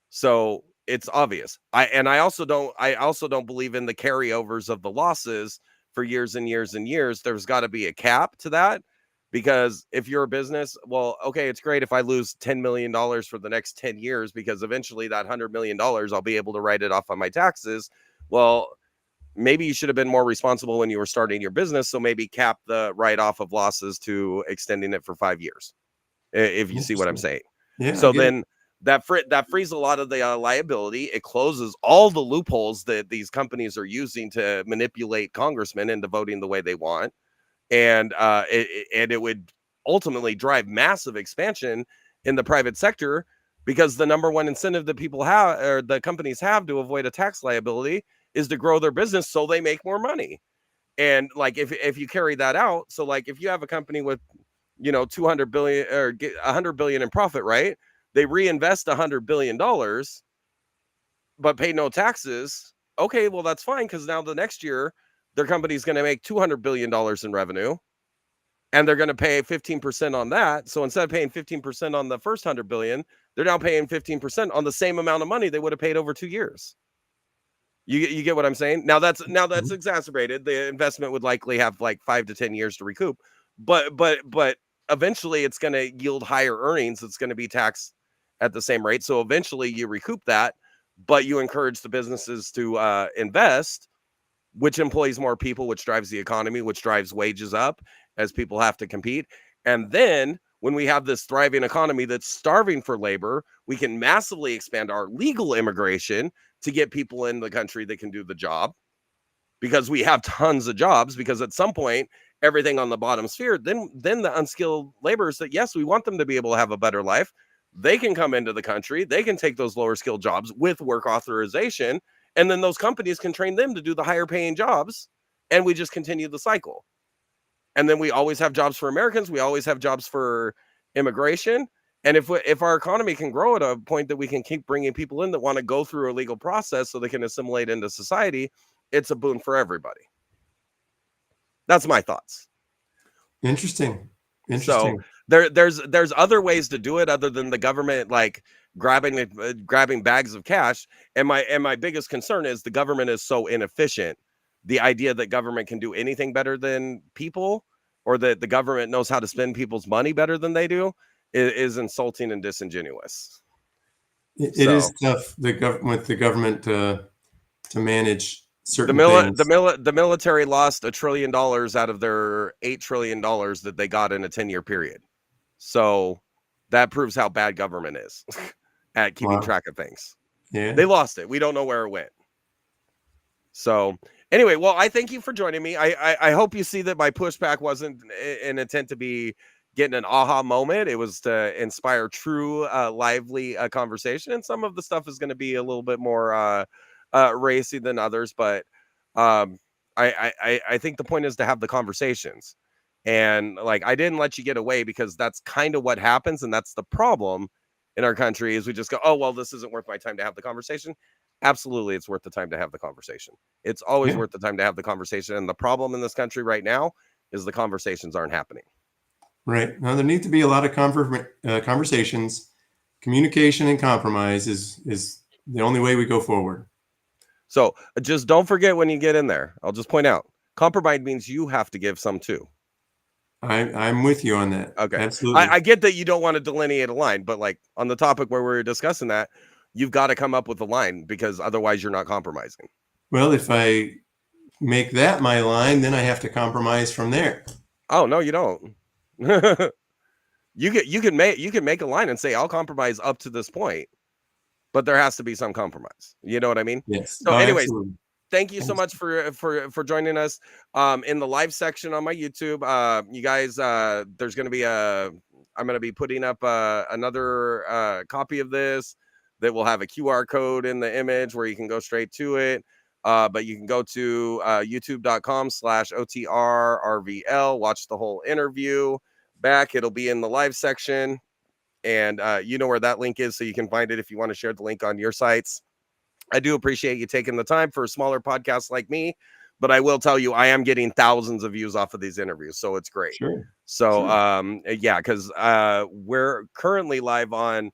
So it's obvious. I also don't believe in the carryovers of the losses for years and years and years. There's got to be a cap to that. Because if you're a business, well, okay, it's great if I lose $10 million for the next 10 years, because eventually that $100 million, I'll be able to write it off on my taxes. Well, maybe you should have been more responsible when you were starting your business. So maybe cap the write-off of losses to extending it for 5 years, if you see what I'm saying. Yeah. So then that frees a lot of the liability. It closes all the loopholes that these companies are using to manipulate congressmen into voting the way they want. And it would ultimately drive massive expansion in the private sector, because the number one incentive that people have, or the companies have, to avoid a tax liability is to grow their business so they make more money. And like if you carry that out, so like if you have a company with 200 billion or 100 billion in profit, right? They reinvest $100 billion, but pay no taxes. Okay, well that's fine, because now the next year their company is going to make $200 billion in revenue, and they're going to pay 15% on that. So instead of paying 15% on the first 100 billion, they're now paying 15% on the same amount of money they would have paid over 2 years. You get what I'm saying? Now that's exacerbated. The investment would likely have like 5 to 10 years to recoup, but eventually it's going to yield higher earnings. It's going to be taxed at the same rate. So eventually you recoup that, but you encourage the businesses to invest, which employs more people, which drives the economy, which drives wages up as people have to compete. And then when we have this thriving economy that's starving for labor, we can massively expand our legal immigration to get people in the country that can do the job, because we have tons of jobs. Because at some point, everything on the bottom sphere, then the unskilled laborers that, yes, we want them to be able to have a better life. They can come into the country. They can take those lower skilled jobs with work authorization. And then those companies can train them to do the higher paying jobs. And we just continue the cycle. And then we always have jobs for Americans. We always have jobs for immigration. And if our economy can grow at a point that we can keep bringing people in that want to go through a legal process so they can assimilate into society, it's a boon for everybody. That's my thoughts. Interesting. So there's other ways to do it other than the government like grabbing bags of cash. And my biggest concern is the government is so inefficient. The idea that government can do anything better than people, or that the government knows how to spend people's money better than they do, is insulting and disingenuous. It is tough with the government to manage certain things. The military lost $1 trillion out of their $8 trillion that they got in a 10-year period. So that proves how bad government is at keeping track of things. Yeah. They lost it. We don't know where it went. So anyway, well, I thank you for joining me. I hope you see that my pushback wasn't an intent to be getting an aha moment. It was to inspire true, lively conversation. And some of the stuff is going to be a little bit more racy than others. But I think the point is to have the conversations. And like, I didn't let you get away because that's kind of what happens. And that's the problem in our country is we just go, oh, well, this isn't worth my time to have the conversation. Absolutely, it's worth the time to have the conversation. It's always worth the time to have the conversation. And the problem in this country right now is the conversations aren't happening. Right. Now, there need to be a lot of conversations. Communication and compromise is the only way we go forward. So just don't forget when you get in there. I'll just point out, compromise means you have to give some too. I'm with you on that. Okay. Absolutely. I get that you don't want to delineate a line, but like on the topic where we're discussing that, you've got to come up with a line because otherwise you're not compromising. Well, if I make that my line, then I have to compromise from there. Oh, no, you don't. You can make a line and say, I'll compromise up to this point, but there has to be some compromise. You know what I mean? Yes. So anyways, absolutely. Thank you so much for joining us in the live section on my YouTube. You guys, there's going to be I'm going to be putting up another copy of this that will have a QR code in the image where you can go straight to it. But you can go to youtube.com/OTRRVL, watch the whole interview back. It'll be in the live section. And you know where that link is, so you can find it if you want to share the link on your sites. I do appreciate you taking the time for a smaller podcast like me, but I will tell you, I am getting thousands of views off of these interviews, so it's great. Sure. So, yeah, because we're currently live on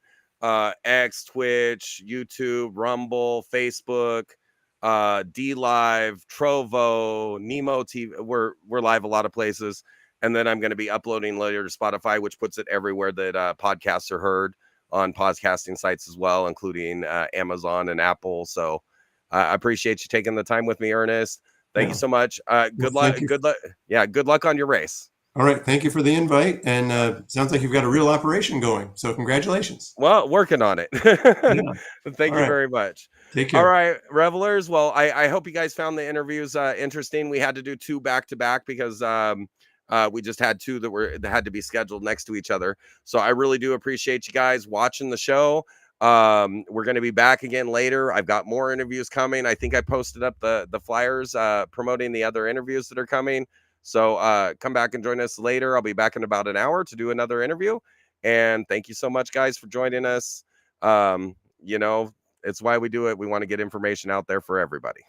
X, Twitch, YouTube, Rumble, Facebook, D Live, Trovo, Nemo TV. We're live a lot of places, and then I'm going to be uploading later to Spotify, which puts it everywhere that podcasts are heard on podcasting sites as well, including Amazon and Apple. So I appreciate you taking the time with me, Ernest. Thank you so much. Good luck. Good luck. Yeah. Good luck on your race. All right. Thank you for the invite. And sounds like you've got a real operation going. So congratulations. Well, working on it. Thank you very much. Take care. All right, revelers. Well, I hope you guys found the interviews interesting. We had to do 2 back-to-back because we just had 2 that had to be scheduled next to each other. So I really do appreciate you guys watching the show. We're going to be back again later. I've got more interviews coming. I think I posted up the flyers promoting the other interviews that are coming. So come back and join us later. I'll be back in about an hour to do another interview. And thank you so much, guys, for joining us. You know, it's why we do it. We want to get information out there for everybody.